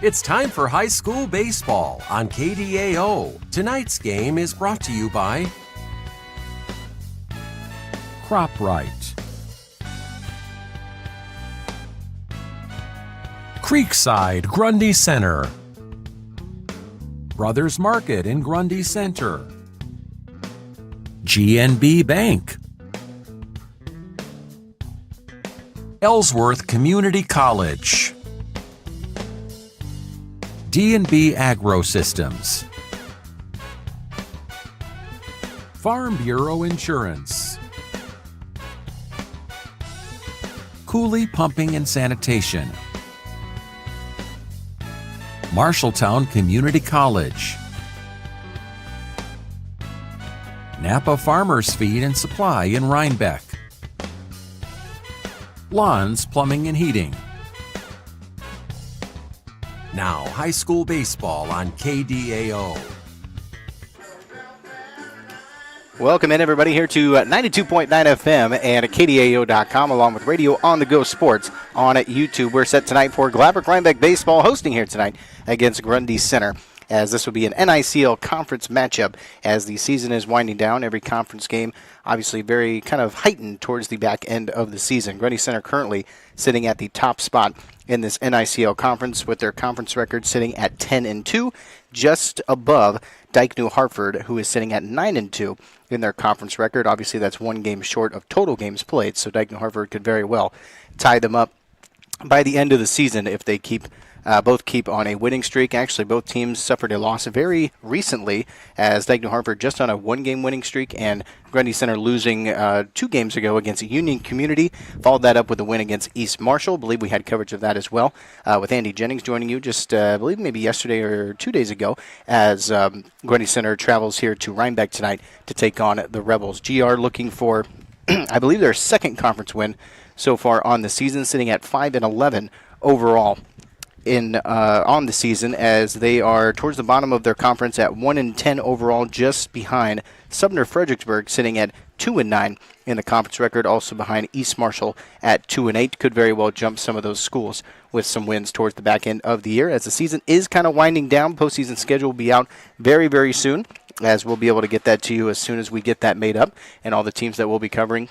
It's time for high school baseball on KDAO. Tonight's game is brought to you by CropRite, Creekside Grundy Center, Brothers Market in Grundy Center, GNB Bank, Ellsworth Community College, D&B Agro Systems, Farm Bureau Insurance, Cooley Pumping and Sanitation, Marshalltown Community College, Napa Farmers Feed and Supply in Reinbeck, Lawns Plumbing and Heating. Now, high school baseball on KDAO. Welcome in, everybody, here to 92.9 FM and KDAO.com, along with Radio On The Go Sports on YouTube. We're set tonight for Gladbrook Reinbeck baseball, hosting here tonight against Grundy Center, as this will be an NICL Conference matchup as the season is winding down. Every conference game obviously very kind of heightened towards the back end of the season. Grundy Center currently sitting at the top spot in this NICL Conference with their conference record sitting at 10-2, just above Dike New Hartford, who is sitting at 9-2 in their conference record. Obviously, that's one game short of total games played, so Dike New Hartford could very well tie them up by the end of the season if they both keep on a winning streak. Actually, both teams suffered a loss very recently, as Dike New Hartford just on a one-game winning streak, and Grundy Center losing 2 games ago against Union Community. Followed that up with a win against East Marshall. I believe we had coverage of that as well, with Andy Jennings joining you just, I believe, maybe yesterday or 2 days ago, as Grundy Center travels here to Reinbeck tonight to take on the Rebels. GR looking for, I believe, their second conference win so far on the season, sitting at 5-11 overall on the season, as they are towards the bottom of their conference at 1-10 overall, just behind Sumner Fredericksburg, sitting at 2-9 in the conference record, also behind East Marshall at 2-8. Could very well jump some of those schools with some wins towards the back end of the year, as the season is kind of winding down. Postseason schedule will be out very, very soon, as we'll be able to get that to you as soon as we get that made up, and all the teams that we'll be covering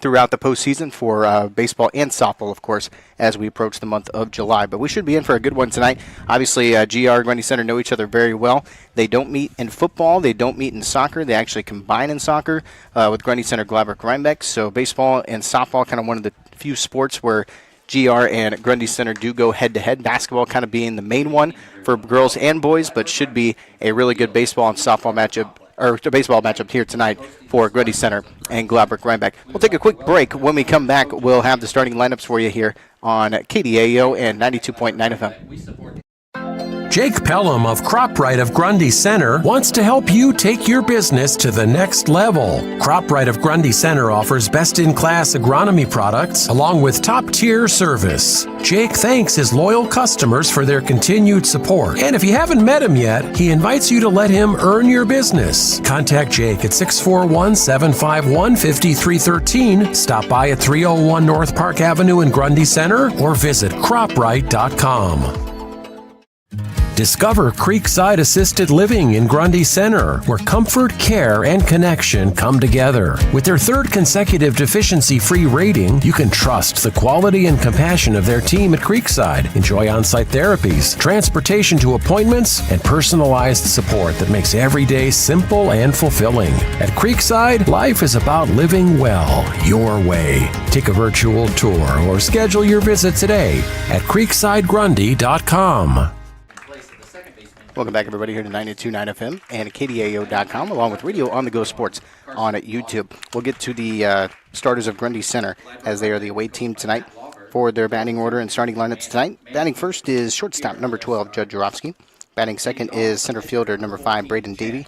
throughout the postseason for baseball and softball, of course, as we approach the month of July. But we should be in for a good one tonight. Obviously, GR, Grundy Center know each other very well. They don't meet in football. They don't meet in soccer. They actually combine in soccer with Grundy Center, Gladbrook, Reinbeck. So baseball and softball, kind of one of the few sports where GR and Grundy Center do go head-to-head. Basketball kind of being the main one for girls and boys, but should be a really good baseball and softball matchup, or the baseball matchup here tonight for Grundy Center and Gladbrook Reinbeck. We'll take a quick break. When we come back, we'll have the starting lineups for you here on KDAO and 92.9 FM. Jake Pelham of CropRite of Grundy Center wants to help you take your business to the next level. CropRite of Grundy Center offers best-in-class agronomy products along with top-tier service. Jake thanks his loyal customers for their continued support. And if you haven't met him yet, he invites you to let him earn your business. Contact Jake at 641-751-5313. Stop by at 301 North Park Avenue in Grundy Center or visit CropRite.com. Discover Creekside Assisted Living in Grundy Center, where comfort, care, and connection come together. With their 3rd consecutive deficiency-free rating, you can trust the quality and compassion of their team at Creekside. Enjoy on-site therapies, transportation to appointments, and personalized support that makes every day simple and fulfilling. At Creekside, life is about living well, your way. Take a virtual tour or schedule your visit today at creeksidegrundy.com. Welcome back, everybody, here to 92.9 FM and KDAO.com, along with Radio On The Go Sports on YouTube. We'll get to the starters of Grundy Center, as they are the away team tonight for their batting order and starting lineups tonight. Batting first is shortstop number 12, Judd Jarofsky. Batting second is center fielder number 5, Braden Davey.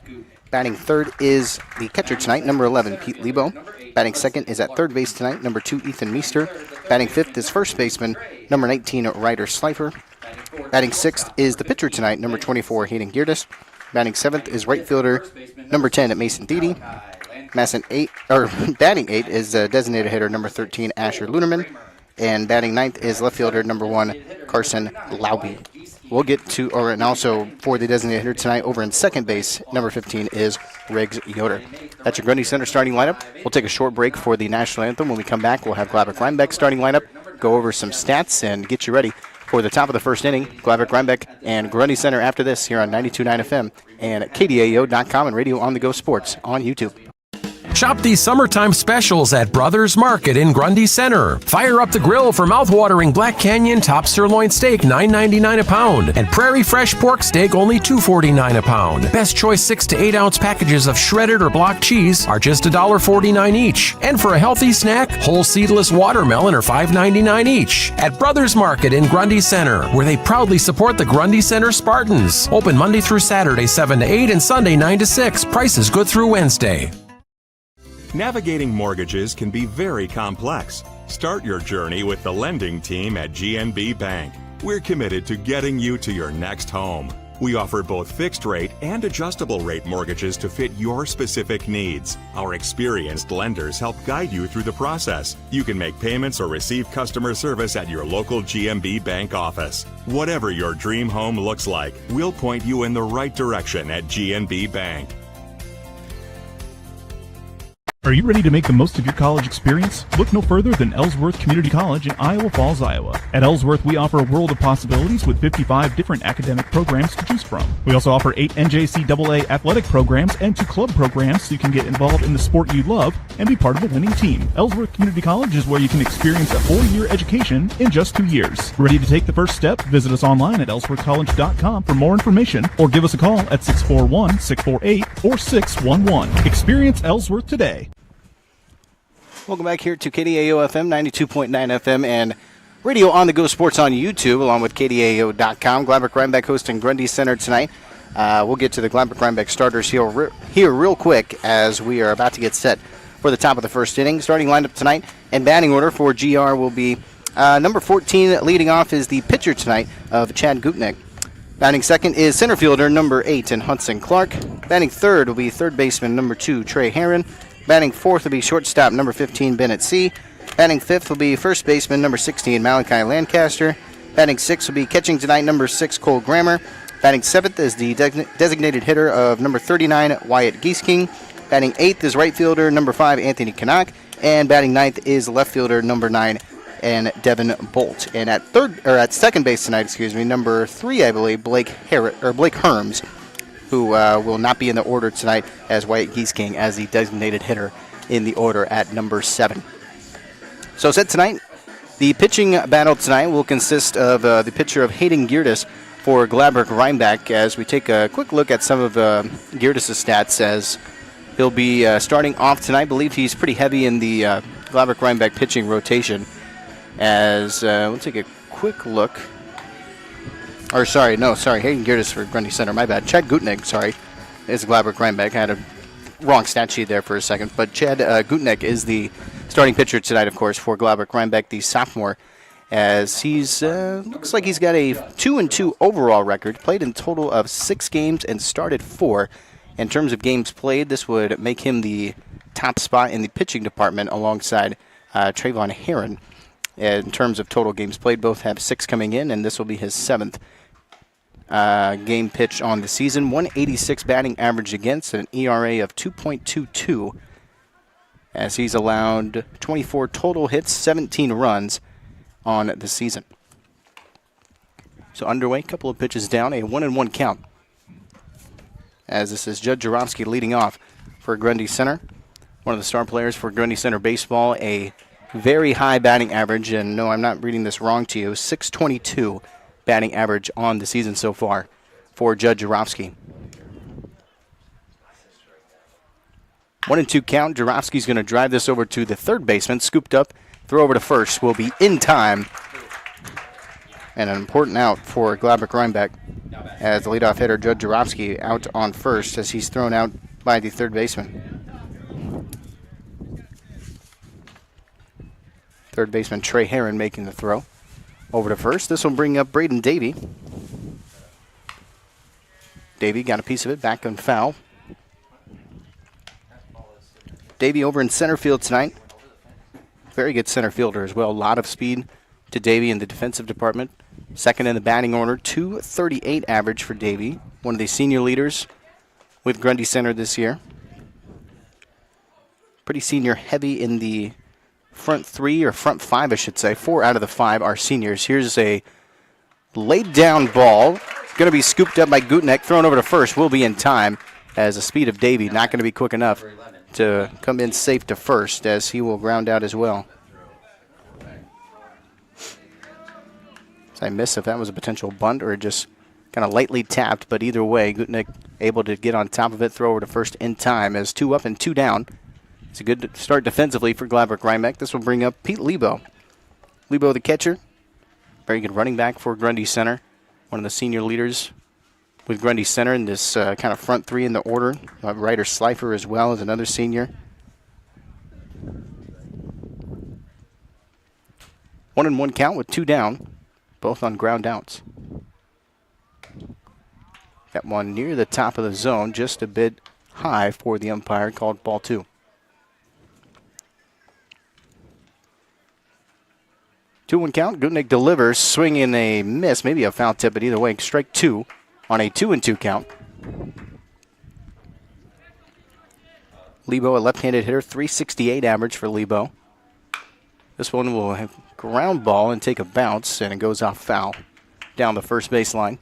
Batting third is the catcher tonight, number 11, Pete Lebo. Batting second is at third base tonight, number 2, Ethan Meester. Batting fifth is first baseman, number 19, Ryder Slifer. Batting sixth is the pitcher tonight, number 24, Hayden Geerdes. Batting seventh is right fielder, number 10, Mason Thiede. Batting eight is designated hitter, number 13, Asher Lunerman. And batting ninth is left fielder, number 1, Carson Lauby. we'll get to, and also for the designated hitter tonight over in second base, number 15 is Riggs Yoder. That's your Grundy Center starting lineup. We'll take a short break for the national anthem. When we come back, we'll have Gladbrook Reinbeck starting lineup, go over some stats, and get you ready for the top of the first inning. Gladbrook Reinbeck and Grundy Center after this here on 92.9 FM and at KDAO.com and Radio on the Go Sports on YouTube. Shop these summertime specials at Brothers Market in Grundy Center. Fire up the grill for mouth-watering Black Canyon top sirloin steak, $9.99 a pound, and Prairie Fresh pork steak, only $2.49 a pound. Best choice 6 to 8 ounce packages of shredded or block cheese are just $1.49 each. And for a healthy snack, whole seedless watermelon are $5.99 each. At Brothers Market in Grundy Center, where they proudly support the Grundy Center Spartans. Open Monday through Saturday, 7 to 8, and Sunday, 9 to 6. Prices good through Wednesday. Navigating mortgages can be very complex. Start your journey with the lending team at GNB Bank. We're committed to getting you to your next home. We offer both fixed rate and adjustable rate mortgages to fit your specific needs. Our experienced lenders help guide you through the process. You can make payments or receive customer service at your local GNB Bank office. Whatever your dream home looks like, we'll point you in the right direction at GNB Bank. Are you ready to make the most of your college experience? Look no further than Ellsworth Community College in Iowa Falls, Iowa. At Ellsworth, we offer a world of possibilities with 55 different academic programs to choose from. We also offer 8 NJCAA athletic programs and 2 club programs so you can get involved in the sport you love and be part of a winning team. Ellsworth Community College is where you can experience a 4-year education in just 2 years. Ready to take the first step? Visit us online at ellsworthcollege.com for more information or give us a call at 641-648-4611. Experience Ellsworth today. Welcome back here to KDAO FM, 92.9 FM, and Radio on the Go Sports on YouTube, along with KDAO.com. Gladbrook Reinbeck hosting Grundy Center tonight. We'll get to the Gladbrook Reinbeck starters here real quick as we are about to get set for the top of the first inning. Starting lineup tonight and batting order for GR will be number 14 leading off is the pitcher tonight of Chad Gutnick. Batting second is center fielder number 8 in Hudson Clark. Batting third will be third baseman number 2 Trey Herron. Batting fourth will be shortstop number 15, Bennett C. Batting fifth will be first baseman number 16, Malachi Lancaster. Batting sixth will be catching tonight number 6, Cole Grammer. Batting seventh is the designated hitter of number 39, Wyatt Gieseking. Batting eighth is right fielder number 5, Anthony Kanak. And batting ninth is left fielder number 9, and Devin Bolt. And at second base tonight, number 3, I believe, Blake Herms, who will not be in the order tonight as Wyatt Gieseking as the designated hitter in the order at number 7. So set tonight, the pitching battle tonight will consist of the pitcher of Hayden Geertis for Gladbrook Reinbeck as we take a quick look at some of Geertis' stats as he'll be starting off tonight. I believe he's pretty heavy in the Gladbrook Reinbeck pitching rotation as we'll take a quick look. Hayden Geertis for Grundy Center. My bad. Chad Gutnick, is Gladbrook Reinbeck. I had a wrong stat sheet there for a second. But Chad Gutnick is the starting pitcher tonight, of course, for Gladbrook Reinbeck, the sophomore, as he's looks like he's got a 2-2 overall record. Played in total of 6 games and started 4. In terms of games played, this would make him the top spot in the pitching department alongside Trayvon Herron. In terms of total games played, both have 6 coming in, and this will be his 7th game pitched on the season. 186 batting average against and an ERA of 2.22 as he's allowed 24 total hits, 17 runs on the season. So underway, a couple of pitches down, a 1-1 count. As this is Judd Jarofsky leading off for Grundy Center. One of the star players for Grundy Center baseball, a very high batting average, and no, I'm not reading this wrong to you, 622 batting average on the season so far for Judd Jarofsky. 1-2 count. Jarofsky's going to drive this over to the third baseman. Scooped up. Throw over to first will be in time. And an important out for Gladbrook Reinbeck as the leadoff hitter, Judd Jarofsky, out on first as he's thrown out by the third baseman. Third baseman Trey Herron making the throw over to first. This will bring up Braden Davey. Davey got a piece of it, back on foul. Davey over in center field tonight. Very good center fielder as well. A lot of speed to Davey in the defensive department. Second in the batting order, .238 average for Davey. One of the senior leaders with Grundy Center this year. Pretty senior heavy in the front three, or front five, I should say. 4 out of the 5 are seniors. Here's a laid down ball. Going to be scooped up by Gutnick. Thrown over to first. Will be in time, as the speed of Davey not going to be quick enough to come in safe to first, as he will ground out as well. So I miss if that was a potential bunt or just kind of lightly tapped, but either way, Gutnick able to get on top of it, throw over to first in time, as 2 up and 2 down. It's a good start defensively for Gladbrook Reinbeck. This will bring up Pete Lebo. Lebo, the catcher. Very good running back for Grundy Center. One of the senior leaders with Grundy Center in this kind of front three in the order. Ryder Slifer as well as another senior. 1-1 count with 2 down, both on ground outs. Got one near the top of the zone, just a bit high for the umpire, called ball 2. 2-1 count. Gutnick delivers, swing and a miss, maybe a foul tip, but either way, strike 2 on a 2-2 count. Lebo, a left-handed hitter, .368 average for Lebo. This one will have ground ball and take a bounce, and it goes off foul down the first baseline.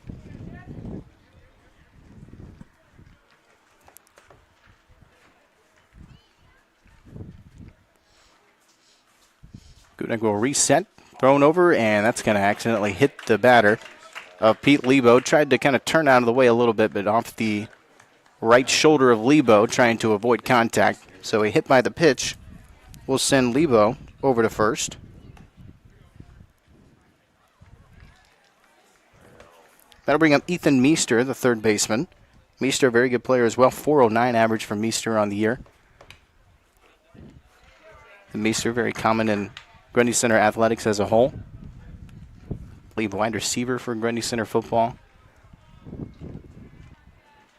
Gutnick will reset. Thrown over, and that's going to accidentally hit the batter of Pete Lebo. Tried to kind of turn out of the way a little bit, but off the right shoulder of Lebo, trying to avoid contact. So a hit by the pitch will send Lebo over to first. That'll bring up Ethan Meester, the third baseman. Meester, a very good player as well. .409 average for Meester on the year. And Meester, very common in Grundy Center athletics as a whole. Lead wide receiver for Grundy Center football.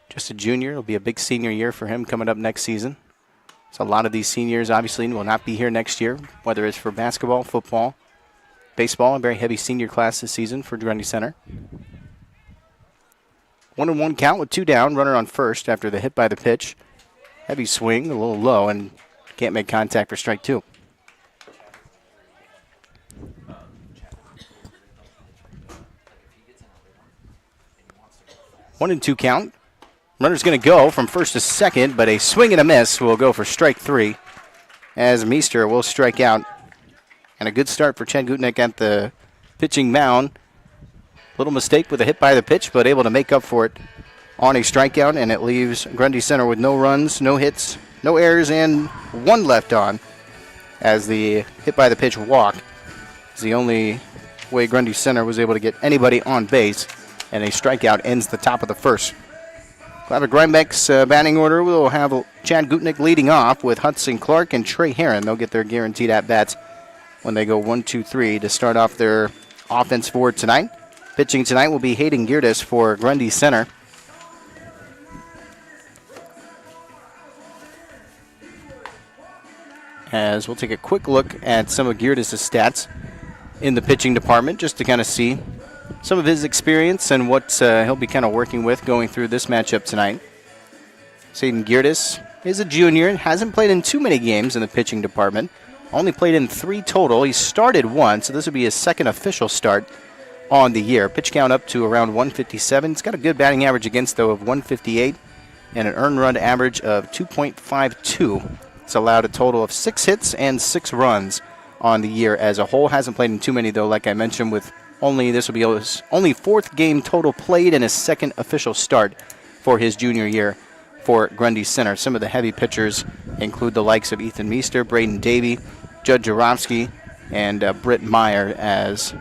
Just a junior. It'll be a big senior year for him coming up next season. So a lot of these seniors obviously will not be here next year, whether it's for basketball, football, baseball. A very heavy senior class this season for Grundy Center. 1-1 count with 2 down. Runner on first after the hit by the pitch. Heavy swing, a little low, and can't make contact for strike 2. 1-2 count. Runner's going to go from first to second, but a swing and a miss will go for strike 3, as Meester will strike out. And a good start for Chad Gutnick at the pitching mound. Little mistake with a hit by the pitch, but able to make up for it on a strikeout, and it leaves Grundy Center with no runs, no hits, no errors, and 1 left on, as the hit by the pitch walk is the only way Grundy Center was able to get anybody on base, and a strikeout ends the top of the first. Gladbrook Reinbeck's batting order will have Chad Gutnick leading off with Hudson Clark and Trey Herron. They'll get their guaranteed at-bats when they go 1-2-3 to start off their offense for tonight. Pitching tonight will be Hayden Geerdes for Grundy Center. As we'll take a quick look at some of Geerdes' stats in the pitching department, just to kind of see some of his experience and what he'll be kind of working with going through this matchup tonight. Hayden Geerdes is a junior and hasn't played in too many games in the pitching department. Only played in 3 total. He started 1, so this will be his second official start on the year. Pitch count up to around 157. He's got a good batting average against, though, of 158 and an earned run average of 2.52. It's allowed a total of 6 hits and 6 runs on the year as a whole. Hasn't played in too many, though, like I mentioned, with this will be his only 4th game total played and his second official start for his junior year for Grundy Center. Some of the heavy pitchers include the likes of Ethan Meester, Braden Davey, Judd Jaromsky, and Britt Meyer, as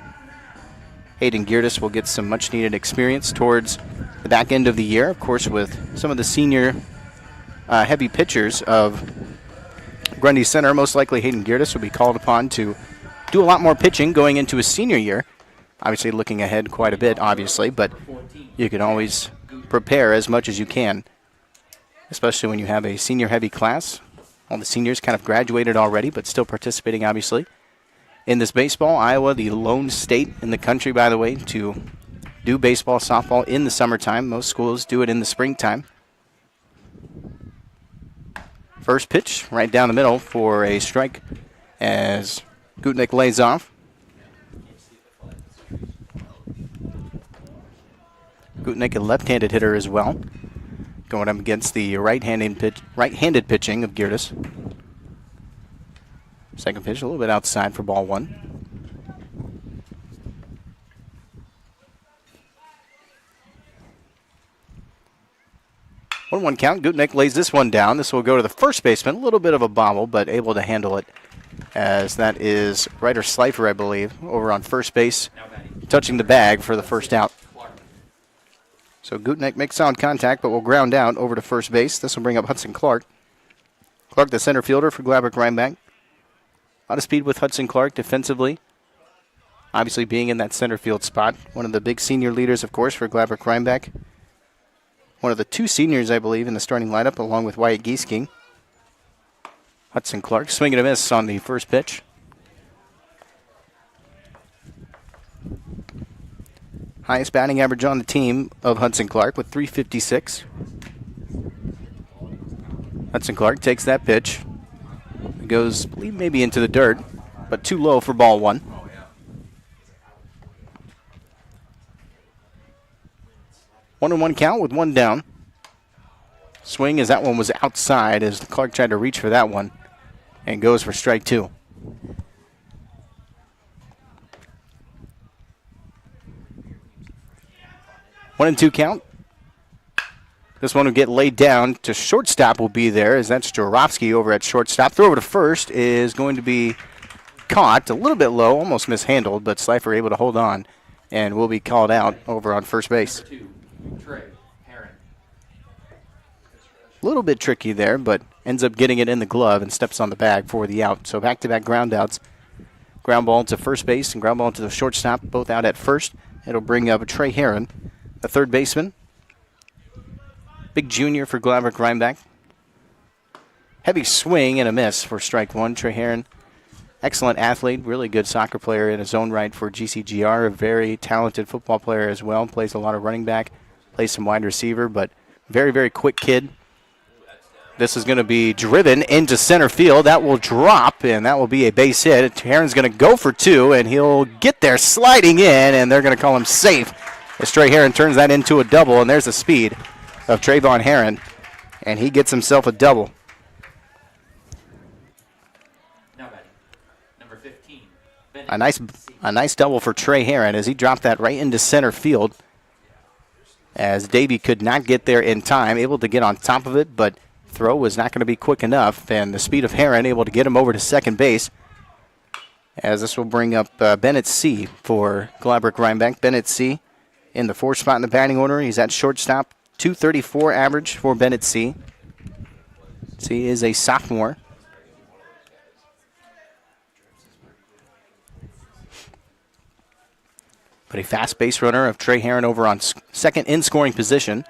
Hayden Geerdes will get some much-needed experience towards the back end of the year. Of course, with some of the senior heavy pitchers of Grundy Center, most likely Hayden Geerdes will be called upon to do a lot more pitching going into his senior year. Obviously looking ahead quite a bit, obviously, but you can always prepare as much as you can, especially when you have a senior-heavy class. All the seniors kind of graduated already, but still participating, obviously, in this baseball. Iowa, the lone state in the country, by the way, to do baseball, softball in the summertime. Most schools do it in the springtime. First pitch right down the middle for a strike as Gutnick lays off. Gutnick, a left-handed hitter as well, going up against the right-handed pitching of Geerdes. Second pitch a little bit outside for ball one. 1-1 count. Gutnick lays this one down. This will go to the first baseman. A little bit of a bobble, but able to handle it, as that is Ryder Slifer, I believe, over on first base, touching the bag for the first out. So Gutnick makes sound contact, but will ground out over to first base. This will bring up Hudson Clark. Clark, the center fielder for Gladbrook Reinbeck. A lot of speed with Hudson Clark defensively. Obviously being in that center field spot. One of the big senior leaders, of course, for Gladbrook Reinbeck. One of the two seniors, I believe, in the starting lineup, along with Wyatt Giesking. Hudson Clark swing and a miss on the first pitch. Highest batting average on the team of Hudson Clark with .356. Hudson Clark takes that pitch. It goes, I believe, maybe into the dirt, but too low for ball one. One and one count with one down. Swing as that one was outside as Clark tried to reach for that one and goes for strike two. One and two count. This one will get laid down to shortstop, will be there, as that's Jarofsky over at shortstop. Throw over to first is going to be caught a little bit low, almost mishandled, but Slifer able to hold on and will be called out over on first base. A little bit tricky there, but ends up getting it in the glove and steps on the bag for the out. So back-to-back ground outs. Ground ball to first base and ground ball to the shortstop, both out at first. It'll bring up Trey Herron, the third baseman. Big junior for Gladbrook Reinbeck. Heavy swing and a miss for strike one. Trey Herron, excellent athlete, really good soccer player in his own right for GCGR. A very talented football player as well. Plays a lot of running back, plays some wide receiver, but very, very quick kid. This is going to be driven into center field. That will drop, and that will be a base hit. Herron's going to go for two, and he'll get there sliding in, and they're going to call him safe as Trey Herron turns that into a double, and there's the speed of Trayvon Herron, and he gets himself a double. Number 15. A nice double for Trey Herron as he dropped that right into center field, as Davey could not get there in time, able to get on top of it, but throw was not going to be quick enough, and the speed of Herron able to get him over to second base, as this will bring up Bennett C. for Gladbrook Reinbeck. Bennett C. in the fourth spot in the batting order. He's at shortstop. .234 average for Bennett C. C is a sophomore. But a fast base runner of Trey Herron over on second in scoring position.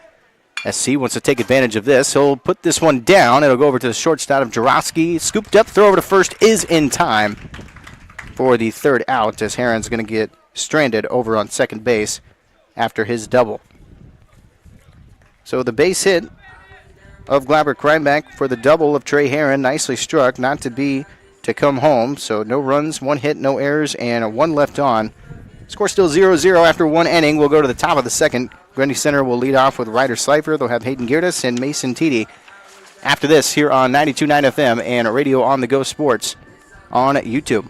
SC wants to take advantage of this. He'll put this one down. It'll go over to the shortstop of Jarofsky. Scooped up, throw over to first is in time for the third out, as Herron's going to get stranded over on second base after his double. So the base hit of Gladbrook Reinbeck for the double of Trey Herron, nicely struck, not to come home. So no runs, one hit, no errors, and one left on. Score still 0-0 after one inning. We'll go to the top of the second. Grundy Center will lead off with Ryder Slifer. They'll have Hayden Geerdes and Mason Teedy after this here on 92.9 FM and Radio on the Go Sports on YouTube.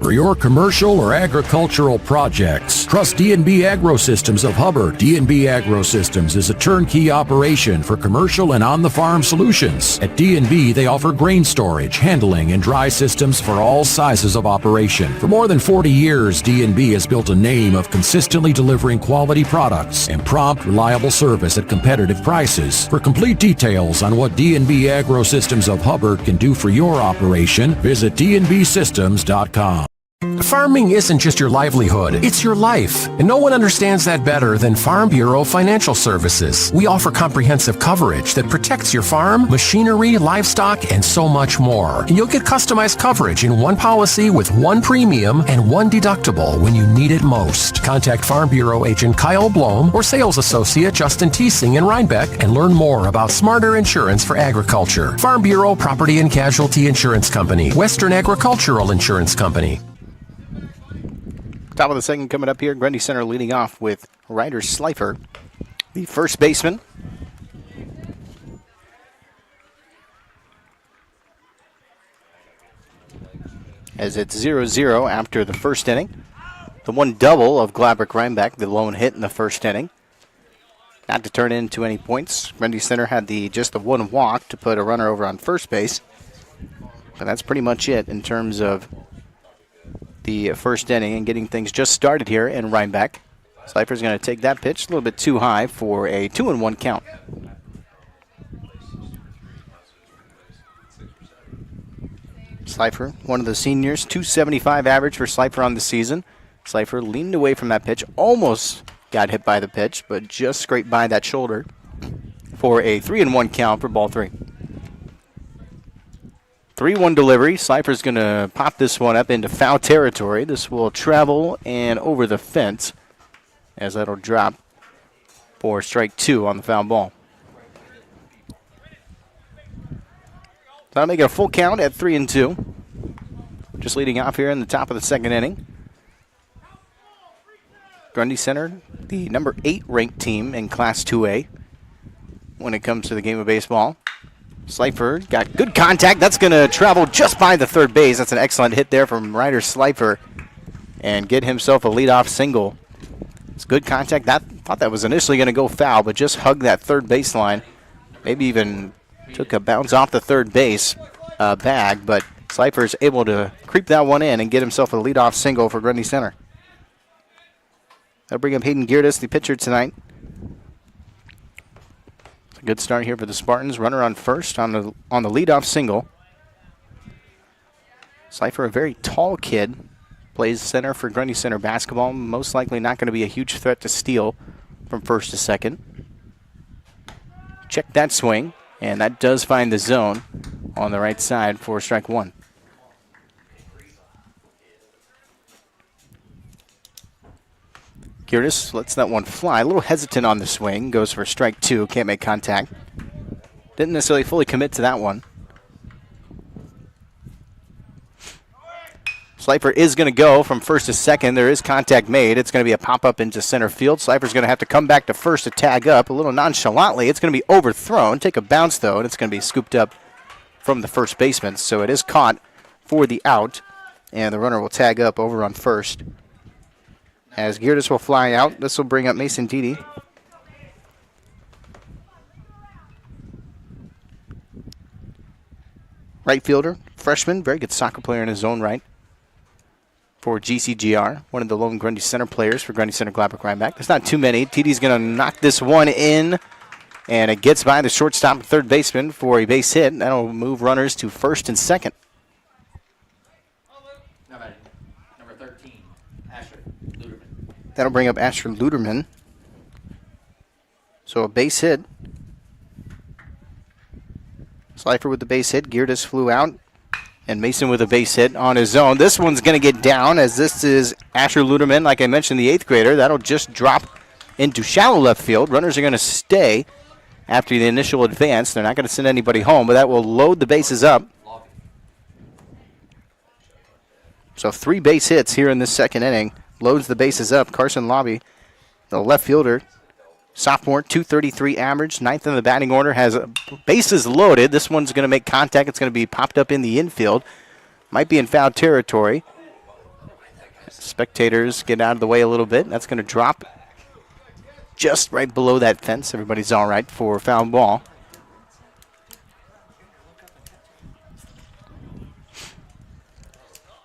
For your commercial or agricultural projects, trust D&B Agrosystems of Hubbard. D&B Agrosystems is a turnkey operation for commercial and on-the-farm solutions. At D&B, they offer grain storage, handling, and dry systems for all sizes of operation. For more than 40 years, D&B has built a name of consistently delivering quality products and prompt, reliable service at competitive prices. For complete details on what D&B Agrosystems of Hubbard can do for your operation, visit dnbsystems.com. Farming isn't just your livelihood, it's your life. And no one understands that better than Farm Bureau Financial Services. We offer comprehensive coverage that protects your farm, machinery, livestock, and so much more. And you'll get customized coverage in one policy with one premium and one deductible when you need it most. Contact Farm Bureau agent Kyle Blom or sales associate Justin Teesing in Reinbeck and learn more about smarter insurance for agriculture. Farm Bureau Property and Casualty Insurance Company, Western Agricultural Insurance Company. Top of the second coming up here. Grundy Center leading off with Ryder Slifer, the first baseman. As it's 0-0 after the first inning. The one double of Gladbrook Reinbeck, the lone hit in the first inning. Not to turn into any points. Grundy Center had just the one walk to put a runner over on first base. But that's pretty much it in terms of the first inning and getting things just started here in Reinbeck. Slifer's going to take that pitch a little bit too high for a 2-1 count. Slifer, one of the seniors, 275 average for Slifer on the season. Slifer leaned away from that pitch, almost got hit by the pitch, but just scraped by that shoulder for a 3-1 count for ball three. 3-1 delivery. Slifer's going to pop this one up into foul territory. This will travel and over the fence as that'll drop for strike two on the foul ball. That'll make it a full count at 3-2. Just leading off here in the top of the second inning. Grundy Center, the number 8 ranked team in Class 2A when it comes to the game of baseball. Slifer got good contact. That's going to travel just by the third base. That's an excellent hit there from Ryder Slifer and get himself a leadoff single. It's good contact. Thought that was initially going to go foul, but just hugged that third baseline. Maybe even took a bounce off the third base bag, but Slifer's able to creep that one in and get himself a leadoff single for Grundy Center. That'll bring up Hayden Geerdes, the pitcher tonight. Good start here for the Spartans. Runner on first on the leadoff single. Slifer, a very tall kid, plays center for Grundy Center basketball. Most likely not going to be a huge threat to steal from first to second. Check that swing, and that does find the zone on the right side for strike one. Geerdes lets that one fly. A little hesitant on the swing. Goes for strike two. Can't make contact. Didn't necessarily fully commit to that one. Slifer is going to go from first to second. There is contact made. It's going to be a pop-up into center field. Slifer's going to have to come back to first to tag up. A little nonchalantly. It's going to be overthrown. Take a bounce, though, and it's going to be scooped up from the first baseman. So it is caught for the out, and the runner will tag up over on first. As Geerdes will fly out, this will bring up Mason Dede. Right fielder, freshman, very good soccer player in his own right for GCGR, one of the lone Grundy Center players for Grundy Center Gladbrook Reinbeck. There's not too many. Dede's going to knock this one in, and it gets by the shortstop and third baseman for a base hit. That'll move runners to first and second. That'll bring up Asher Luderman. So a base hit. Slifer with the base hit. Geerdes flew out. And Mason with a base hit on his own. This one's going to get down as this is Asher Luderman, like I mentioned, the 8th grader. That'll just drop into shallow left field. Runners are going to stay after the initial advance. They're not going to send anybody home, but that will load the bases up. So 3 base hits here in this second inning. Loads the bases up. Carson Lobby, the left fielder, sophomore, 233 average, 9th in the batting order, has bases loaded. This one's going to make contact. It's going to be popped up in the infield. Might be in foul territory. Spectators get out of the way a little bit. That's going to drop just right below that fence. Everybody's all right for foul ball.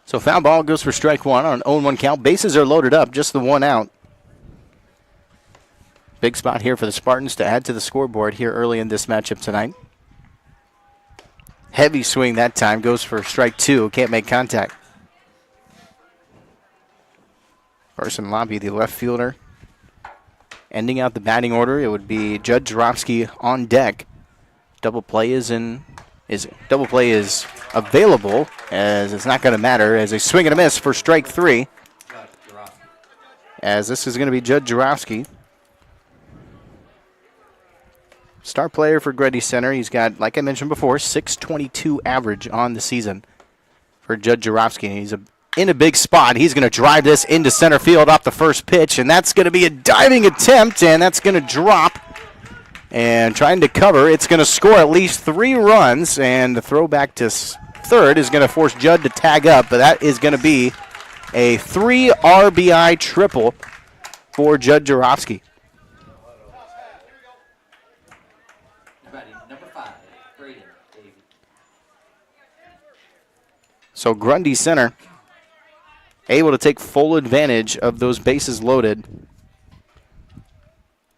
So foul ball goes for strike one on an 0-1 count. Bases are loaded up, just the one out. Big spot here for the Spartans to add to the scoreboard here early in this matchup tonight. Heavy swing that time, goes for strike two, can't make contact. Carson Lobby, the left fielder. Ending out the batting order, it would be Judd Jarofsky on deck. Double play is available, as it's not going to matter, as a swing and a miss for strike 3. As this is going to be Judd Jarofsky. Star player for Grundy Center. He's got, like I mentioned before, .622 average on the season for Judd Jarofsky. He's in a big spot. He's going to drive this into center field off the first pitch, and that's going to be a diving attempt, and that's going to drop. And trying to cover, it's going to score at least 3 runs, and the throw back to third is going to force Judd to tag up, but that is going to be a 3 RBI triple for Judd Jarofsky. So Grundy Center able to take full advantage of those bases loaded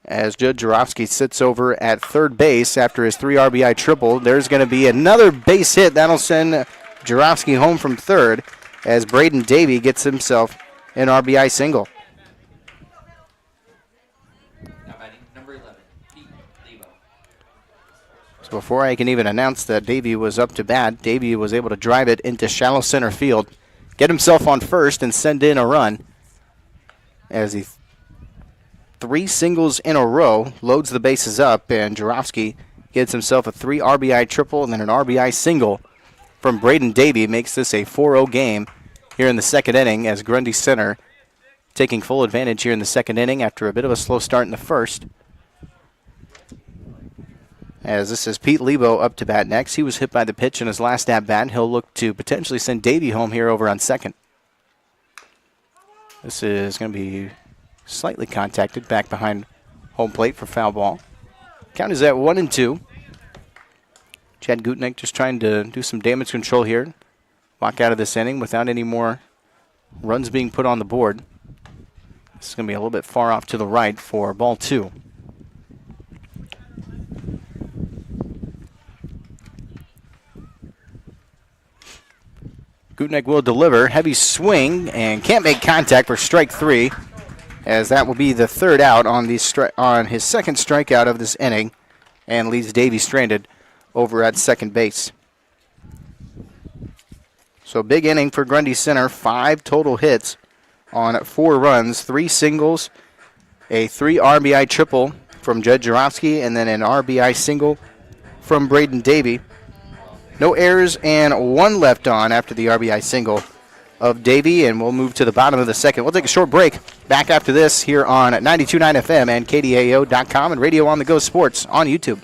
as Judd Jarofsky sits over at third base after his 3 RBI triple. There's going to be another base hit. That'll send Jarofsky home from third as Braden Davey gets himself an RBI single. Now batting number 11, Pete Lebo. So before I can even announce that Davey was up to bat, Davey was able to drive it into shallow center field, get himself on first, and send in a run as he 3 singles in a row, loads the bases up, and Jarofsky gets himself a 3 RBI triple and then an RBI single from Braden Davey. Makes this a 4-0 game here in the second inning as Grundy Center taking full advantage here in the second inning after a bit of a slow start in the first. As this is Pete Lebo up to bat next. He was hit by the pitch in his last at-bat. He'll look to potentially send Davey home here over on second. This is going to be slightly contacted back behind home plate for foul ball. Count is at 1-2. Chad Gutnick just trying to do some damage control here. Walk out of this inning without any more runs being put on the board. This is going to be a little bit far off to the right for ball 2. Gutnick will deliver. Heavy swing and can't make contact for strike 3, as that will be the third out on his second strikeout of this inning, and leaves Davey stranded over at second base. So big inning for Grundy Center. 5 total hits on 4 runs, 3 singles, a 3 RBI triple from Judd Jarofsky, and then an RBI single from Braden Davey. No errors and 1 left on after the RBI single of Davey, and we'll move to the bottom of the second. We'll take a short break. Back after this here on 92.9 FM and KDAO.com and Radio on the Go Sports on YouTube.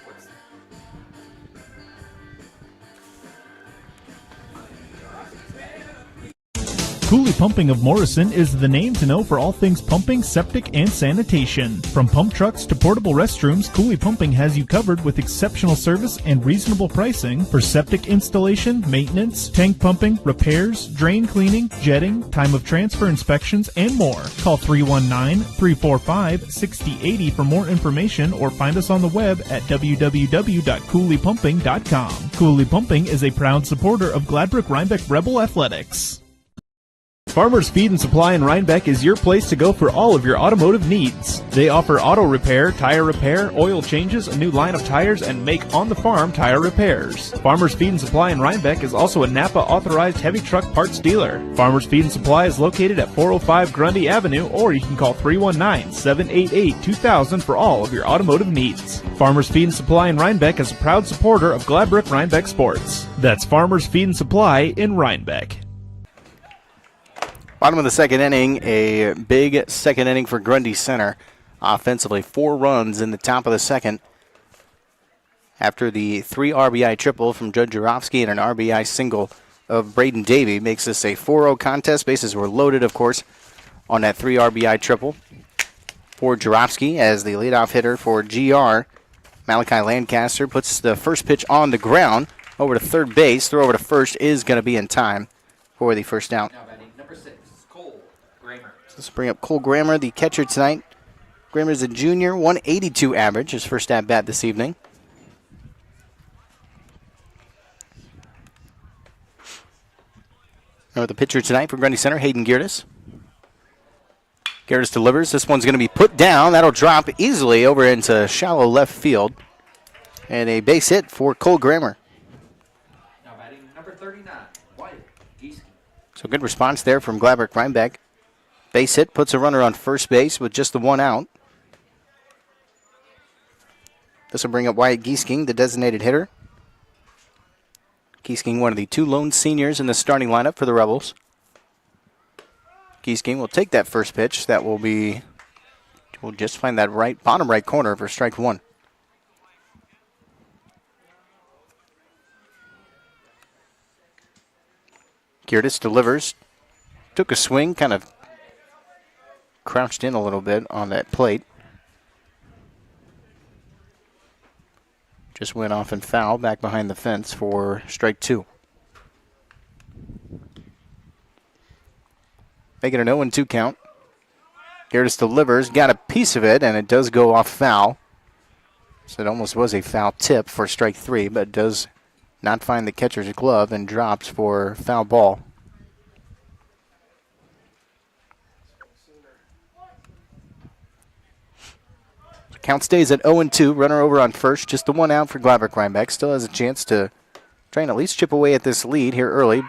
Cooley Pumping of Morrison is the name to know for all things pumping, septic, and sanitation. From pump trucks to portable restrooms, Cooley Pumping has you covered with exceptional service and reasonable pricing for septic installation, maintenance, tank pumping, repairs, drain cleaning, jetting, time of transfer inspections, and more. Call 319-345-6080 for more information or find us on the web at www.cooleypumping.com. Cooley Pumping is a proud supporter of Gladbrook Reinbeck Rebel Athletics. Farmers Feed and Supply in Reinbeck is your place to go for all of your automotive needs. They offer auto repair, tire repair, oil changes, a new line of tires, and make on-the-farm tire repairs. Farmers Feed and Supply in Reinbeck is also a Napa authorized heavy truck parts dealer. Farmers Feed and Supply is located at 405 Grundy Avenue, or you can call 319-788-2000 for all of your automotive needs. Farmers Feed and Supply in Reinbeck is a proud supporter of Gladbrook Reinbeck Sports. That's Farmers Feed and Supply in Reinbeck. Bottom of the second inning, a big second inning for Grundy Center. Offensively, 4 runs in the top of the second after the 3 RBI triple from Judd Jarofsky and an RBI single of Braden Davey. Makes this a 4-0 contest. Bases were loaded, of course, on that 3 RBI triple for Jarofsky as the leadoff hitter for GR. Malachi Lancaster puts the first pitch on the ground over to third base. Throw over to first is going to be in time for the first out. Let's bring up Cole Grammer, the catcher tonight. Grammer's a junior, 182 average, his first at-bat this evening. Now the pitcher tonight for Grundy Center, Hayden Geardes. Garris delivers. This one's going to be put down. That'll drop easily over into shallow left field. And a base hit for Cole Grammer. Now batting number 39, Wyatt Gieske. So good response there from Gladbrook Reinbeck. Base hit puts a runner on first base with just the one out. This will bring up Wyatt Gieske, the designated hitter. Gieske, one of the two lone seniors in the starting lineup for the Rebels. Gieske will take that first pitch. That will be, we'll just find that bottom right corner for strike one. Geertis delivers. Took a swing, kind of crouched in a little bit on that plate. Just went off and foul back behind the fence for strike two. Making an 0-2 count. Geertis delivers, got a piece of it, and it does go off foul. So it almost was a foul tip for strike three, but does not find the catcher's glove and drops for foul ball. Count stays at 0-2. Runner over on first. Just the one out for Gladbrook Reinbeck. Still has a chance to try and at least chip away at this lead here early.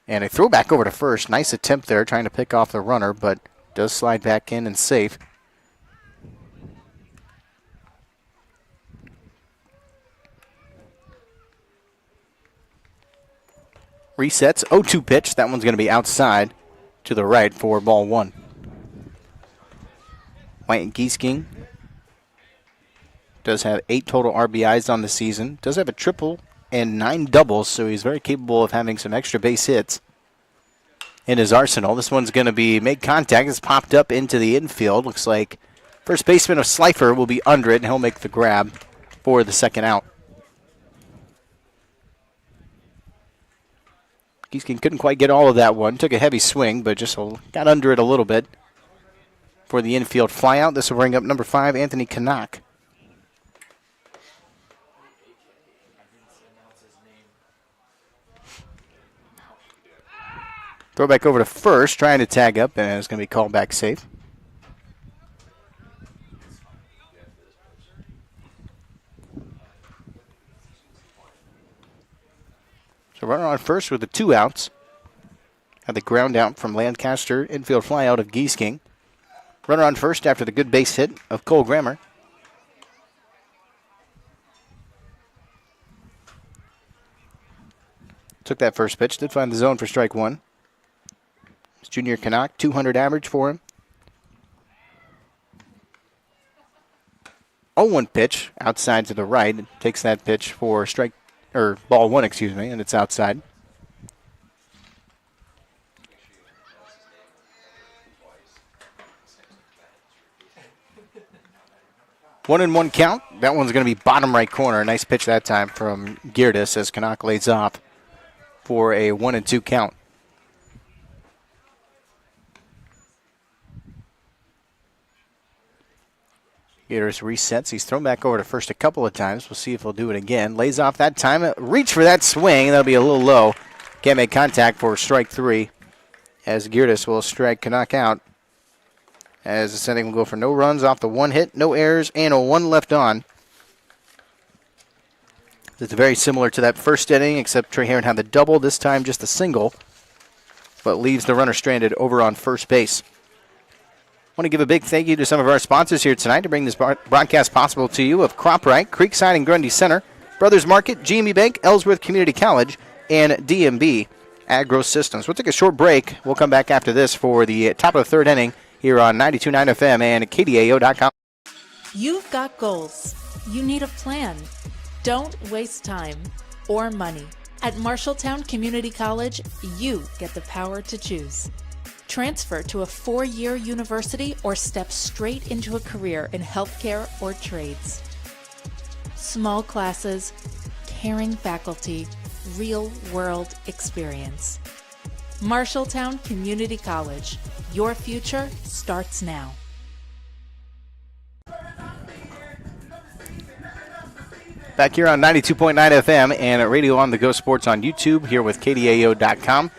And a throwback over to first. Nice attempt there trying to pick off the runner, but does slide back in and safe. Resets. 0-2 pitch. That one's going to be outside to the right for ball one. Wyatt Gieske does have 8 total RBIs on the season. Does have a triple and 9 doubles, so he's very capable of having some extra base hits in his arsenal. This one's going to be made contact. It's popped up into the infield. Looks like first baseman of Slifer will be under it, and he'll make the grab for the second out. Gieske couldn't quite get all of that one. Took a heavy swing, but just got under it a little bit for the infield flyout. This will bring up number 5, Anthony Kanak. Throw back over to first, trying to tag up, and it's going to be called back safe. So runner on first with the 2 outs. Had the ground out from Lancaster, infield fly out of Gieske. Runner on first after the good base hit of Cole Grammer. Took that first pitch, did find the zone for strike one. It's Junior Kanak, 200 average for him. 0-1 pitch outside to the right. Takes that pitch for ball one, and it's outside. One and one count. That one's going to be bottom right corner. Nice pitch that time from Geertis as Kanak lays off for a 1-2 count. Geertis resets. He's thrown back over to first a couple of times. We'll see if he'll do it again. Lays off that time. Reach for that swing. That'll be a little low. Can't make contact for strike three as Geertis will strike Kanak out. As the setting will go for no runs off the one hit, no errors, and a 1 left on. It's very similar to that first inning, except Trey Heron had the double, this time just a single, but leaves the runner stranded over on first base. I want to give a big thank you to some of our sponsors here tonight to bring this broadcast possible to you of CropRite, Creekside and Grundy Center, Brothers Market, GME Bank, Ellsworth Community College, and DMB Agro Systems. We'll take a short break. We'll come back after this for the top of the third inning here on 92.9 FM and KDAO.com. You've got goals. You need a plan. Don't waste time or money. At Marshalltown Community College, you get the power to choose. Transfer to a 4-year university or step straight into a career in healthcare or trades. Small classes, caring faculty, real-world experience. Marshalltown Community College. Your future starts now. Back here on 92.9 FM and at Radio on the Go Sports on YouTube here with KDAO.com.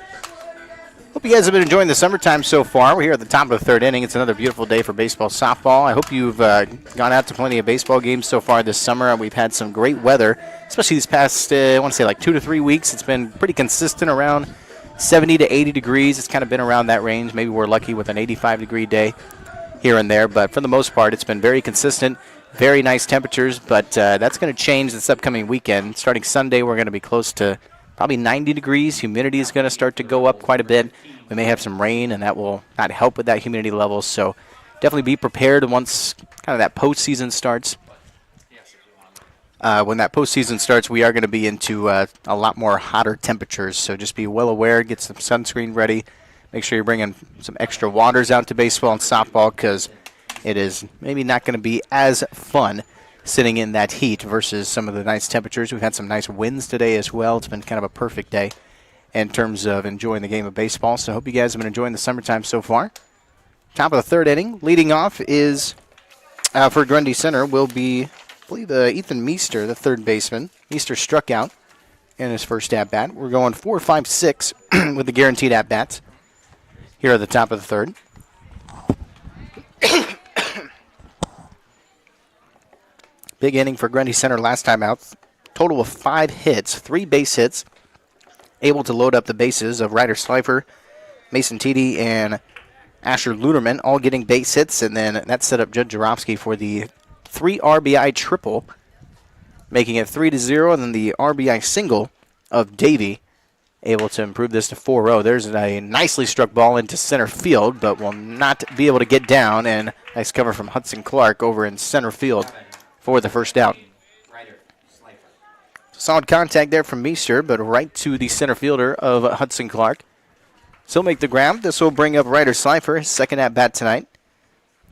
Hope you guys have been enjoying the summertime so far. We're here at the top of the third inning. It's another beautiful day for baseball, softball. I hope you've gone out to plenty of baseball games so far this summer. We've had some great weather, especially these past, I want to say like 2 to 3 weeks. It's been pretty consistent around 70 to 80 degrees. It's kind of been around that range. Maybe we're lucky with an 85-degree day here and there, but for the most part, it's been very consistent, very nice temperatures, but that's going to change this upcoming weekend. Starting Sunday, we're going to be close to probably 90 degrees. Humidity is going to start to go up quite a bit. We may have some rain, and that will not help with that humidity level. So definitely be prepared once kind of that postseason starts. When that postseason starts, we are going to be into a lot more hotter temperatures. So just be well aware, get some sunscreen ready. Make sure you're bringing some extra waters out to baseball and softball because it is maybe not going to be as fun sitting in that heat versus some of the nice temperatures. We've had some nice winds today as well. It's been kind of a perfect day in terms of enjoying the game of baseball. So I hope you guys have been enjoying the summertime so far. Top of the third inning. Leading off is for Grundy Center will be, I believe, Ethan Meester, the third baseman. Meester struck out in his first at-bat. We're going 4, 5, 6 with the guaranteed at-bats here at the top of the third. Big inning for Grundy Center last time out. Total of 5 hits, 3 base hits. Able to load up the bases of Ryder Slifer, Mason Teedy, and Asher Luderman, all getting base hits. And then that set up Judd Jarofsky for the 3 RBI triple, making it 3-0. And then the RBI single of Davey, able to improve this to 4-0. There's a nicely struck ball into center field, but will not be able to get down. And nice cover from Hudson Clark over in center field for the first out. Solid contact there from Meester, but right to the center fielder of Hudson Clark. So make the grab. This will bring up Ryder Slifer, his second at-bat tonight.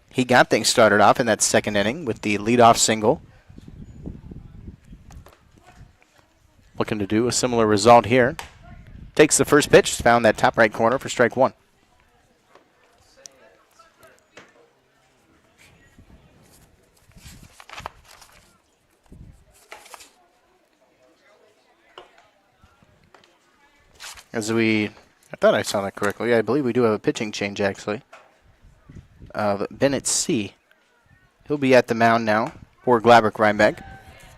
He got things started off in that second inning with the leadoff single. Looking to do a similar result here. Takes the first pitch, found that top right corner for strike one. I thought I saw that correctly. I believe we do have a pitching change, actually. Bennett C. He'll be at the mound now for Gladbrook Reinbeck.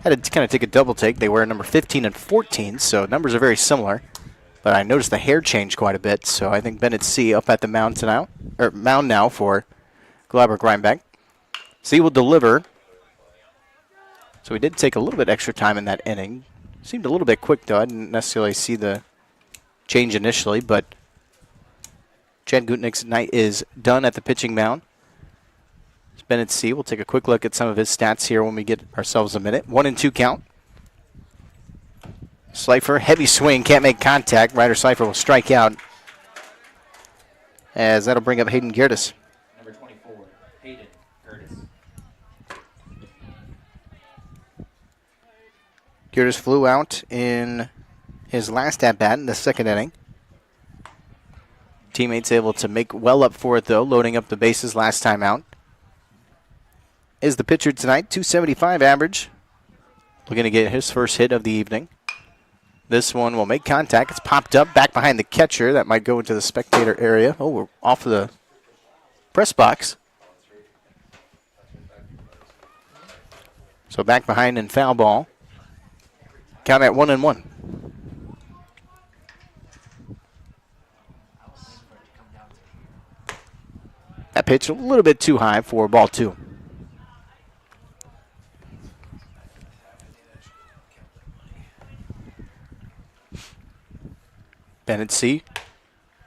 Had to kind of take a double take. They were number 15 and 14, so numbers are very similar. But I noticed the hair changed quite a bit, so I think Bennett C. up at the mound now for Gladbrook Reinbeck. C will deliver. So we did take a little bit extra time in that inning. Seemed a little bit quick, though. I didn't necessarily see the change initially, but Chad Gutnick's night is done at the pitching mound. Bennett C. We'll take a quick look at some of his stats here when we get ourselves a minute. 1-2 count. Slifer, heavy swing, can't make contact. Ryder Slifer will strike out, as that'll bring up Hayden Gertis. Number 24, Hayden Curtis. Gertis flew out in his last at-bat in the second inning. Teammates able to make well up for it, though, loading up the bases last time out. Is the pitcher tonight, 275 average. Looking to get his first hit of the evening. This one will make contact. It's popped up back behind the catcher. That might go into the spectator area. Oh, we're off of the press box. So back behind in foul ball. Count at 1-1. That pitch a little bit too high for ball 2. Bennett C.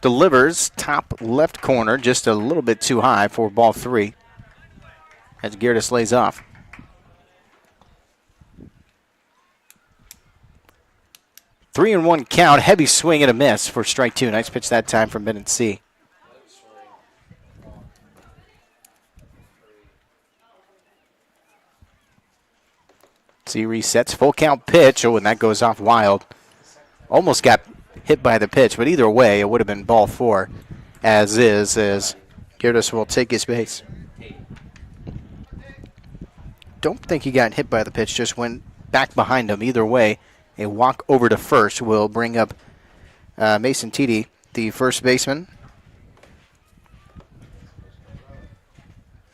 delivers top left corner, just a little bit too high for ball 3 as Gertis lays off. Three and one count, heavy swing and a miss for strike 2. Nice pitch that time from Bennett C. C resets, full count pitch. Oh, and that goes off wild. Almost got hit by the pitch, but either way, it would have been ball 4, as Gertis will take his base. Don't think he got hit by the pitch, just went back behind him. Either way, a walk over to first will bring up Mason Teedy, the first baseman,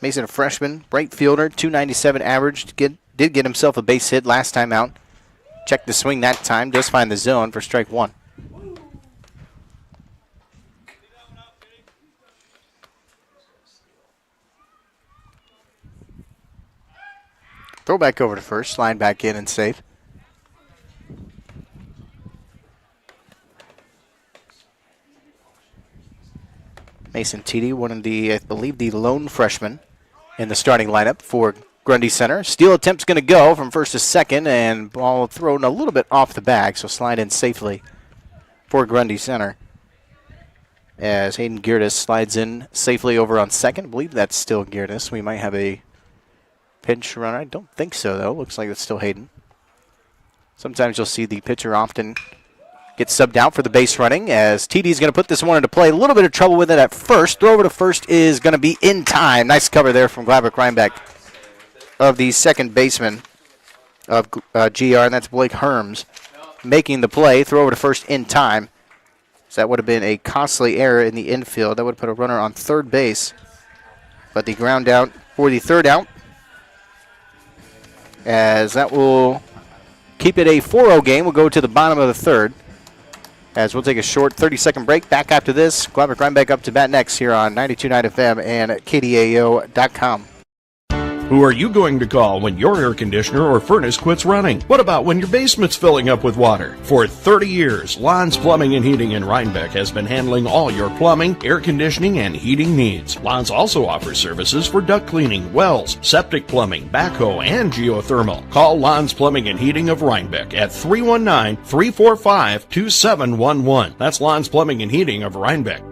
Mason, a freshman, right fielder, 297 average. Did get himself a base hit last time out. Checked the swing that time. Does find the zone for strike one. Throw back over to first. Slide back in and safe. Mason Teedy, one of the, I believe, the lone freshman in the starting lineup for Grundy Center. Steal attempt's going to go from first to second, and ball thrown a little bit off the bag, so slide in safely for Grundy Center. As Hayden Geertis slides in safely over on second. I believe that's still Geertis. We might have a pinch runner. I don't think so, though. Looks like it's still Hayden. Sometimes you'll see the pitcher often get subbed out for the base running, as TD's going to put this one into play. A little bit of trouble with it at first. Throw over to first is going to be in time. Nice cover there from Gladbrook Reinbeck of the second baseman of GR, and that's Blake Herms making the play. Throw over to first in time. So that would have been a costly error in the infield. That would have put a runner on third base. But the ground out for the third out, as that will keep it a 4-0 game. We'll go to the bottom of the third, as we'll take a short 30-second break. Back after this, Gladbrook Reinbeck up to bat next here on 92.9 FM and KDAO.com. Who are you going to call when your air conditioner or furnace quits running? What about when your basement's filling up with water? For 30 years, Lon's Plumbing and Heating in Reinbeck has been handling all your plumbing, air conditioning, and heating needs. Lon's also offers services for duct cleaning, wells, septic plumbing, backhoe, and geothermal. Call Lon's Plumbing and Heating of Reinbeck at 319-345-2711. That's Lon's Plumbing and Heating of Reinbeck.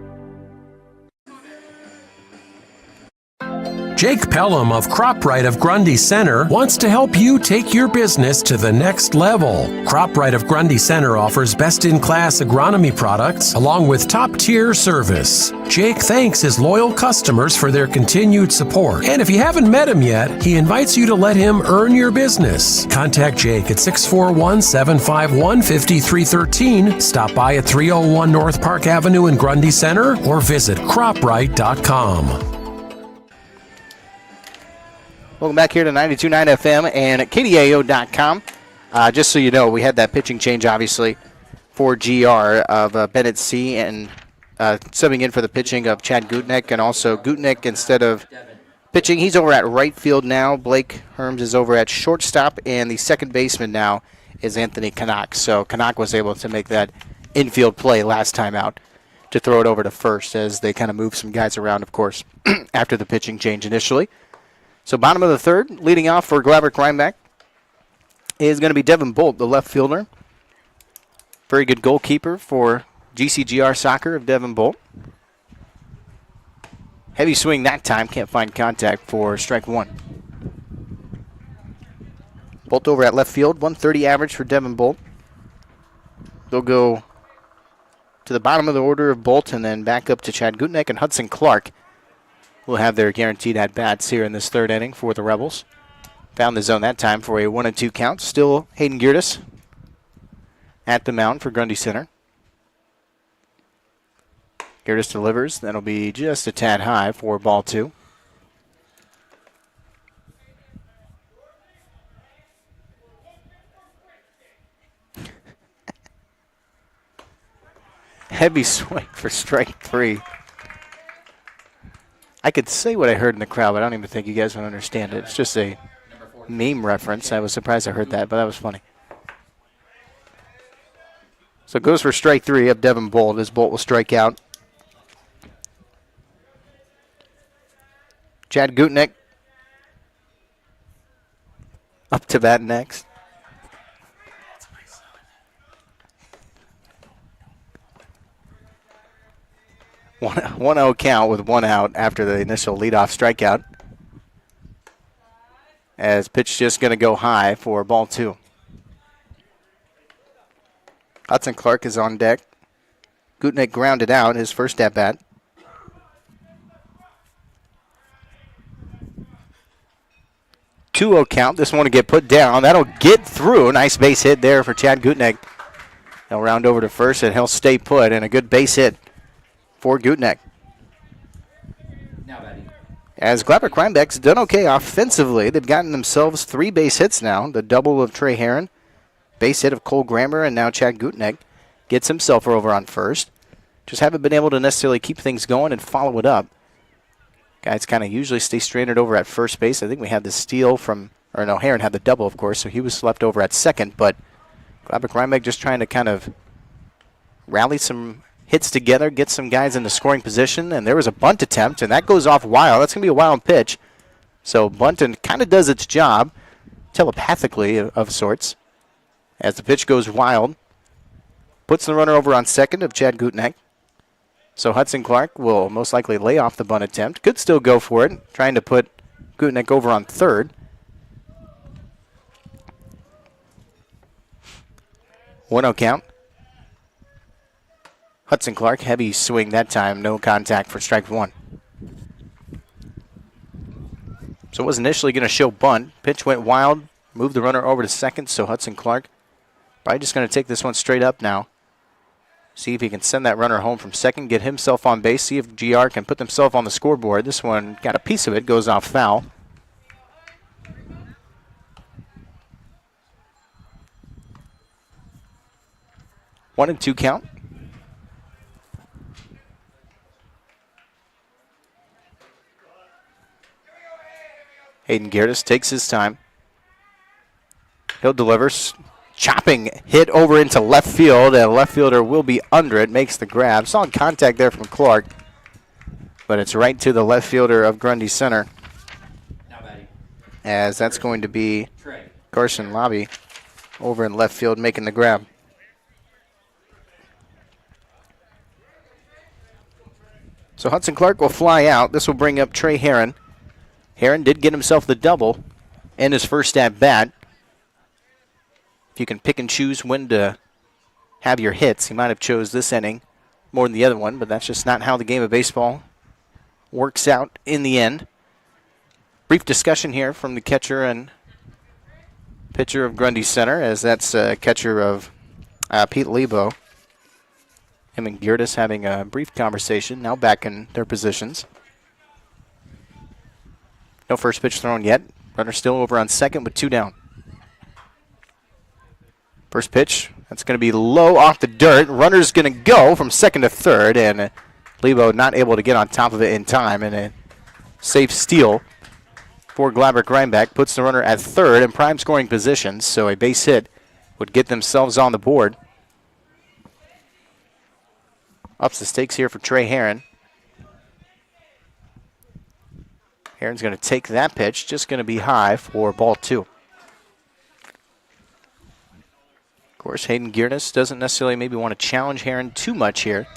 Jake Pelham of CropRite of Grundy Center wants to help you take your business to the next level. CropRite of Grundy Center offers best-in-class agronomy products along with top-tier service. Jake thanks his loyal customers for their continued support. And if you haven't met him yet, he invites you to let him earn your business. Contact Jake at 641-751-5313. Stop by at 301 North Park Avenue in Grundy Center or visit croprite.com. Welcome back here to 92.9 FM and at KDAO.com. Just so you know, we had that pitching change, obviously, for GR of Bennett C. and subbing in for the pitching of Chad Gutnick, and also Gutnick, instead of pitching, he's over at right field now. Blake Herms is over at shortstop, and the second baseman now is Anthony Canuck. So Canuck was able to make that infield play last time out to throw it over to first, as they kind of moved some guys around, of course, after the pitching change initially. So bottom of the third, leading off for Gladbrook Reinbeck is going to be Devin Bolt, the left fielder. Very good goalkeeper for GCGR Soccer of Devin Bolt. Heavy swing that time, can't find contact for strike one. Bolt over at left field, 130 average for Devin Bolt. They'll go to the bottom of the order of Bolt and then back up to Chad Gutnick and Hudson Clark. Will have their guaranteed at-bats here in this third inning for the Rebels. Found the zone that time for a 1-2 count. Still Hayden Geertis at the mound for Grundy Center. Geertis delivers. That'll be just a tad high for ball two. Heavy swing for strike three. I could say what I heard in the crowd, but I don't even think you guys would understand it. It's just a meme reference. I was surprised I heard that, but that was funny. So it goes for strike three of Devin Bolt, as Bolt will strike out. Chad Gutnick up to bat next. 1-0 count with one out after the initial leadoff strikeout. As pitch just going to go high for ball two. Hudson Clark is on deck. Gutnick grounded out his first at-bat. Two-0 count. This one to get put down. That'll get through. Nice base hit there for Chad Gutnick. He'll round over to first, and he'll stay put, and a good base hit for Gutnick. Now batting. As Gladbrook Reinbeck's done okay offensively. They've gotten themselves 3 base hits now. The double of Trey Herron, base hit of Cole Grammer, and now Chad Gutnick gets himself over on first. Just haven't been able to necessarily keep things going and follow it up. Guys kind of usually stay stranded over at first base. I think we had the steal from, or no, Herron had the double, of course, so he was left over at second. But Gladbrook Reinbeck just trying to kind of rally some hits together, get some guys into scoring position. And there was a bunt attempt, and that goes off wild. That's going to be a wild pitch. So bunting kind of does its job, telepathically of sorts, as the pitch goes wild. Puts the runner over on second of Chad Gutnick. So Hudson Clark will most likely lay off the bunt attempt. Could still go for it, trying to put Gutnick over on third. 1-0 count. Hudson Clark, heavy swing that time, no contact for strike one. So it was initially going to show bunt. Pitch went wild, moved the runner over to second, so Hudson Clark probably just going to take this one straight up now. See if he can send that runner home from second, get himself on base, see if GR can put themselves on the scoreboard. This one got a piece of it, goes off foul. One and two count. Hayden Gertis takes his time. He'll deliver. Chopping hit over into left field, and a left fielder will be under it, makes the grab. Solid contact there from Clark, but it's right to the left fielder of Grundy Center, as that's going to be Carson Lobby over in left field making the grab. So Hudson Clark will fly out. This will bring up Trey Herron. Herron did get himself the double in his first at bat. If you can pick and choose when to have your hits, he might have chose this inning more than the other one, but that's just not how the game of baseball works out in the end. Brief discussion here from the catcher and pitcher of Grundy Center, as that's catcher of Pete Lebo. Him and Gertis having a brief conversation, now back in their positions. No first pitch thrown yet. Runner still over on second with 2 down. First pitch, that's going to be low off the dirt. Runner's going to go from second to third, and Lebo not able to get on top of it in time, and a safe steal for Gladbrook Reinbeck puts the runner at third in prime scoring position, so a base hit would get themselves on the board. Ups the stakes here for Trey Herron. Herron's going to take that pitch, just going to be high for ball 2. Of course, Hayden Gearness doesn't necessarily maybe want to challenge Herron too much here.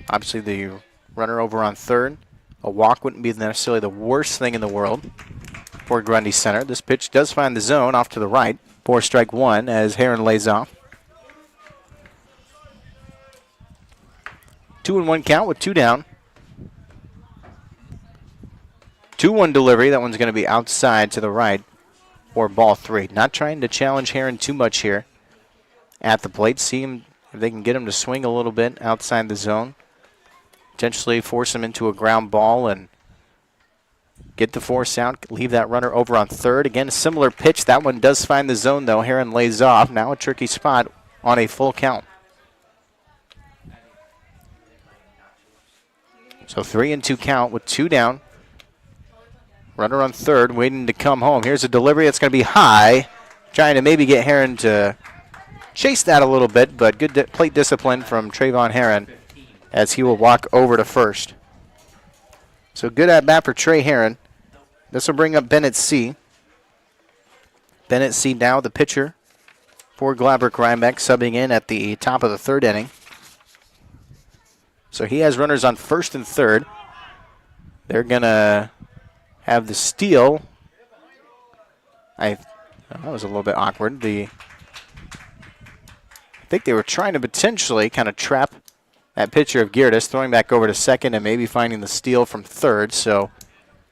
Obviously, the runner over on third. A walk wouldn't be necessarily the worst thing in the world for Grundy Center. This pitch does find the zone off to the right for strike one as Herron lays off. 2-1 count with 2 down. 2-1 delivery. That one's going to be outside to the right. Or ball 3. Not trying to challenge Herron too much here at the plate. See him if they can get him to swing a little bit outside the zone. Potentially force him into a ground ball and get the force out. Leave that runner over on third. Again, a similar pitch. That one does find the zone, though. Herron lays off. Now a tricky spot on a full count. So 3-2 count with 2 down. Runner on third, waiting to come home. Here's a delivery that's going to be high. Trying to maybe get Herron to chase that a little bit, but good plate discipline from Trayvon Herron as he will walk over to first. So good at bat for Trey Herron. This will bring up Bennett C. Bennett C now the pitcher for Gladbrook Reinbeck, subbing in at the top of the third inning. So he has runners on first and third. They're going to have the steal. That was a little bit awkward. I think they were trying to potentially kind of trap that pitcher of Geartis, throwing back over to second and maybe finding the steal from third. So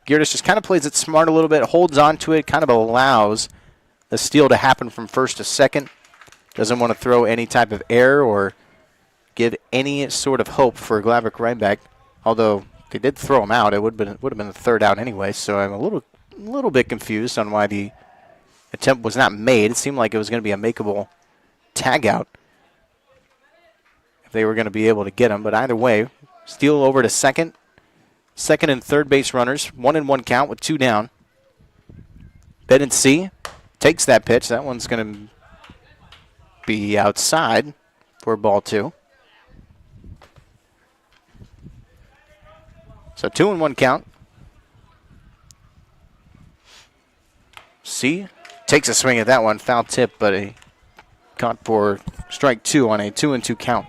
Geartis just kind of plays it smart a little bit, holds on to it, kind of allows the steal to happen from first to second. Doesn't want to throw any type of error or give any sort of hope for Gladbrook Reinbeck, although they did throw him out, it would have been a third out anyway. So I'm a little bit confused on why the attempt was not made. It seemed like it was going to be a makeable tag out if they were going to be able to get him. But either way, steal over to second. Second and third base runners, 1-1 count with 2 down. Bennett C takes that pitch. That one's going to be outside for ball 2. So 2-1 count. C takes a swing at that one. Foul tip, but a caught for strike 2 on a 2-2 count.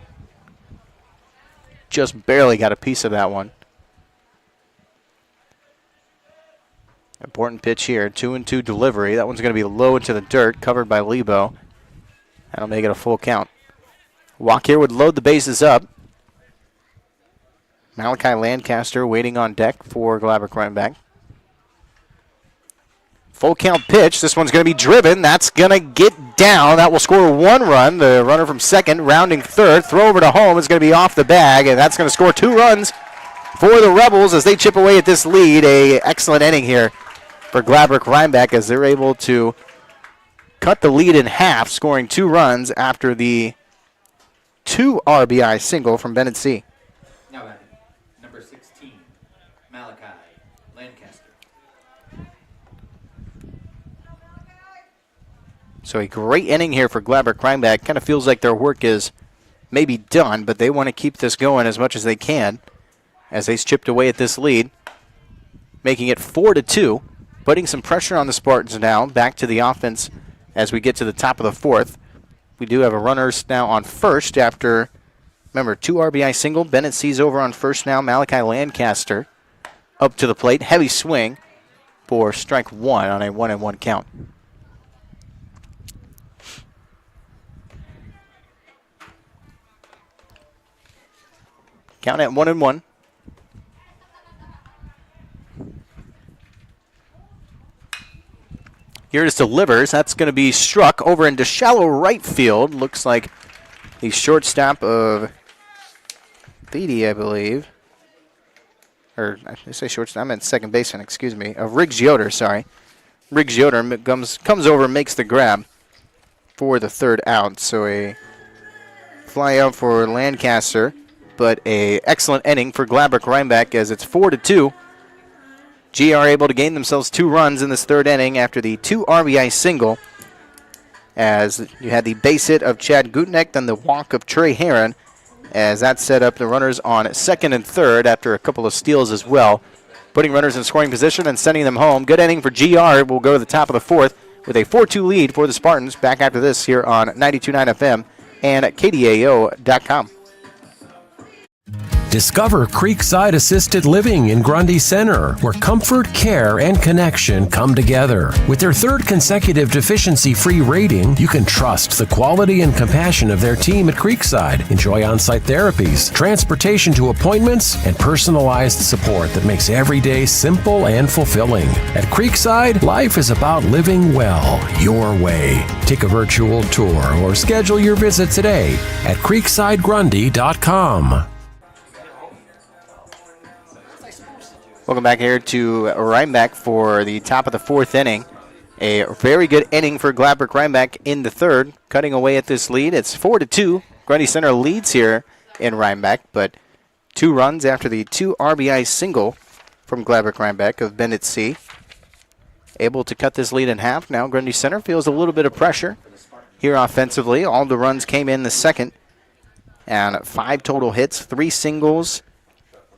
Just barely got a piece of that one. Important pitch here. 2-2 delivery. That one's going to be low into the dirt, covered by Lebo. That'll make it a full count. Walk here would load the bases up. Malachi Lancaster waiting on deck for Gladbrook Reinbeck. Full count pitch. This one's going to be driven. That's going to get down. That will score 1 run. The runner from second, rounding third. Throw over to home is going to be off the bag, and that's going to score 2 runs for the Rebels as they chip away at this lead. An excellent inning here for Gladbrook Reinbeck as they're able to cut the lead in half, scoring 2 runs after the 2 RBI single from Bennett C. Now batting, number 16, Malachi Lancaster. So a great inning here for Gladbrook Reinbeck. Kind of feels like their work is maybe done, but they want to keep this going as much as they can as they chipped away at this lead, making it 4-2, putting some pressure on the Spartans now. Back to the offense as we get to the top of the 4th. We do have a runner now on first after, remember, 2 RBI single. Bennett C's over on first now. Malachi Lancaster up to the plate. Heavy swing for strike 1 on a 1-1 count. Count at 1-1. Here it is delivers. That's going to be struck over into shallow right field. Looks like the shortstop of Thede, I believe. Or I say shortstop. I meant second baseman, excuse me. Of Riggs Yoder, sorry. Riggs Yoder comes over and makes the grab for the 3rd out. So a fly out for Lancaster, but a excellent inning for Gladbrook Reinbeck as it's 4-2. GR able to gain themselves 2 runs in this 3rd inning after the 2 RBI single, as you had the base hit of Chad Gutneck, then the walk of Trey Heron, as that set up the runners on second and third after a couple of steals as well, putting runners in scoring position and sending them home. Good inning for GR. We'll go to the top of the 4th with a 4-2 lead for the Spartans. Back after this here on 92.9 FM and KDAO.com. Discover Creekside Assisted Living in Grundy Center, where comfort, care, and connection come together. With their 3rd consecutive deficiency-free rating, you can trust the quality and compassion of their team at Creekside. Enjoy on-site therapies, transportation to appointments, and personalized support that makes every day simple and fulfilling. At Creekside, life is about living well, your way. Take a virtual tour or schedule your visit today at creeksidegrundy.com. Welcome back here to Reinbeck for the top of the 4th inning. A very good inning for Gladbrook Reinbeck in the 3rd, cutting away at this lead. It's 4-2. Grundy Center leads here in Reinbeck, but 2 runs after the 2 RBI single from Gladbrook Reinbeck of Bennett C. Able to cut this lead in half. Now Grundy Center feels a little bit of pressure here offensively. All the runs came in the 2nd, and 5 total hits, 3 singles,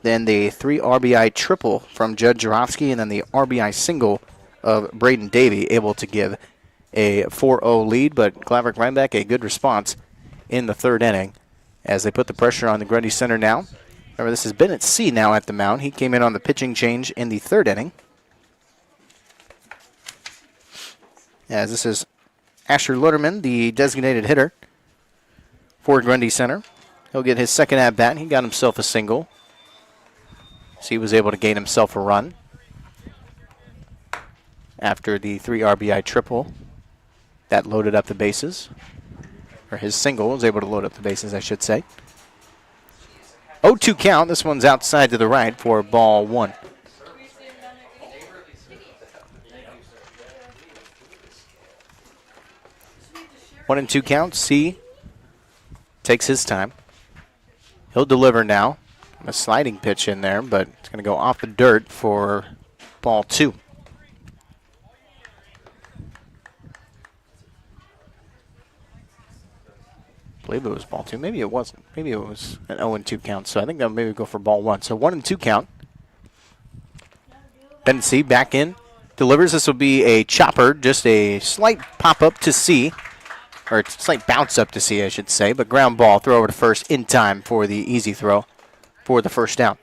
then the 3 RBI triple from Judd Jarofsky, and then the RBI single of Braden Davey, able to give a 4-0 lead. But Gladbrook Reinbeck, a good response in the 3rd inning as they put the pressure on the Grundy Center now. Remember, this is Bennett C now at the mound. He came in on the pitching change in the 3rd inning. As this is Asher Lutterman, the designated hitter for Grundy Center. He'll get his 2nd at-bat. He got himself a single, so he was able to gain himself a run after the 3 RBI triple that loaded up the bases. Or his single was able to load up the bases, I should say. 0-2 count. This one's outside to the right for ball 1. One and two count. C takes his time. He'll deliver now. A sliding pitch in there, but it's going to go off the dirt for ball 2. I believe it was ball 2. Maybe it wasn't. Maybe it was an 0-2 count. So I think they'll maybe go for ball 1. So 1-2 count. Then C back in. Delivers. This will be a chopper. Just a slight pop up to C. Or a slight bounce up to C, I should say. But ground ball. Throw over to first in time for the easy throw for the first down.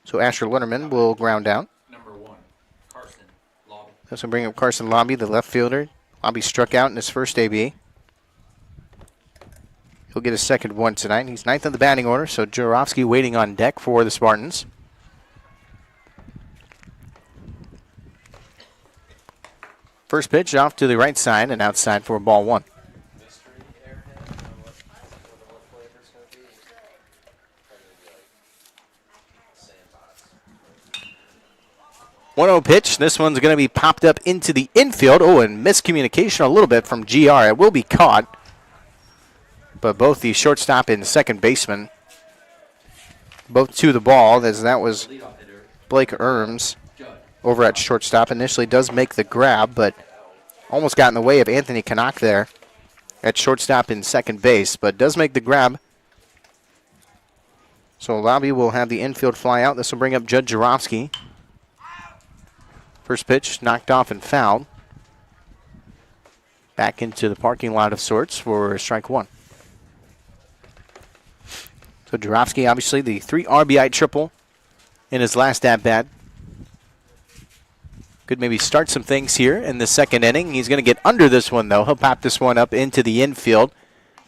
So Asher Linderman will ground down. Number 1, Carson Lobby. This will bring up Carson Lobby, the left fielder. Lobby struck out in his first AB. He'll get his second one tonight. He's ninth in the batting order, so Jurowski waiting on deck for the Spartans. First pitch off to the right side and outside for ball 1. 1-0 pitch. This one's going to be popped up into the infield. Oh, and miscommunication a little bit from GR. It will be caught. But both the shortstop and second baseman, both to the ball, as that was Blake Erms over at shortstop. Initially does make the grab, but almost got in the way of Anthony Canuck there at shortstop and second base, but does make the grab. So Lobby will have the infield fly out. This will bring up Judd Jurowski. First pitch knocked off and fouled. Back into the parking lot of sorts for strike 1. So Jurowski, obviously the 3 RBI triple in his last at-bat. Could maybe start some things here in the second inning. He's going to get under this one, though. He'll pop this one up into the infield.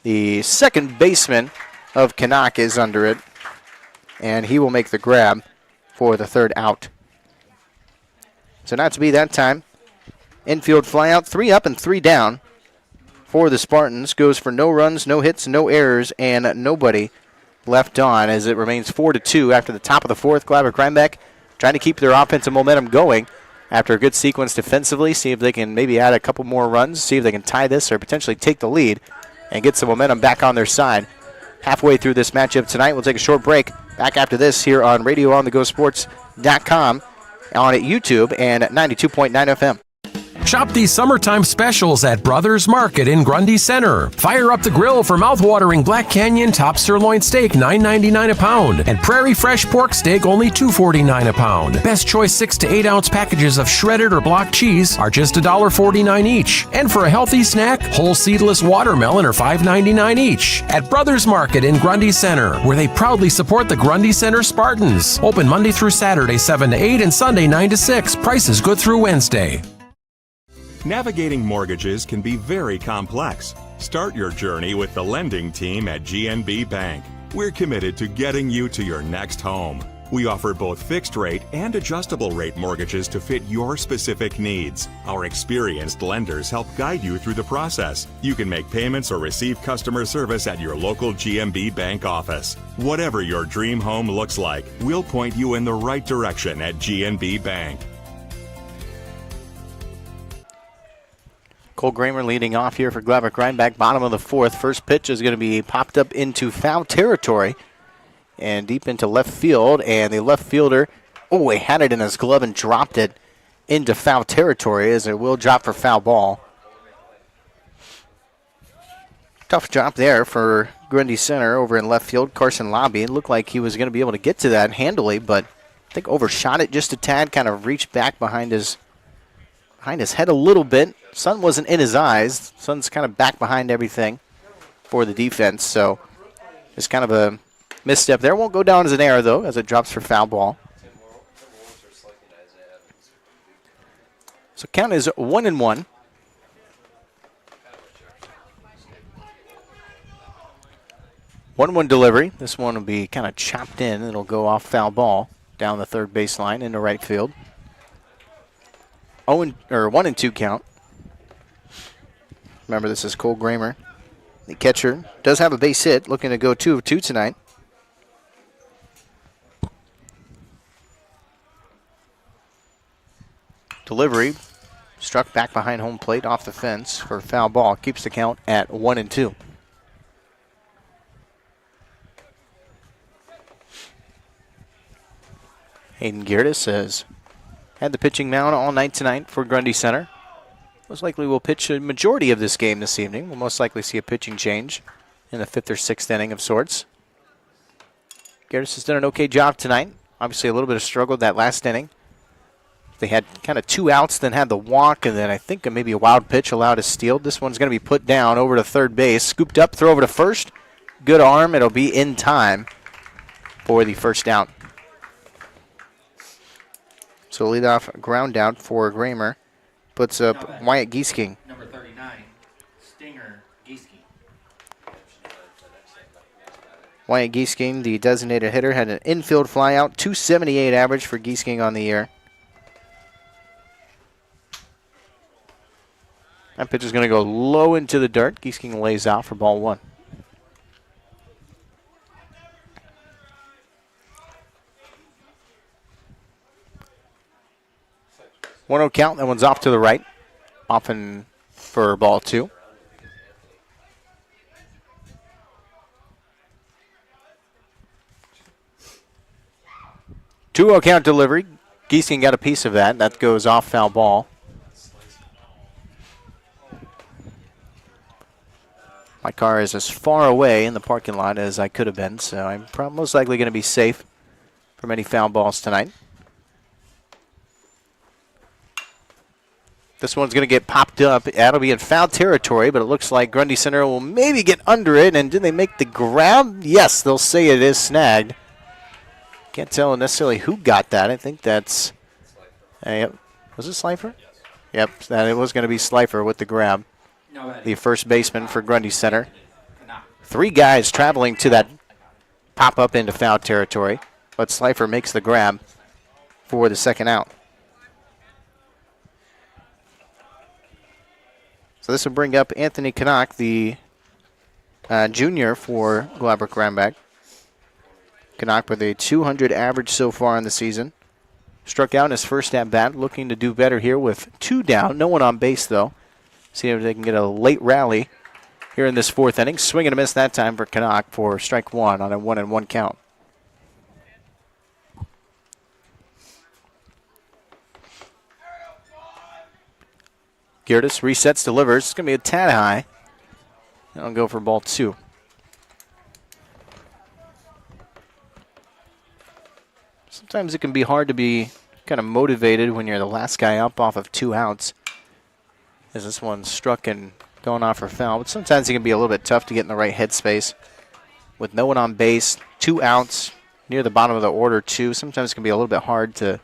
The second baseman of Canuck is under it, and he will make the grab for the third out. So not to be that time. Infield fly out, 3 up and 3 down for the Spartans. Goes for no runs, no hits, no errors, and nobody left on as it remains 4-2 after the top of the fourth. Gladbrook Reinbeck trying to keep their offensive momentum going after a good sequence defensively. See if they can maybe add a couple more runs, see if they can tie this or potentially take the lead and get some momentum back on their side. Halfway through this matchup tonight, we'll take a short break. Back after this here on RadioOnTheGoSports.com, on YouTube, and 92.9 FM. Shop these summertime specials at Brothers Market in Grundy Center. Fire up the grill for mouthwatering Black Canyon top sirloin steak, $9.99 a pound, and Prairie Fresh pork steak, only $2.49 a pound. Best choice 6 to 8 ounce packages of shredded or block cheese are just $1.49 each. And for a healthy snack, whole seedless watermelon are $5.99 each. At Brothers Market in Grundy Center, where they proudly support the Grundy Center Spartans. Open Monday through Saturday, 7 to 8, and Sunday, 9 to 6. Prices good through Wednesday. Navigating mortgages can be very complex. Start your journey with the lending team at GNB Bank. We're committed to getting you to your next home. We offer both fixed rate and adjustable rate mortgages to fit your specific needs. Our experienced lenders help guide you through the process. You can make payments or receive customer service at your local GNB Bank office. Whatever your dream home looks like, we'll point you in the right direction at GNB Bank. Cole Gramer leading off here for Gladbrook Reinbeck, bottom of the fourth. First pitch is going to be popped up into foul territory and deep into left field. And the left fielder, he had it in his glove and dropped it into foul territory as it will drop for foul ball. Tough drop there for Grundy Center over in left field. Carson Lobby, it looked like he was going to be able to get to that handily, but I think overshot it just a tad, kind of reached back behind his head a little bit. Sun wasn't in his eyes. Sun's kind of back behind everything for the defense, so just kind of a misstep there. Won't go down as an error, though, as it drops for foul ball. So count is 1-1. One delivery. This one will be kind of chopped in. It'll go off foul ball down the third baseline into right field. 1-2 count. Remember, this is Cole Gramer. The catcher does have a base hit, looking to go 2 of 2 tonight. Delivery struck back behind home plate off the fence for foul ball. Keeps the count at 1-2. Hayden Gertis has had the pitching mound all night tonight for Grundy Center. Most likely will pitch a majority of this game this evening. We'll most likely see a pitching change in the 5th or 6th inning of sorts. Gertis has done an okay job tonight. Obviously a little bit of struggle that last inning. They had kind of 2 outs, then had the walk, and then I think maybe a wild pitch allowed a steal. This one's going to be put down over to third base. Scooped up, throw over to first. Good arm. It'll be in time for the first out. So leadoff ground out for Gramer. Puts up Wyatt Giesking. Number 39, Stinger Gieske. Wyatt Giesking, the designated hitter, had an infield flyout. 278 average for Giesking on the year. That pitch is going to go low into the dirt. Giesking lays out for ball 1. 1-0 count. That one's off to the right. Often for ball 2. Two-0 count delivery. Giesking got a piece of that. That goes off foul ball. My car is as far away in the parking lot as I could have been, so I'm most likely going to be safe from any foul balls tonight. This one's going to get popped up. That'll be in foul territory, but it looks like Grundy Center will maybe get under it. And did they make the grab? Yes, they'll say it is snagged. Can't tell necessarily who got that. I think that's... was it Slifer? Yep, it was going to be Slifer with the grab. The first baseman for Grundy Center. 3 guys traveling to that pop-up into foul territory, but Slifer makes the grab for the second out. So this will bring up Anthony Canuck, the junior for Gladbrook Reinbeck. Canuck with a 200 average so far in the season. Struck out in his first at-bat, looking to do better here with 2 down. No one on base, though. See if they can get a late rally here in this 4th inning. Swing and a miss that time for Canuck for strike 1 on a 1-1 count. Gertis resets, delivers. It's going to be a tad high. I'll go for ball 2. Sometimes it can be hard to be kind of motivated when you're the last guy up off of 2 outs. As this one struck and going off for foul. But sometimes it can be a little bit tough to get in the right headspace. With no one on base, 2 outs, near the bottom of the order too. Sometimes it can be a little bit hard to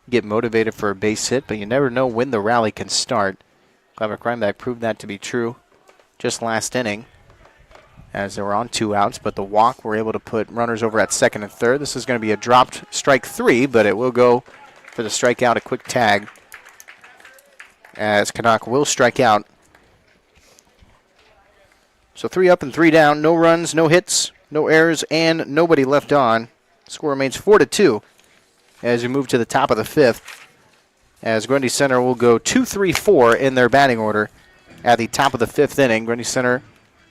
get motivated for a base hit, but you never know when the rally can start. Gladbrook Reinbeck proved that to be true just last inning as they were on 2 outs, but the walk were able to put runners over at second and third. This is going to be a dropped strike 3, but it will go for the strikeout, a quick tag, as Canuck will strike out. So 3 up and 3 down, no runs, no hits, no errors, and nobody left on. Score remains 4-2. As we move to the top of the 5th, as Grundy Center will go 2-3-4 in their batting order at the top of the 5th inning. Grundy Center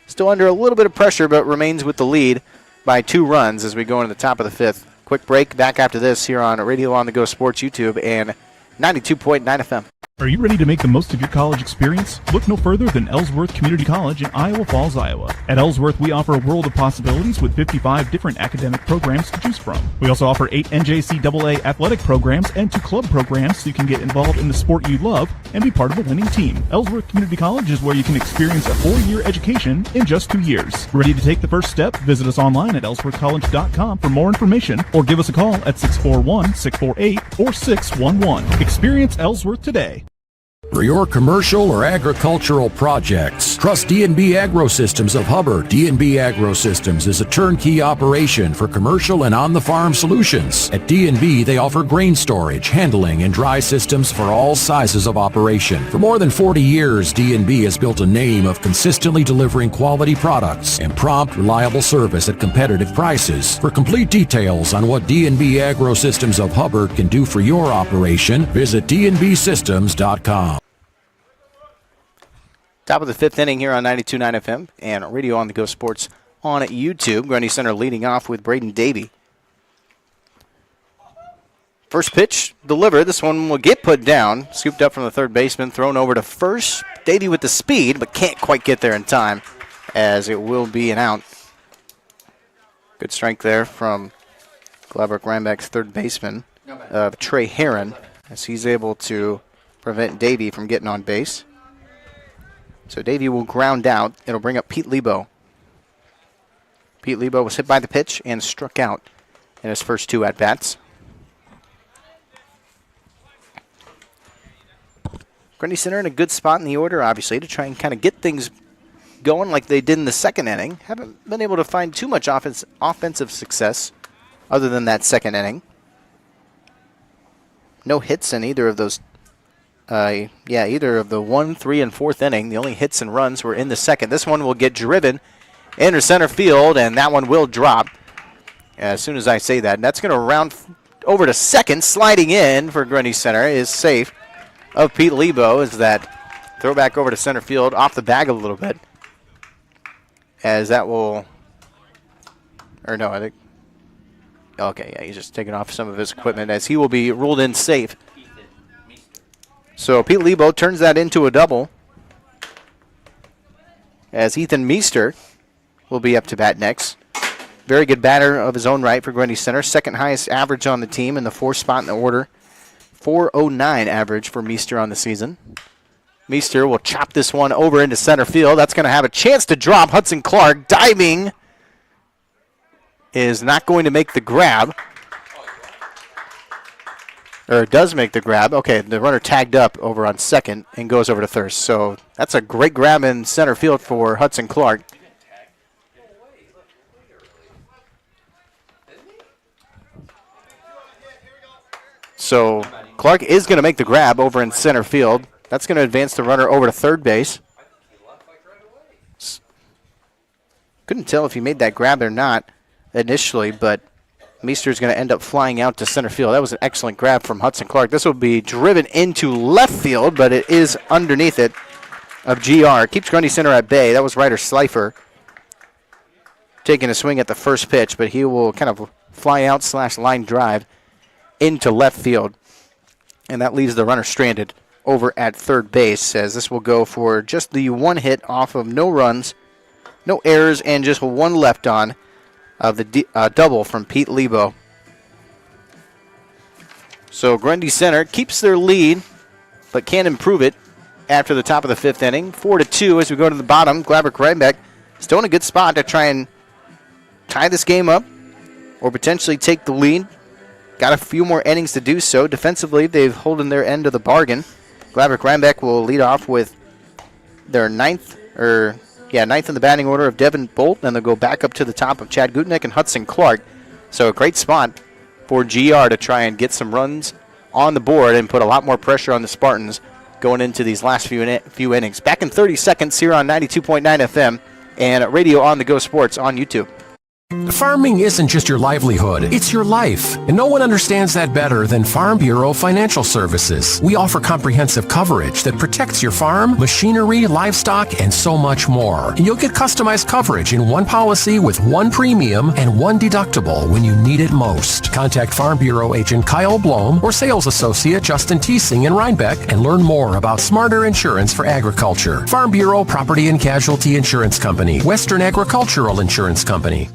still under a little bit of pressure, but remains with the lead by 2 runs as we go into the top of the 5th. Quick break, back after this here on Radio On The Go Sports YouTube and 92.9 FM. Are you ready to make the most of your college experience? Look no further than Ellsworth Community College in Iowa Falls, Iowa. At Ellsworth, we offer a world of possibilities with 55 different academic programs to choose from. We also offer 8 NJCAA athletic programs and 2 club programs so you can get involved in the sport you love and be part of a winning team. Ellsworth Community College is where you can experience a 4-year education in just 2 years. Ready to take the first step? Visit us online at ellsworthcollege.com for more information or give us a call at 641-648-4611. Experience Ellsworth today. For your commercial or agricultural projects, trust D&B AgroSystems of Hubbard. D&B AgroSystems is a turnkey operation for commercial and on-the-farm solutions. At D&B, they offer grain storage, handling, and dry systems for all sizes of operation. For more than 40 years, D&B has built a name of consistently delivering quality products and prompt, reliable service at competitive prices. For complete details on what D&B AgroSystems of Hubbard can do for your operation, visit dnbsystems.com. Top of the fifth inning here on 92.9 FM and Radio on the Go Sports on YouTube. Grundy Center leading off with Braden Davey. First pitch delivered. This one will get put down. Scooped up from the third baseman, thrown over to first. Davey with the speed, but can't quite get there in time, as it will be an out. Good strength there from Gladbrook Reinbeck's third baseman, Trey Heron, as he's able to prevent Davey from getting on base. So Davey will ground out. It'll bring up Pete Lebo. Pete Lebo was hit by the pitch and struck out in his first two at-bats. Grundy Center in a good spot in the order, obviously, to try and kind of get things going like they did in the second inning. Haven't been able to find too much offensive success other than that second inning. No hits in either of those. Either of the 1, 3, and 4th inning. The only hits and runs were in the second. This one will get driven into center field, and that one will drop as soon as I say that. And that's going to round over to second. Sliding in for Grundy Center is safe of Pete Lebo, as that throwback over to center field off the bag a little bit. As that will, or no, I think, okay, yeah, he's just taking off some of his equipment, as he will be ruled in safe. So Pete Lebo turns that into a double, as Ethan Meester will be up to bat next. Very good batter of his own right for Grundy Center. Second highest average on the team in the 4th spot in the order. 409 average for Meester on the season. Meester will chop this one over into center field. That's going to have a chance to drop. Hudson Clark diving is not going to make the grab. Or does make the grab. Okay, the runner tagged up over on second and goes over to third. So that's a great grab in center field for Hudson Clark. So Clark is going to make the grab over in center field. That's going to advance the runner over to third base. Couldn't tell if he made that grab or not initially, but Meester's going to end up flying out to center field. That was an excellent grab from Hudson Clark. This will be driven into left field, but it is underneath it of GR. Keeps Grundy Center at bay. That was Ryder Slifer taking a swing at the first pitch, but he will kind of fly out / line drive into left field. And that leaves the runner stranded over at third base, as this will go for just the one hit off of no runs, no errors, and just one left on of the double from Pete Lebo. So Grundy Center keeps their lead, but can improve it after the top of the 5th inning. 4-2 as we go to the bottom. Gladbrook Reinbeck still in a good spot to try and tie this game up or potentially take the lead. Got a few more innings to do so. Defensively, they've holding their end of the bargain. Gladbrook Reinbeck will lead off with their ninth in the batting order of Devin Bolt, and they'll go back up to the top of Chad Gutnick and Hudson Clark. So a great spot for GR to try and get some runs on the board and put a lot more pressure on the Spartans going into these last few innings. Back in 30 seconds here on 92.9 FM and Radio on the Go Sports on YouTube. Farming isn't just your livelihood, it's your life. And no one understands that better than Farm Bureau Financial Services. We offer comprehensive coverage that protects your farm, machinery, livestock, and so much more. And you'll get customized coverage in one policy with one premium and one deductible when you need it most. Contact Farm Bureau agent Kyle Blom or sales associate Justin Teesing in Reinbeck and learn more about smarter insurance for agriculture. Farm Bureau Property and Casualty Insurance Company, Western Agricultural Insurance Company.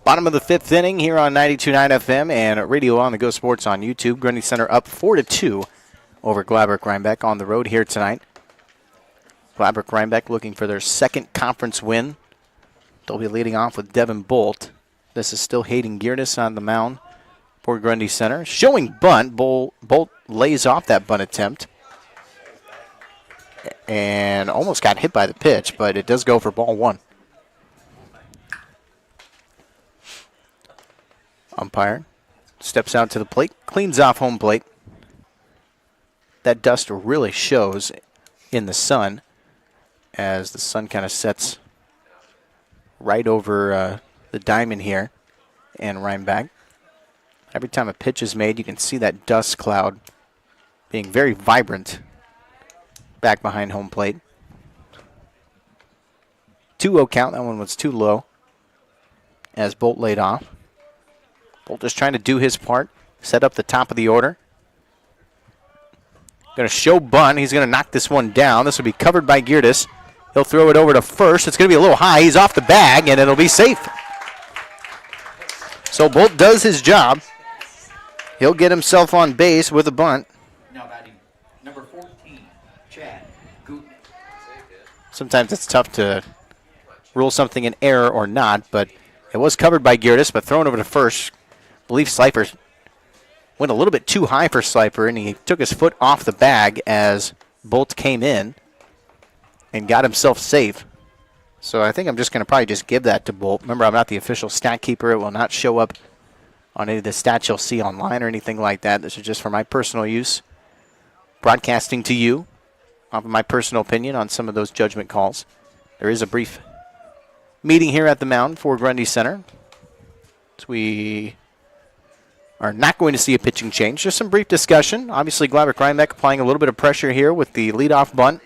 Bottom of the 5th inning here on 92.9 FM and Radio on the Go Sports on YouTube. Grundy Center up 4-2 over Gladbrook Reinbeck on the road here tonight. Gladbrook Reinbeck looking for their second conference win. They'll be leading off with Devin Bolt. This is still Hayden Gearness on the mound for Grundy Center. Showing bunt. Bolt lays off that bunt attempt. And almost got hit by the pitch, but it does go for ball one. Umpire steps out to the plate, cleans off home plate. That dust really shows in the sun as the sun kind of sets right over the diamond here in Reinbeck. Every time a pitch is made, you can see that dust cloud being very vibrant back behind home plate. 2-0 count. That one was too low as Bolt laid off. Bolt just trying to do his part, set up the top of the order. Going to show bunt. He's going to knock this one down. This will be covered by Geertis. He'll throw it over to first. It's going to be a little high. He's off the bag, and it'll be safe. So Bolt does his job. He'll get himself on base with a bunt. Now batting number 14, Chad Gutnick. Sometimes it's tough to rule something an error or not, but it was covered by Geertis, but thrown over to first. I believe Slifer went a little bit too high for Slifer, and he took his foot off the bag as Bolt came in and got himself safe. So I think I'm just going to probably just give that to Bolt. Remember, I'm not the official stat keeper. It will not show up on any of the stats you'll see online or anything like that. This is just for my personal use. Broadcasting to you off of my personal opinion on some of those judgment calls. There is a brief meeting here at the mound for Grundy Center. So we are not going to see a pitching change. Just some brief discussion. Obviously, Reinbeck applying a little bit of pressure here with the leadoff bunt.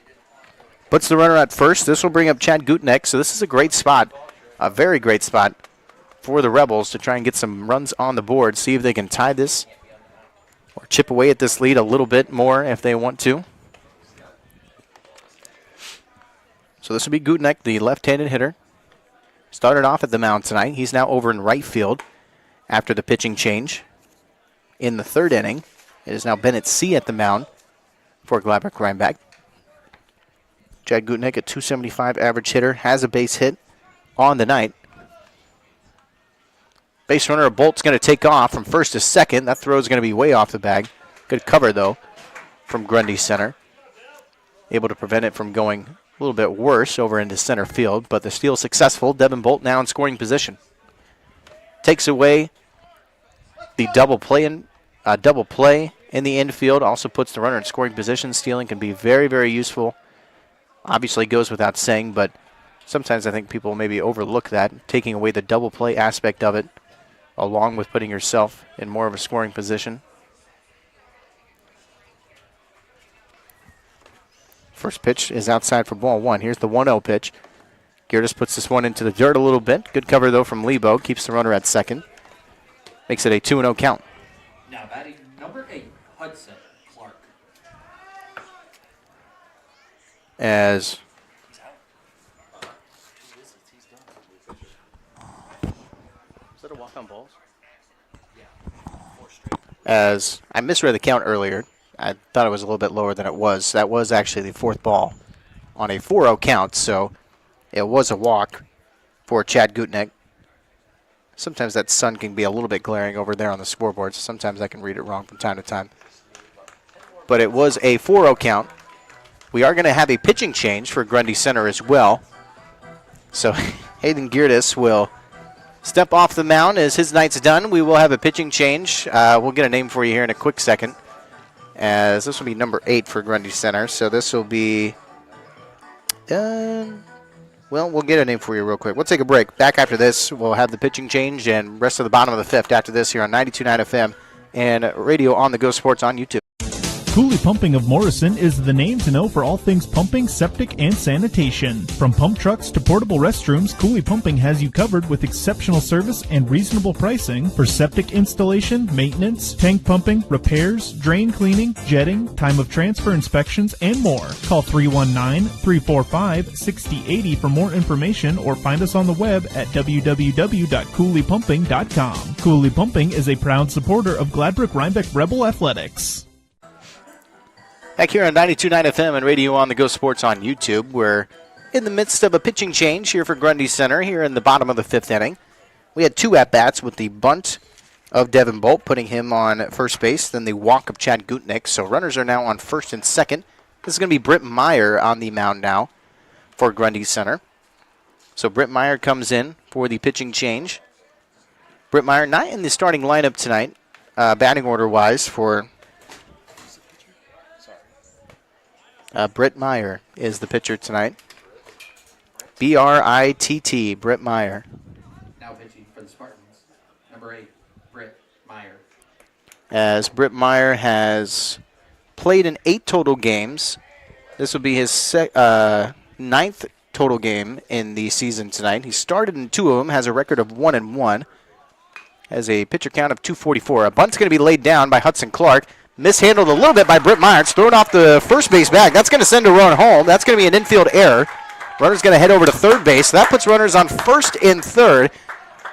Puts the runner at first. This will bring up Chad Gutnick. So this is a great spot, a very great spot for the Rebels to try and get some runs on the board, see if they can tie this or chip away at this lead a little bit more if they want to. So this will be Gutnick, the left-handed hitter. Started off at the mound tonight. He's now over in right field after the pitching change. In the third inning, it is now Bennett C. at the mound for Gladbrook Reinbeck. Chad Gutnick, a .275 average hitter, has a base hit on the night. Base runner Bolt's going to take off from first to second. That throw is going to be way off the bag. Good cover, though, from Grundy Center. Able to prevent it from going a little bit worse over into center field, but the steal successful. Devin Bolt now in scoring position. Takes away the double play in the infield. Also puts the runner in scoring position. Stealing can be very, very useful. Obviously goes without saying, but sometimes I think people maybe overlook that, taking away the double play aspect of it, along with putting yourself in more of a scoring position. First pitch is outside for ball one. Here's the 1-0 pitch. Geertis puts this one into the dirt a little bit. Good cover, though, from Lebo. Keeps the runner at second. Makes it a 2-0 count. Now batting number 8, Hudson Clark. As is that a walk on balls? As I misread the count earlier. I thought it was a little bit lower than it was. That was actually the fourth ball on a 4-0 count, so it was a walk for Chad Gutnick. Sometimes that sun can be a little bit glaring over there on the scoreboard, so sometimes I can read it wrong from time to time. But it was a 4-0 count. We are going to have a pitching change for Grundy Center as well. So Hayden Geertis will step off the mound as his night's done. We will have a pitching change. We'll get a name for you here in a quick second, as this will be number 8 for Grundy Center. So this will be, well, we'll get a name for you real quick. We'll take a break. Back after this, we'll have the pitching change and rest of the bottom of the fifth after this here on 92.9 FM and radio on the Go Sports on YouTube. Cooley Pumping of Morrison is the name to know for all things pumping, septic, and sanitation. From pump trucks to portable restrooms, Cooley Pumping has you covered with exceptional service and reasonable pricing for septic installation, maintenance, tank pumping, repairs, drain cleaning, jetting, time of transfer inspections, and more. Call 319-345-6080 for more information or find us on the web at www.cooleypumping.com. Cooley Pumping is a proud supporter of Gladbrook Reinbeck Rebel Athletics. Back here on 92.9 FM and radio on the Go Sports on YouTube. We're in the midst of a pitching change here for Grundy Center here in the bottom of the fifth inning. We had 2 at-bats with the bunt of Devin Bolt, putting him on first base. Then the walk of Chad Gutnick. So runners are now on first and second. This is going to be Britt Meyer on the mound now for Grundy Center. So Britt Meyer comes in for the pitching change. Britt Meyer not in the starting lineup tonight, batting order-wise for Britt Meyer is the pitcher tonight. B-R-I-T-T, Britt Meyer. Now pitching for the Spartans, number 8, Britt Meyer. As Britt Meyer has played in 8 total games. This will be his ninth total game in the season tonight. He started in 2 of them, has a record of 1-1. Has a pitcher count of 244. A bunt's going to be laid down by Hudson Clark. Mishandled a little bit by Britt Meyer. It's thrown off the first base bag. That's going to send a run home. That's going to be an infield error. Runner's going to head over to third base. That puts runners on first and third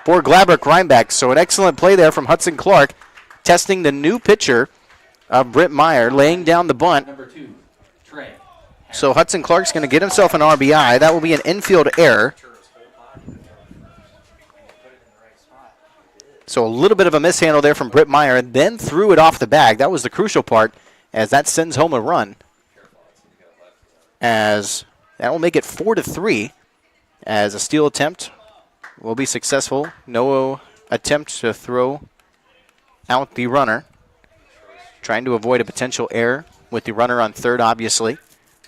for Gladbrook Reinbeck. So an excellent play there from Hudson Clark, testing the new pitcher of Britt Meyer, laying down the bunt. Number 2, Trey. So Hudson Clark's going to get himself an RBI. That will be an infield error. So a little bit of a mishandle there from Britt Meyer, and then threw it off the bag. That was the crucial part, as that sends home a run. As that will make it 4-3, as a steal attempt will be successful. No attempt to throw out the runner. Trying to avoid a potential error with the runner on third, obviously.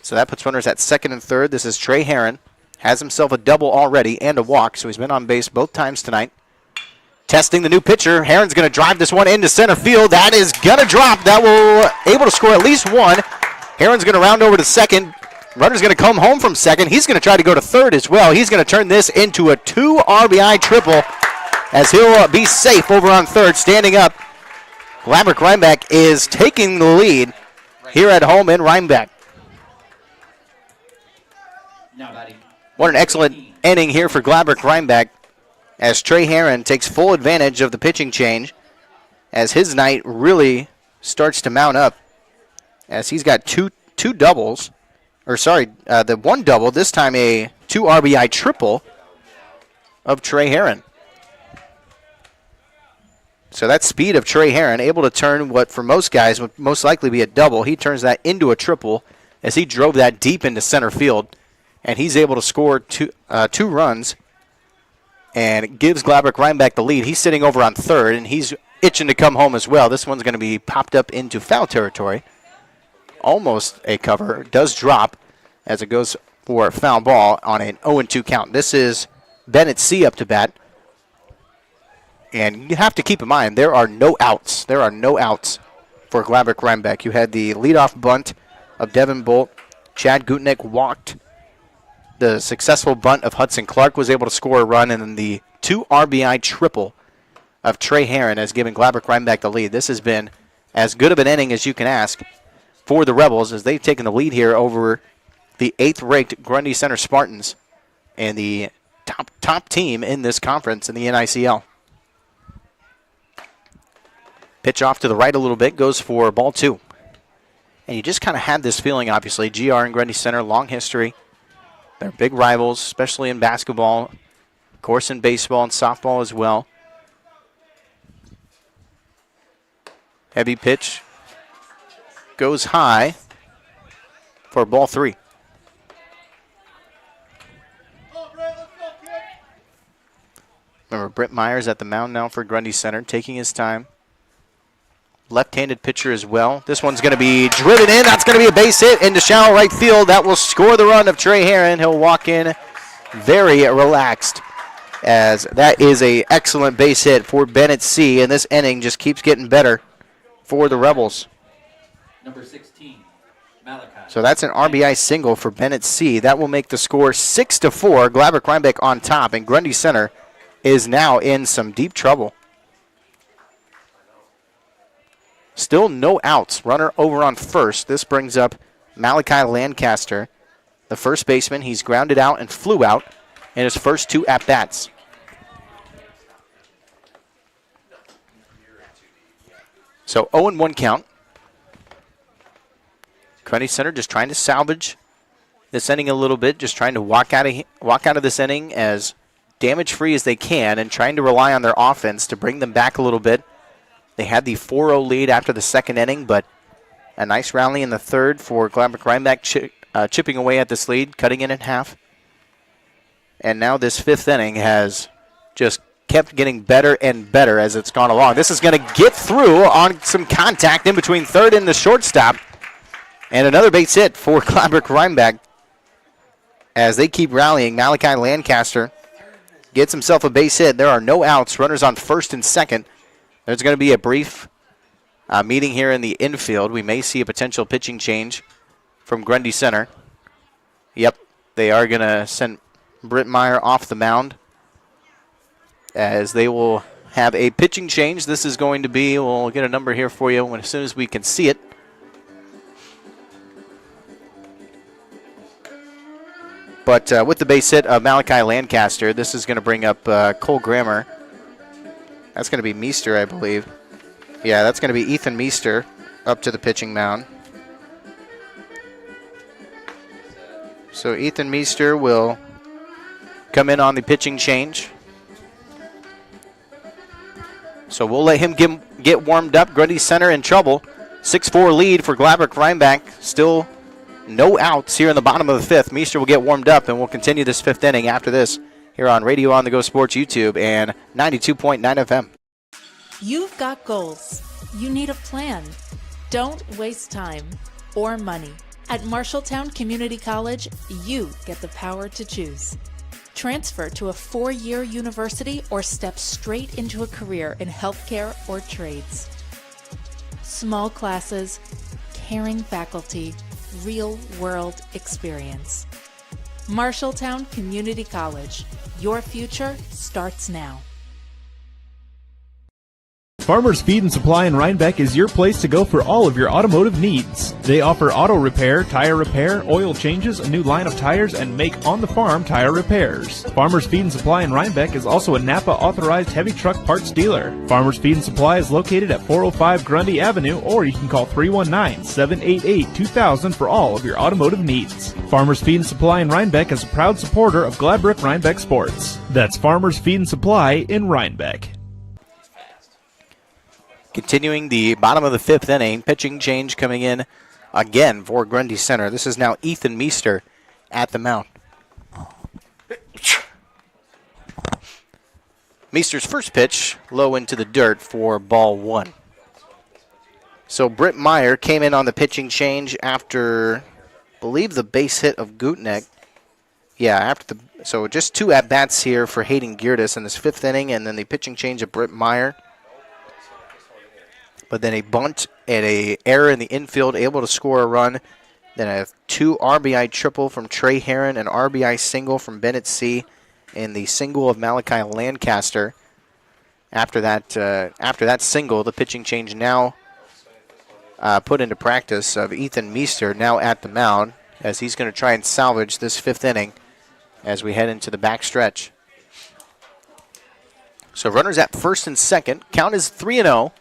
So that puts runners at second and third. This is Trey Herron. Has himself a double already and a walk, so he's been on base both times tonight. Testing the new pitcher. Herron's going to drive this one into center field. That is going to drop. That will able to score at least one. Herron's going to round over to second. Runner's going to come home from second. He's going to try to go to third as well. He's going to turn this into a 2 RBI triple, as he'll be safe over on third. Standing up, Gladbrook Reinbeck is taking the lead here at home in Reinbeck. Now batting. What an excellent inning here for Gladbrook Reinbeck, as Trey Herron takes full advantage of the pitching change, as his night really starts to mount up, as he's got two doubles, the one double, this time a 2 RBI triple of Trey Herron. So that speed of Trey Herron, able to turn what for most guys would most likely be a double, he turns that into a triple as he drove that deep into center field, and he's able to score two runs and gives Gladbrook Reinbeck the lead. He's sitting over on third, and he's itching to come home as well. This one's going to be popped up into foul territory. Almost a cover. Does drop as it goes for a foul ball on an 0-2 count. This is Bennett C. up to bat. And you have to keep in mind, there are no outs. There are no outs for Gladbrook Reinbeck. You had the leadoff bunt of Devin Bolt. Chad Gutnick walked. The successful bunt of Hudson Clark was able to score a run, and then the 2 RBI triple of Trey Herron has given Gladbrook Reinbeck the lead. This has been as good of an inning as you can ask for the Rebels, as they've taken the lead here over the 8th-ranked Grundy Center Spartans and the top team in this conference in the NICL. Pitch off to the right a little bit, goes for ball 2. And you just kind of had this feeling, obviously. GR and Grundy Center, long history. They're big rivals, especially in basketball, of course in baseball and softball as well. Heavy pitch goes high for ball 3. Remember, Britt Meyer's at the mound now for Grundy Center, taking his time. Left-handed pitcher as well. This one's going to be driven in. That's going to be a base hit into shallow right field. That will score the run of Trey Herron. He'll walk in very relaxed, as that is an excellent base hit for Bennett C. And this inning just keeps getting better for the Rebels. Number 16, Malachi. So that's an RBI single for Bennett C. That will make the score 6-4. Gladbrook Reinbeck on top, and Grundy Center is now in some deep trouble. Still no outs. Runner over on first. This brings up Malachi Lancaster, the first baseman. He's grounded out and flew out in his first 2 at-bats. So 0-1 count. Grundy Center just trying to salvage this inning a little bit, just trying to walk out of this inning as damage-free as they can, and trying to rely on their offense to bring them back a little bit They had the 4-0 lead after the second inning, but a nice rally in the third for Gladbrook Reinbeck, chipping away at this lead, cutting it in half. And now this fifth inning has just kept getting better and better as it's gone along. This is going to get through on some contact in between third and the shortstop. And another base hit for Gladbrook Reinbeck as they keep rallying. Malachi Lancaster gets himself a base hit. There are no outs. Runners on first and second. There's going to be a brief meeting here in the infield. We may see a potential pitching change from Grundy Center. Yep, they are going to send Britt Meyer off the mound as they will have a pitching change. This is going to be, we'll get a number here for you as soon as we can see it. But with the base hit of Malachi Lancaster, this is going to bring up Cole Grammer. That's going to be Meester, I believe. Yeah, that's going to be Ethan Meester up to the pitching mound. So Ethan Meester will come in on the pitching change. So we'll let him get warmed up. Grundy Center in trouble. 6-4 lead for Gladbrook Reinbeck. Still no outs here in the bottom of the fifth. Meester will get warmed up, and we'll continue this fifth inning after this here on Radio On The Go Sports YouTube and 92.9 FM. You've got goals. You need a plan. Don't waste time or money. At Marshalltown Community College, you get the power to choose. Transfer to a 4-year university or step straight into a career in healthcare or trades. Small classes, caring faculty, real-world experience. Marshalltown Community College. Your future starts now. Farmers Feed and Supply in Reinbeck is your place to go for all of your automotive needs. They offer auto repair, tire repair, oil changes, a new line of tires, and make on-the-farm tire repairs. Farmers Feed and Supply in Reinbeck is also a Napa authorized heavy truck parts dealer. Farmers Feed and Supply is located at 405 Grundy Avenue, or you can call 319-788-2000 for all of your automotive needs. Farmers Feed and Supply in Reinbeck is a proud supporter of Gladbrook Reinbeck Sports. That's Farmers Feed and Supply in Reinbeck. Continuing the bottom of the fifth inning, pitching change coming in again for Grundy Center. This is now Ethan Meester at the mound. Meester's first pitch, low into the dirt for ball one. So Britt Meyer came in on the pitching change after, I believe, the base hit of Gutnick. Yeah, so just 2 at-bats here for Hayden Geertis in this fifth inning, and then the pitching change of Britt Meyer. But then a bunt and a error in the infield, able to score a run. Then a 2 RBI triple from Trey Herron, an RBI single from Bennett C., and the single of Malachi Lancaster. After that single, the pitching change now put into practice of Ethan Meester now at the mound, as he's going to try and salvage this fifth inning as we head into the back stretch. So runners at first and second. Count is 3-0.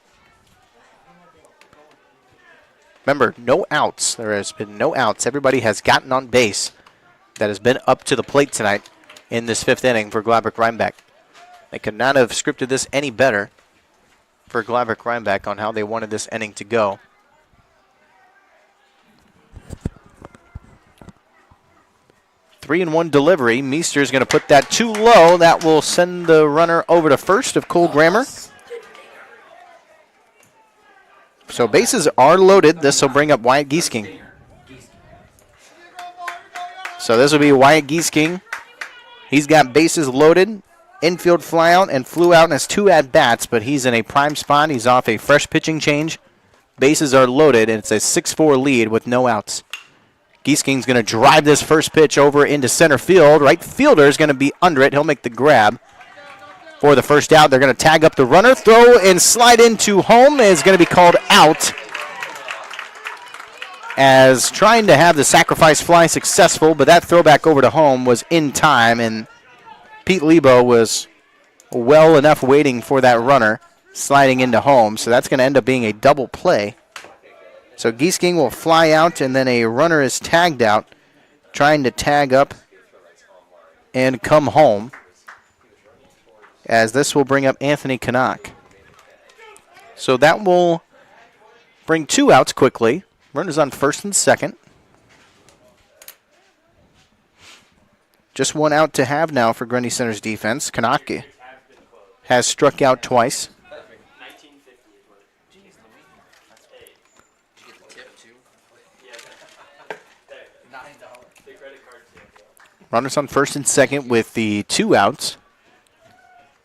Remember, no outs. There has been no outs. Everybody has gotten on base that has been up to the plate tonight in this fifth inning for Gladbrook Reinbeck. They could not have scripted this any better for Gladbrook Reinbeck on how they wanted this inning to go. 3-1 delivery. Meester is going to put that too low. That will send the runner over to first of Cole Grammer. So bases are loaded. This will bring up Wyatt Giesking. So this will be Wyatt Giesking. He's got bases loaded, infield flyout, and flew out and has 2 at-bats, but he's in a prime spot. He's off a fresh pitching change. Bases are loaded, and it's a 6-4 lead with no outs. Giesking's going to drive this first pitch over into center field. Right fielder is going to be under it. He'll make the grab for the first out. They're going to tag up the runner, throw and slide into home is going to be called out, as trying to have the sacrifice fly successful, but that throwback over to home was in time, and Pete Lebo was well enough waiting for that runner sliding into home, so that's going to end up being a double play. So Giesking will fly out, and then a runner is tagged out, trying to tag up and come home, as this will bring up Anthony Canuck. So that will bring 2 outs quickly. Runners on first and second. Just 1 out to have now for Grundy Center's defense. Kanaki has struck out twice. Runners on first and second with the 2 outs.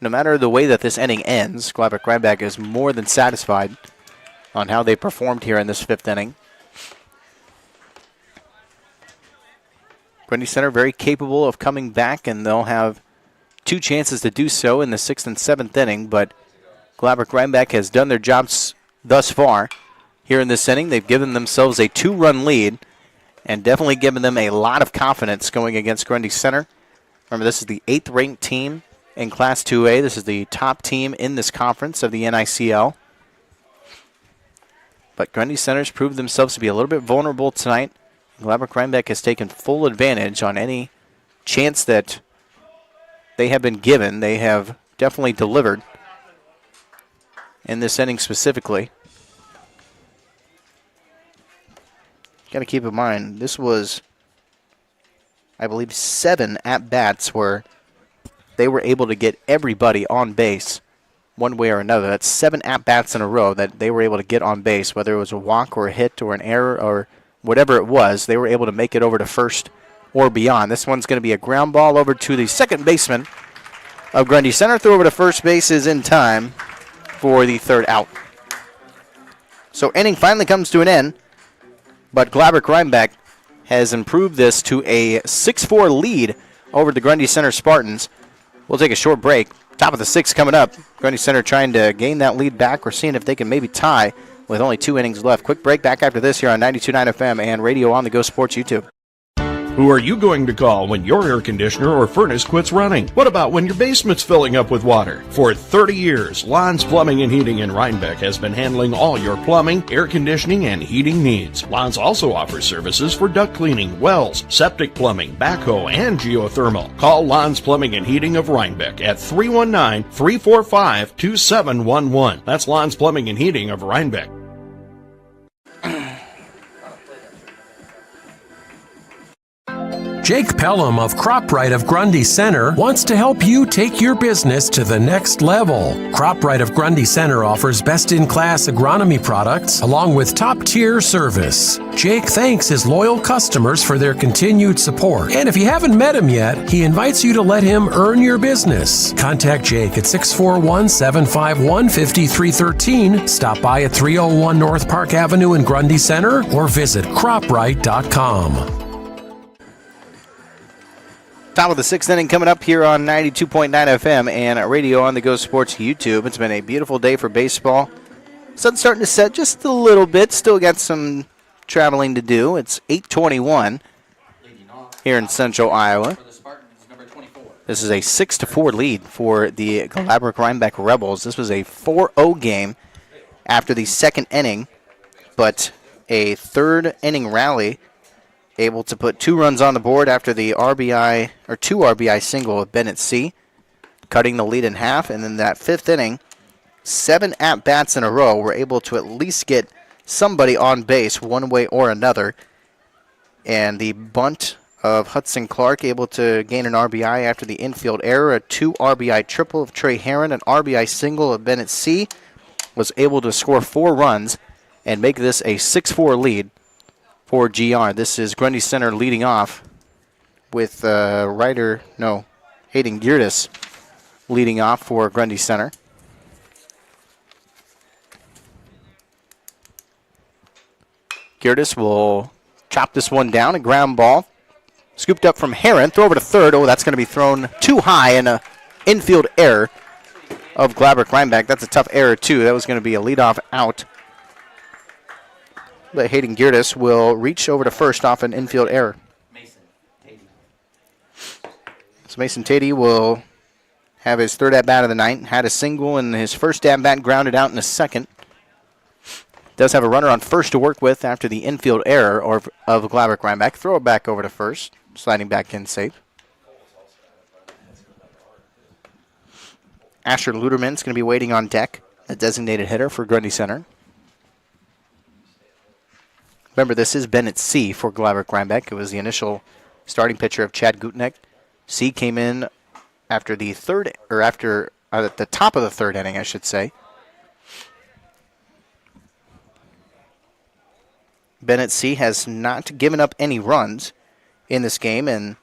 No matter the way that this inning ends, Reinbeck is more than satisfied on how they performed here in this 5th inning. Grundy Center very capable of coming back, and they'll have 2 chances to do so in the 6th and 7th inning, but Reinbeck has done their jobs thus far here in this inning. They've given themselves a 2-run lead and definitely given them a lot of confidence going against Grundy Center. Remember, this is the 8th ranked team in Class 2A. This is the top team in this conference of the NICL. But Grundy Center's proved themselves to be a little bit vulnerable tonight. Reinbeck has taken full advantage on any chance that they have been given. They have definitely delivered in this inning specifically. Got to keep in mind, this was, I believe, 7 at-bats where they were able to get everybody on base one way or another. That's 7 at-bats in a row that they were able to get on base, whether it was a walk or a hit or an error or whatever it was. They were able to make it over to first or beyond. This one's going to be a ground ball over to the second baseman of Grundy Center. Throw over to first base is in time for the 3rd out. So inning finally comes to an end, but Reinbeck has improved this to a 6-4 lead over the Grundy Center Spartans. We'll take a short break. Top of the 6th coming up. Grundy Center trying to gain that lead back. We're seeing if they can maybe tie with only 2 innings left. Quick break back after this here on 92.9 FM and Radio on the Go Sports YouTube. Who are you going to call when your air conditioner or furnace quits running? What about when your basement's filling up with water? For 30 years, Lon's Plumbing and Heating in Reinbeck has been handling all your plumbing, air conditioning, and heating needs. Lon's also offers services for duct cleaning, wells, septic plumbing, backhoe, and geothermal. Call Lon's Plumbing and Heating of Reinbeck at 319-345-2711. That's Lon's Plumbing and Heating of Reinbeck. Jake Pelham of CropRite of Grundy Center wants to help you take your business to the next level. CropRite of Grundy Center offers best-in-class agronomy products along with top-tier service. Jake thanks his loyal customers for their continued support. And if you haven't met him yet, he invites you to let him earn your business. Contact Jake at 641-751-5313. Stop by at 301 North Park Avenue in Grundy Center or visit croprite.com. Top of the 6th inning coming up here on 92.9 FM and Radio on the Go Sports YouTube. It's been a beautiful day for baseball. Sun's starting to set just a little bit. Still got some traveling to do. It's 8:21 here in central Iowa. This is a 6-4 lead for the Gladbrook Rebels. This was a 4-0 game after the 2nd inning, but a 3rd inning rally, able to put 2 runs on the board after the RBI, or 2 RBI single of Bennett C., cutting the lead in half. And then that 5th inning, 7 at-bats in a row, were able to at least get somebody on base one way or another. And the bunt of Hudson Clark able to gain an RBI after the infield error, a 2 RBI triple of Trey Herron, an RBI single of Bennett C., was able to score 4 runs and make this a 6-4 lead for GR. This is Grundy Center leading off with Hayden Geertis leading off for Grundy Center. Geertis will chop this one down, a ground ball. Scooped up from Herron, throw over to third. Oh, that's going to be thrown too high, and an infield error of Reinbeck. That's a tough error, too. That was going to be a leadoff out. But Hayden Geertis will reach over to first off an infield error. So Mason Tatey will have his 3rd at-bat of the night. Had a single in his first at-bat, grounded out in the 2nd. Does have a runner on first to work with after the infield error of Reinbeck. Throw it back over to first, sliding back in safe. Asher Luderman's going to be waiting on deck a designated hitter for Grundy Center. Remember, this is Bennett C. for Gladbrook Reinbeck. It was the initial starting pitcher of Chad Gutnick. C came in after the at the top of the third inning, I should say. Bennett C. has not given up any runs in this game and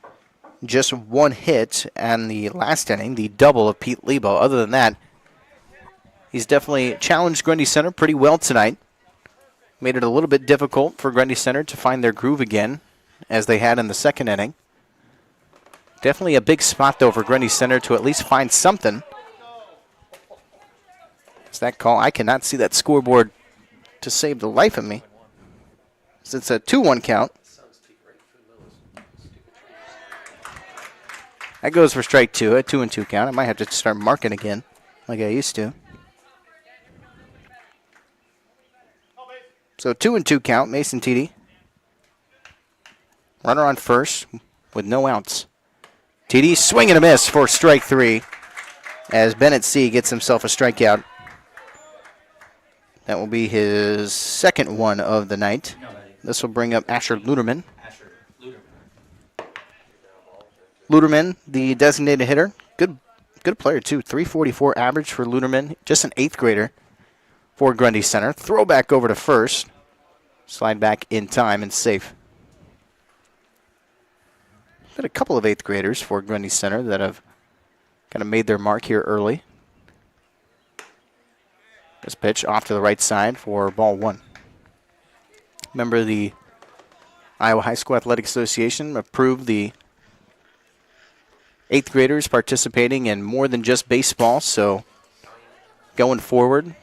just one hit in the last inning, the double of Pete Lebo. Other than that, he's definitely challenged Grundy Center pretty well tonight. Made it a little bit difficult for Grundy Center to find their groove again, as they had in the second inning. Definitely a big spot, though, for Grundy Center to at least find something. It's that call. I cannot see that scoreboard to save the life of me. So it's a 2-1 count. That goes for strike two, a 2-2 count. I might have to start marking again like I used to. So 2-2 count, Mason Teedy. Runner on first with no outs. Teedy swing and a miss for strike three as Bennett C. gets himself a strikeout. That will be his second one of the night. This will bring up Asher Luderman. Luderman, the designated hitter. Good player, too. 344 average for Luderman. Just an 8th grader for Grundy Center. Throw back over to first. Slide back in time and safe. Got a couple of 8th graders for Grundy Center that have kind of made their mark here early. This pitch off to the right side for ball one. Remember, the Iowa High School Athletic Association approved the 8th graders participating in more than just baseball. So going forward,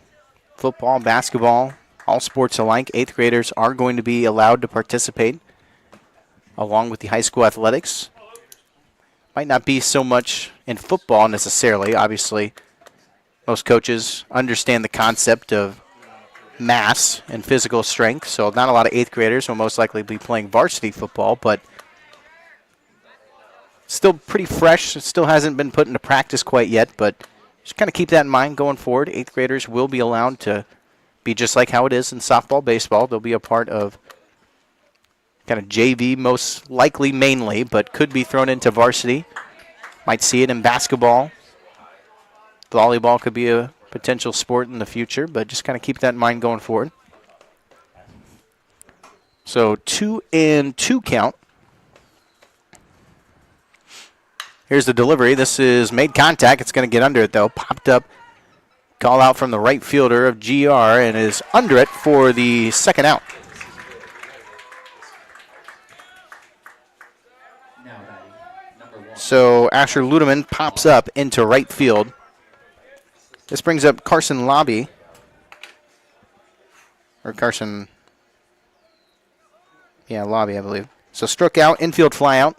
football, basketball, all sports alike, 8th graders are going to be allowed to participate along with the high school athletics. Might not be so much in football necessarily. Obviously, most coaches understand the concept of mass and physical strength, so not a lot of 8th graders will most likely be playing varsity football, but still pretty fresh. It still hasn't been put into practice quite yet, but just kind of keep that in mind going forward. 8th graders will be allowed to be just like how it is in softball, baseball. They'll be a part of kind of JV most likely mainly, but could be thrown into varsity. Might see it in basketball. Volleyball could be a potential sport in the future, but just kind of keep that in mind going forward. So 2-2 count. Here's the delivery. This is made contact. It's going to get under it, though. Popped up. Call out from the right fielder of GR and is under it for the second out. So Asher Ludeman pops up into right field. This brings up Carson Lobby. Or Carson. Yeah, Lobby, I believe. So struck out, infield fly out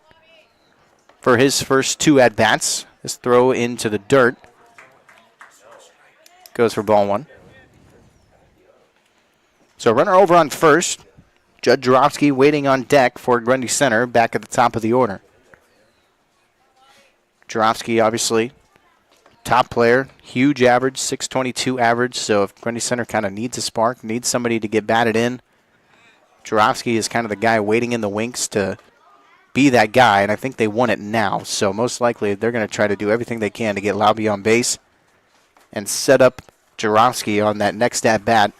for his first 2 at-bats. This throw into the dirt goes for ball one. So runner over on first. Judd Jarofsky waiting on deck for Grundy Center back at the top of the order. Jarofsky, obviously, top player, huge average, 622 average. So if Grundy Center kind of needs a spark, needs somebody to get batted in, Jarofsky is kind of the guy waiting in the wings to be that guy, and I think they want it now. So most likely they're going to try to do everything they can to get Lobby on base and set up Jarofsky on that next at-bat,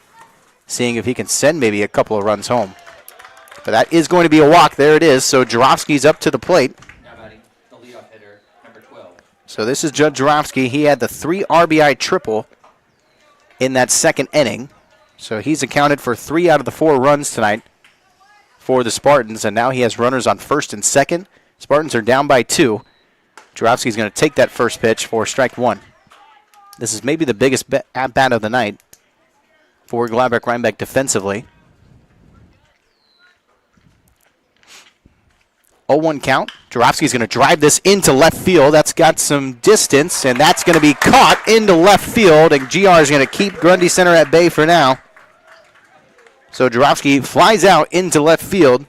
seeing if he can send maybe a couple of runs home. But that is going to be a walk. There it is. So Jarofsky's up to the plate. So this is Judd Jarofsky. He had the 3 RBI triple in that second inning. So he's accounted for 3 out of the 4 runs tonight for the Spartans, and now he has runners on first and second. Spartans are down by 2. Jarofsky's going to take that first pitch for strike 1. This is maybe the biggest at-bat of the night for Gladbrook Reinbeck defensively. 0-1 count. Jarofsky's going to drive this into left field. That's got some distance, and that's going to be caught into left field, and GR is going to keep Grundy Center at bay for now. So Jarofsky flies out into left field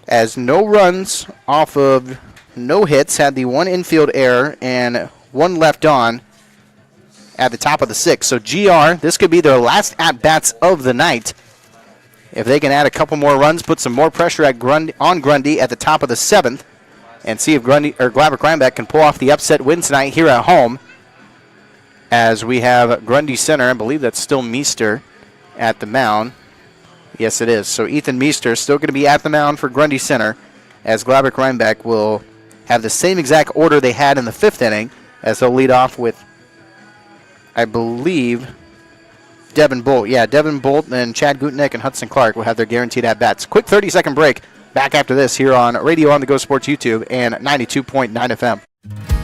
as no runs off of no hits, had the 1 infield error and 1 left on. at the top of the 6th. So GR, this could be their last at-bats of the night. If they can add a couple more runs, put some more pressure on Grundy at the top of the 7th, and see if Gladbrook Reinbeck can pull off the upset win tonight here at home. As we have Grundy Center, I believe that's still Meester at the mound. Yes, it is. So Ethan Meester still going to be at the mound for Grundy Center, as Gladbrook Reinbeck will have the same exact order they had in the 5th inning, as they'll lead off with, I believe, Devin Bolt. Yeah, Devin Bolt and Chad Gutnick and Hudson Clark will have their guaranteed at-bats. Quick 30-second break. Back after this here on Radio on the Go Sports YouTube and 92.9 FM.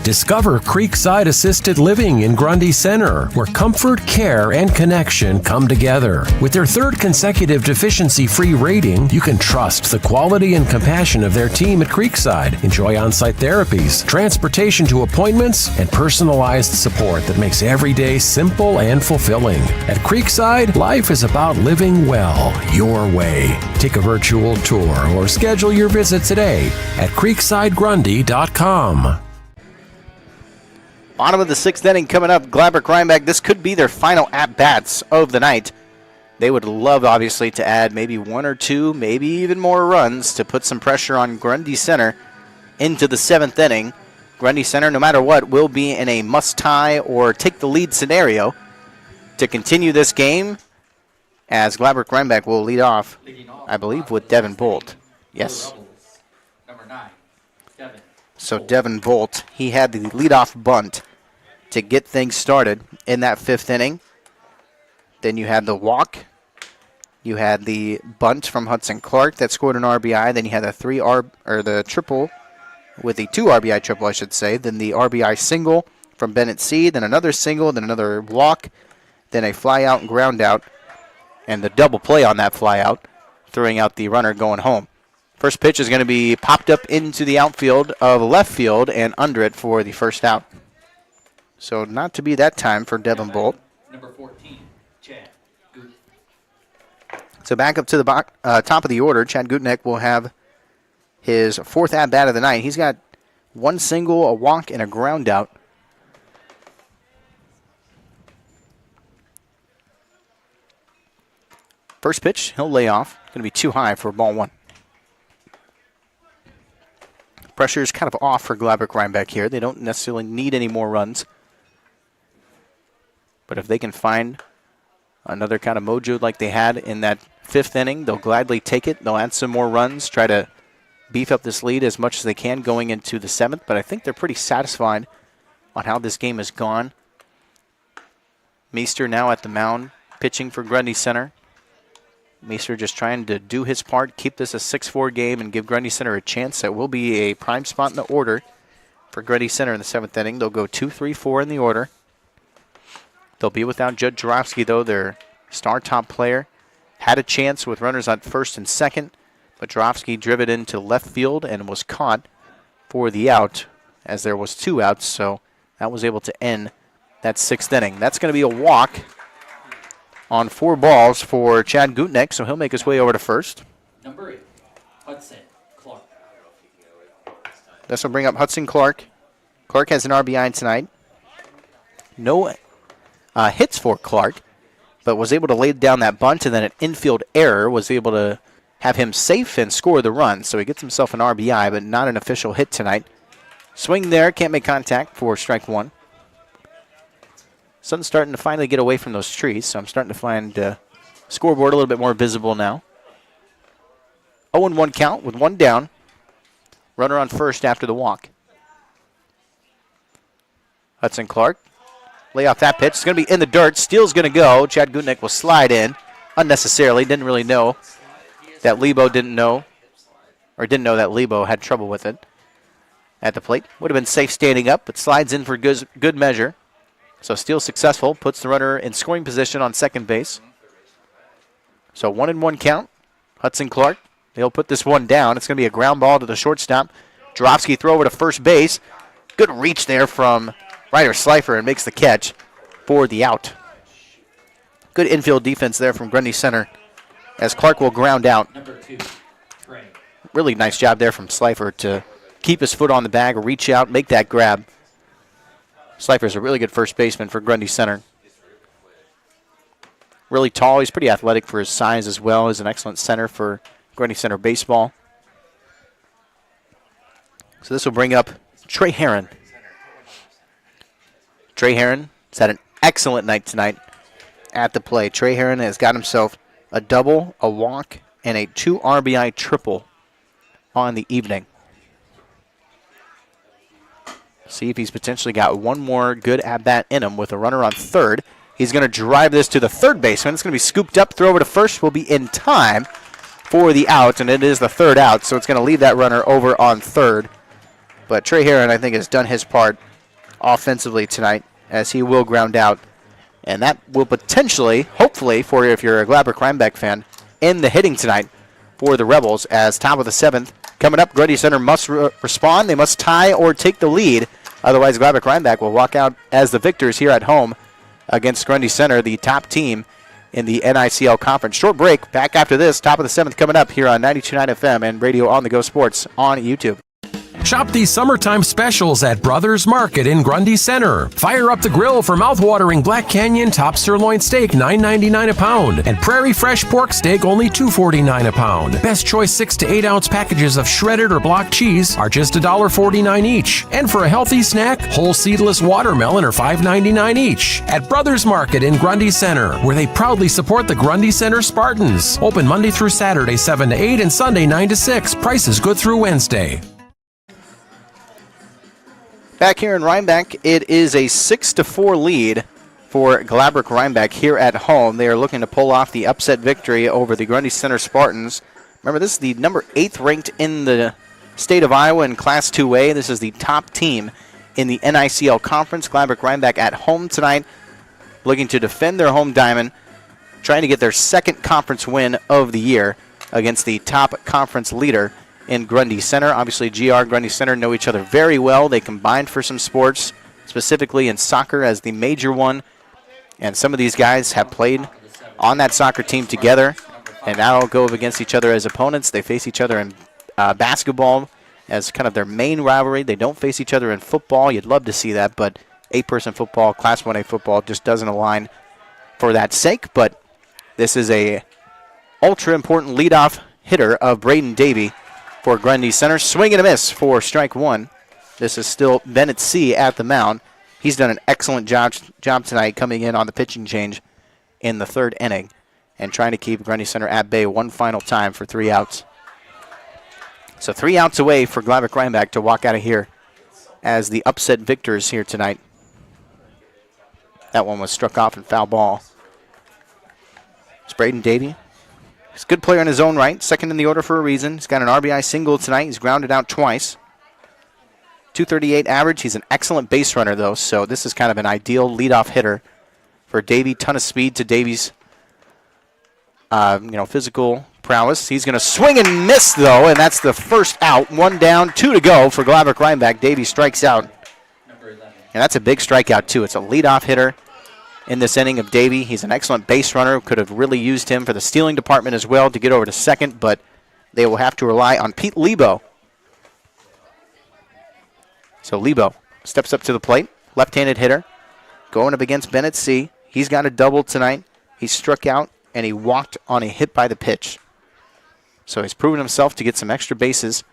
Discover Creekside Assisted Living in Grundy Center, where comfort, care, and connection come together. With their 3rd consecutive deficiency-free rating, you can trust the quality and compassion of their team at Creekside. Enjoy on-site therapies, transportation to appointments, and personalized support that makes every day simple and fulfilling. At Creekside, life is about living well, your way. Take a virtual tour or schedule your visit today at creeksidegrundy.com. Bottom of the 6th inning coming up. Gladbrook Reinbeck, this could be their final at-bats of the night. They would love, obviously, to add maybe 1 or 2, maybe even more runs to put some pressure on Grundy Center into the 7th inning. Grundy Center, no matter what, will be in a must-tie or take the lead scenario to continue this game, as Gladbrook Reinbeck will lead off, I believe, with Devin Bolt. Yes. Number 9, Devin. So Devin Bolt, he had the leadoff bunt to get things started in that 5th inning. Then you had the walk. You had the bunt from Hudson Clark that scored an RBI. Then you had the triple with the 2 RBI triple, I should say. Then the RBI single from Bennett C. Then another single. Then another walk. Then a fly out and ground out. And the double play on that fly out, throwing out the runner going home. First pitch is going to be popped up into the outfield of left field and under it for the first out. So not to be that time for Devin Bolt. Number 14, Chad Gutnick. So back up to the top of the order, Chad Gutnick will have his 4th at-bat of the night. He's got 1 single, a walk, and a ground out. First pitch, he'll lay off. Going to be too high for ball 1. Pressure is kind of off for Gladbrook Reinbeck here. They don't necessarily need any more runs. But if they can find another kind of mojo like they had in that 5th inning, they'll gladly take it. They'll add some more runs, try to beef up this lead as much as they can going into the 7th. But I think they're pretty satisfied on how this game has gone. Meester now at the mound, pitching for Grundy Center. Meester just trying to do his part, keep this a 6-4 game, and give Grundy Center a chance. That will be a prime spot in the order for Grundy Center in the 7th inning. They'll go 2, 3, 4 in the order. They'll be without Judd Jarofsky, though, their star top player. Had a chance with runners on 1st and 2nd, but Jarofsky drove it into left field and was caught for the out, as there was 2 outs, so that was able to end that 6th inning. That's going to be a walk on 4 balls for Chad Gutnick, so he'll make his way over to first. Number 8, Hudson Clark. This will bring up Hudson Clark. Clark has an RBI tonight. No hits for Clark, but was able to lay down that bunt, and then an infield error was able to have him safe and score the run. So he gets himself an RBI, but not an official hit tonight. Swing there, can't make contact for strike 1. Sun's starting to finally get away from those trees, so I'm starting to find scoreboard a little bit more visible now. 0-1 count with 1 down. Runner on first after the walk. Hudson Clark. Lay off that pitch. It's going to be in the dirt. Steel's going to go. Chad Gutnick will slide in unnecessarily. Didn't really know that Lebo didn't know that Lebo had trouble with it at the plate. Would have been safe standing up, but slides in for good measure. So Steele successful. Puts the runner in scoring position on second base. So 1-1 count. Hudson Clark. They'll put this one down. It's going to be a ground ball to the shortstop. Jarofsky throw over to first base. Good reach there from Ryder Slifer and makes the catch for the out. Good infield defense there from Grundy Center as Clark will ground out. Number 2, Trey. Really nice job there from Slifer to keep his foot on the bag, reach out, make that grab. Slifer's a really good first baseman for Grundy Center. Really tall. He's pretty athletic for his size as well. He's an excellent center for Grundy Center baseball. So this will bring up Trey Herron. Trey Herron has had an excellent night tonight at the plate. Trey Herron has got himself a double, a walk, and a 2 RBI triple on the evening. See if he's potentially got one more good at-bat in him with a runner on third. He's going to drive this to the third baseman. It's going to be scooped up. Throw over to first will be in time for the out, and it is the third out, so it's going to leave that runner over on third. But Trey Herron, I think, has done his part offensively tonight as he will ground out. And that will potentially, hopefully, for if you're a Gladbrook Reinbeck fan, end the hitting tonight for the Rebels as top of the 7th. Coming up, Grundy Center must respond. They must tie or take the lead. Otherwise, Gladbrook Reinbeck will walk out as the victors here at home against Grundy Center, the top team in the NICL Conference. Short break. Back after this. Top of the 7th coming up here on 92.9 FM and Radio on the Go Sports on YouTube. Shop these summertime specials at Brothers Market in Grundy Center. Fire up the grill for mouthwatering Black Canyon top sirloin steak, $9.99 a pound, and Prairie Fresh pork steak, only $2.49 a pound. Best choice 6 to 8 ounce packages of shredded or block cheese are just $1.49 each. And for a healthy snack, whole seedless watermelon are $5.99 each. At Brothers Market in Grundy Center, where they proudly support the Grundy Center Spartans. Open Monday through Saturday, 7 to 8, and Sunday, 9 to 6. Prices good through Wednesday. Back here in Reinbeck, it is a 6-4 lead for Gladbrook Reinbeck here at home. They are looking to pull off the upset victory over the Grundy Center Spartans. Remember, this is the number 8th ranked in the state of Iowa in Class 2A. This is the top team in the NICL Conference. Gladbrook Reinbeck at home tonight, looking to defend their home diamond, trying to get their second conference win of the year against the top conference leader in Grundy Center. Obviously, GR Grundy Center know each other very well. They combined for some sports, specifically in soccer as the major one. And some of these guys have played on that soccer team together and now go up against each other as opponents. They face each other in basketball as kind of their main rivalry. They don't face each other in football. You'd love to see that, but 8-person football, Class 1A football just doesn't align for that sake. But this is a ultra important leadoff hitter of Braden Davey for Grundy Center. Swing and a miss for strike one. This is still Bennett C. at the mound. He's done an excellent job tonight coming in on the pitching change in the third inning and trying to keep Grundy Center at bay one final time for 3 outs. So 3 outs away for Gladbrook Reinbeck to walk out of here as the upset victors here tonight. That one was struck off in foul ball. It's Braden Davey. He's a good player in his own right, second in the order for a reason. He's got an RBI single tonight. He's grounded out twice. 238 average. He's an excellent base runner, though, so this is kind of an ideal leadoff hitter for Davey. Ton of speed to Davey's physical prowess. He's going to swing and miss, though, and that's the first out. 1 down, 2 to go for Gladbrook Reinbeck. Davey strikes out, and that's a big strikeout, too. It's a leadoff hitter in this inning of Davey. He's an excellent base runner. Could have really used him for the stealing department as well to get over to second, but they will have to rely on Pete Lebo. So Lebo steps up to the plate, left-handed hitter, going up against Bennett C. He's got a double tonight. He struck out, and he walked on a hit by the pitch. So he's proven himself to get some extra bases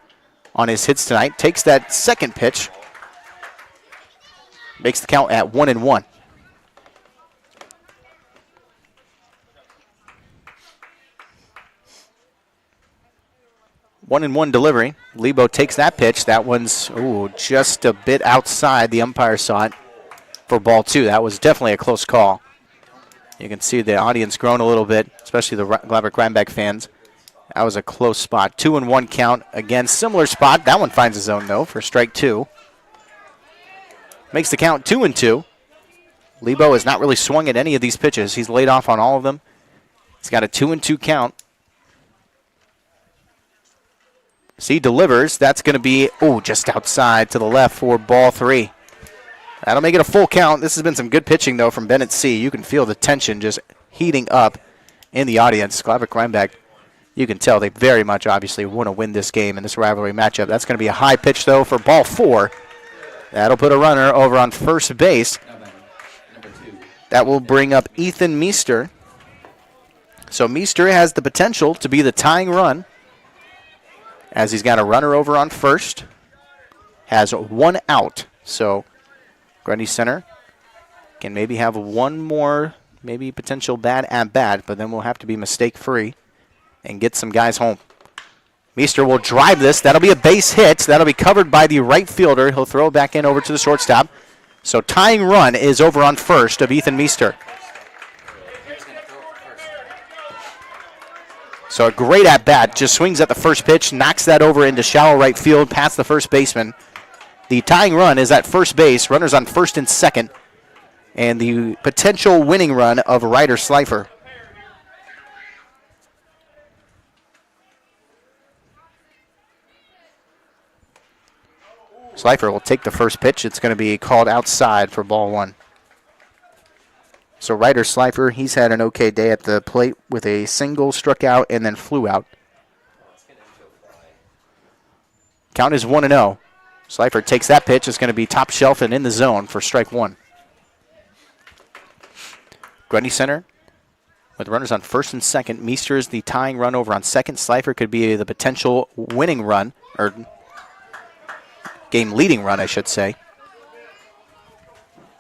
on his hits tonight. Takes that second pitch, makes the count at 1-1. 1-1 delivery. Lebo takes that pitch. That one's just a bit outside. The umpire saw it for ball 2. That was definitely a close call. You can see the audience groan a little bit, especially the Gladbrook Reinbeck fans. That was a close spot. 2-1 count. Again, similar spot. That one finds a zone, though, for strike 2. Makes the count 2-2. Lebo has not really swung at any of these pitches. He's laid off on all of them. He's got a 2-2 count. C delivers. That's going to be, just outside to the left for ball 3. That'll make it a full count. This has been some good pitching, though, from Bennett C. You can feel the tension just heating up in the audience. Gladbrook Reinbeck, you can tell they very much obviously want to win this game in this rivalry matchup. That's going to be a high pitch, though, for ball 4. That'll put a runner over on first base. Number 2. That will bring up Ethan Meester. So Meester has the potential to be the tying run, as he's got a runner over on first. Has 1 out. So Grundy Center can maybe have one more, maybe potential bad at bat, but then we'll have to be mistake-free and get some guys home. Meester will drive this. That'll be a base hit. That'll be covered by the right fielder. He'll throw it back in over to the shortstop. So tying run is over on first of Ethan Meester. So a great at-bat. Just swings at the first pitch, knocks that over into shallow right field past the first baseman. The tying run is at first base. Runners on first and second. And the potential winning run of Ryder Slifer. Slifer will take the first pitch. It's going to be called outside for ball 1. So Ryder Slifer, he's had an okay day at the plate with a single, struck out, and then flew out. Count is 1-0. Slifer takes that pitch. It's going to be top shelf and in the zone for strike 1. Grundy Center with runners on first and second. Meester is the tying run over on second. Slifer could be the potential winning run, or game-leading run, I should say.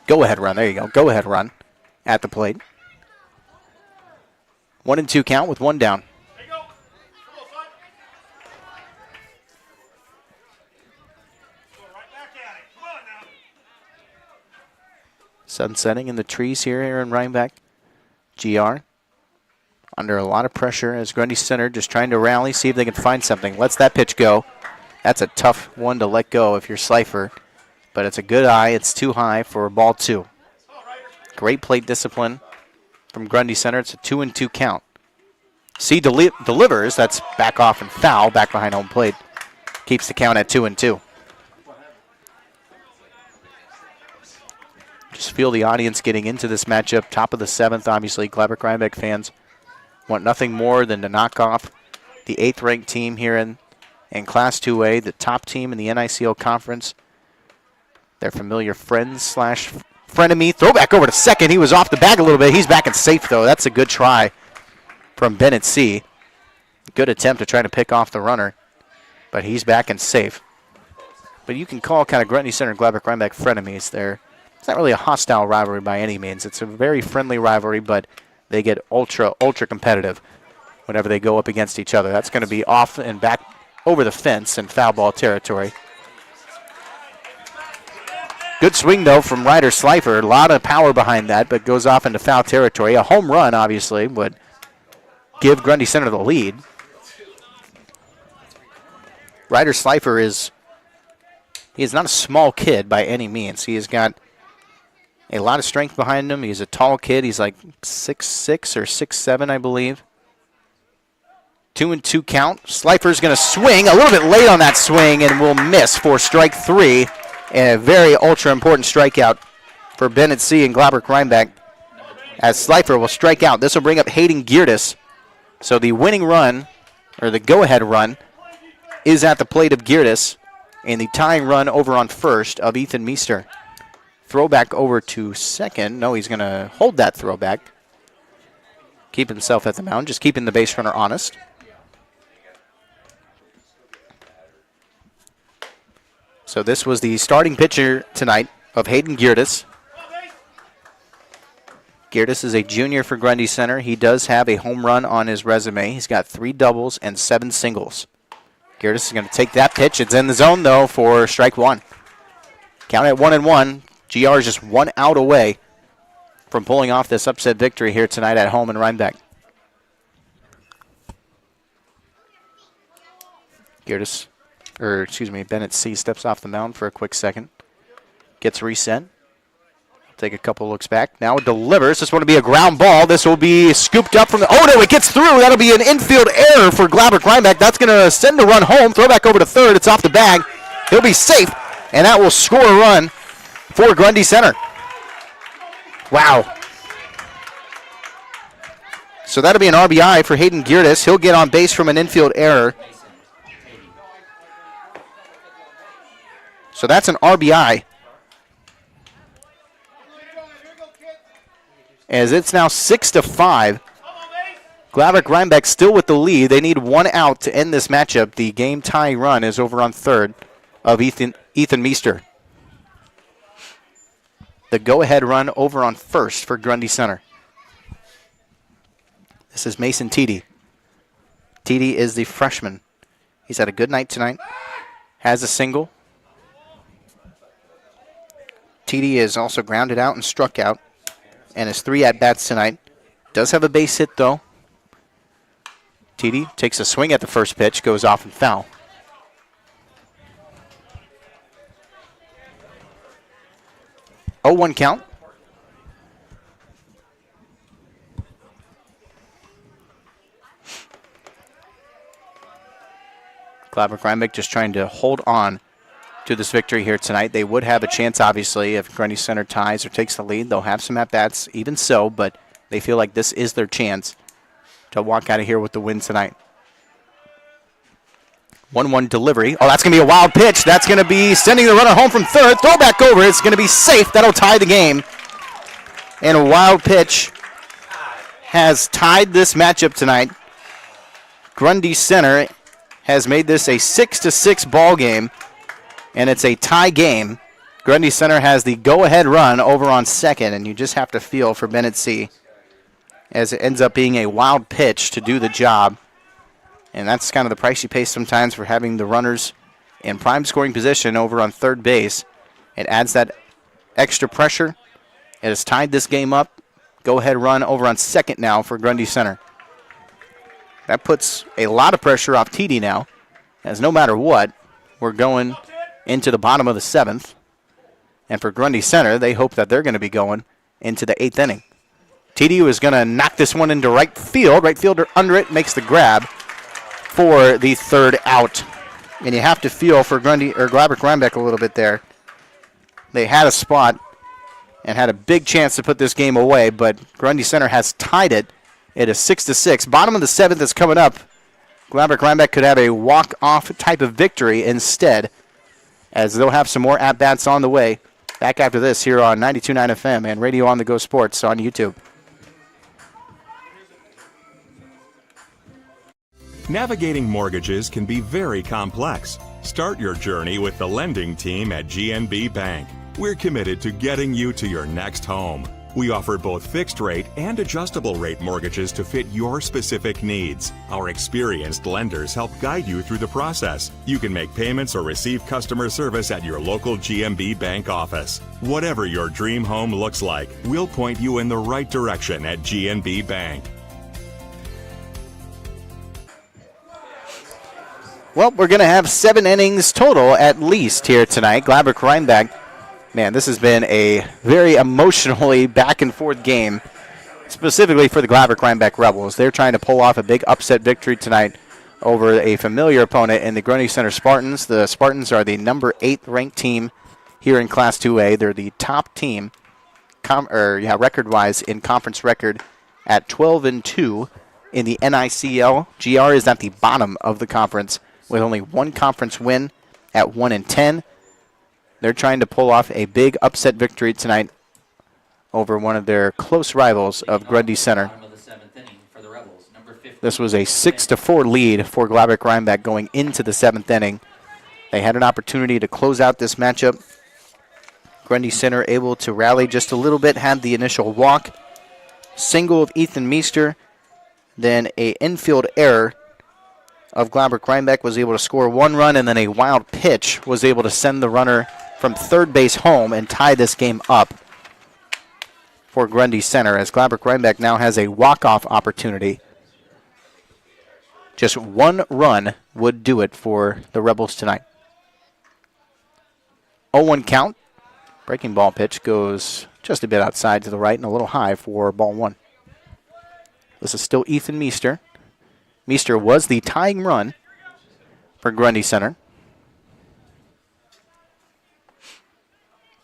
Go-ahead run. There you go. Go-ahead run at the plate. 1-2 count with 1 down. Sun setting in the trees here in Reinbeck. GR under a lot of pressure as Grundy Center just trying to rally, see if they can find something. Lets that pitch go. That's a tough one to let go if you're Slifer, but it's a good eye. It's too high for ball 2. Great plate discipline from Grundy Center. It's a 2-2 count. C delivers. That's back off and foul, back behind home plate. Keeps the count at 2-2. Just feel the audience getting into this matchup. Top of the 7th, obviously. Gladbrook Reinbeck fans want nothing more than to knock off the 8th-ranked team here in Class 2A, the top team in the NICL Conference. Their familiar friend/frenemy. Throw back over to second. He was off the bag a little bit. He's back and safe, though. That's a good try from Bennett C. Good attempt to try to pick off the runner, but he's back and safe. But you can call kind of Grundy Center and Gladbrook Reinbeck frenemies there. It's not really a hostile rivalry by any means. It's a very friendly rivalry, but they get ultra competitive whenever they go up against each other. That's going to be off and back over the fence in foul ball territory. Good swing, though, from Ryder Slifer. A lot of power behind that, but goes off into foul territory. A home run, obviously, would give Grundy Center the lead. Ryder Slifer is not a small kid by any means. He has got a lot of strength behind him. He's a tall kid. He's like 6'6" or 6'7", I believe. 2-2 count. Slifer's going to swing a little bit late on that swing and will miss for strike 3. And a very ultra-important strikeout for Bennett C. and Gladbrook Reinbeck as Slifer will strike out. This will bring up Hayden Geertis. So the winning run, or the go-ahead run, is at the plate of Geertis, and the tying run over on first of Ethan Meester. Throwback over to second. No, he's going to hold that throwback. Keep himself at the mound, just keeping the base runner honest. So this was the starting pitcher tonight of Hayden Geertis. Geertis is a junior for Grundy Center. He does have a home run on his resume. He's got 3 doubles and 7 singles. Geertis is going to take that pitch. It's in the zone, though, for strike 1. Count at 1-1. GR is just 1 out away from pulling off this upset victory here tonight at home in Reinbeck. Bennett C steps off the mound for a quick second. Gets reset. Take a couple looks back. Now it delivers. This one will be a ground ball. This will be scooped up from the... Oh, no, it gets through. That'll be an infield error for Gladbrook Reinbeck. That's going to send a run home. Throw back over to third. It's off the bag. He'll be safe, and that will score a run for Grundy Center. Wow. So that'll be an RBI for Hayden Geertis. He'll get on base from an infield error. So that's an RBI as it's now 6-5. Gladbrook Reinbeck still with the lead. They need one out to end this matchup. The game tie run is over on third of Ethan Meester. The go-ahead run over on first for Grundy Center. This is Mason Teedy. Teedy is the freshman. He's had a good night tonight. Has a single. Teedy is also grounded out and struck out. And has 3 at-bats tonight. Does have a base hit, though. Teedy takes a swing at the first pitch, goes off and foul. Oh, 1 count. Gladbrook Reinbeck just trying to hold on to this victory here tonight. They would have a chance, obviously, if Grundy Center ties or takes the lead. They'll have some at-bats, even so, but they feel like this is their chance to walk out of here with the win tonight. 1-1 delivery. Oh, that's going to be a wild pitch. That's going to be sending the runner home from third. Throw back over. It's going to be safe. That'll tie the game. And a wild pitch has tied this matchup tonight. Grundy Center has made this a 6-6 ball game, and it's a tie game. Grundy Center has the go-ahead run over on second, and you just have to feel for Bennett C. as it ends up being a wild pitch to do the job. And that's kind of the price you pay sometimes for having the runners in prime scoring position over on third base. It adds that extra pressure. It has tied this game up. Go-ahead run over on second now for Grundy Center. That puts a lot of pressure off TD now, as no matter what, we're going into the bottom of the 7th. And for Grundy Center, they hope that they're going to be going into the 8th inning. TDU is going to knock this one into right field. Right fielder under it makes the grab for the third out. And you have to feel for Grundy or Gladbrook Reinbeck a little bit there. They had a spot and had a big chance to put this game away, but Grundy Center has tied it. It is 6-6. Bottom of the 7th is coming up. Gladbrook Reinbeck could have a walk-off type of victory instead, as they'll have some more at-bats on the way. Back after this here on 92.9 FM and Radio on the Go Sports on YouTube. Navigating mortgages can be very complex. Start your journey with the lending team at GNB Bank. We're committed to getting you to your next home. We offer both fixed rate and adjustable rate mortgages to fit your specific needs. Our experienced lenders help guide you through the process. You can make payments or receive customer service at your local GNB Bank office. Whatever your dream home looks like, we'll point you in the right direction at GNB Bank. Well, we're going to have 7 innings total at least here tonight. Gladbrook Reinbeck. Man, this has been a very emotionally back-and-forth game, specifically for the Gladbrook Reinbeck Rebels. They're trying to pull off a big upset victory tonight over a familiar opponent in the Grundy Center Spartans. The Spartans are the number 8 ranked team here in Class 2A. They're the top team record-wise in conference record at 12-2 in the NICL. GR is at the bottom of the conference with only 1 conference win at 1-10. They're trying to pull off a big upset victory tonight over one of their close rivals of Grundy Center. This was a 6-4 lead for Gladbrook Reinbeck going into the 7th inning. They had an opportunity to close out this matchup. Grundy Center able to rally just a little bit, had the initial walk. Single of Ethan Meester, then a infield error of Gladbrook Reinbeck was able to score 1 run, and then a wild pitch was able to send the runner from third base home and tie this game up for Grundy Center, as Gladbrook Reinbeck now has a walk-off opportunity. Just 1 run would do it for the Rebels tonight. 0-1 count. Breaking ball pitch goes just a bit outside to the right and a little high for ball 1. This is still Ethan Meester. Meester was the tying run for Grundy Center.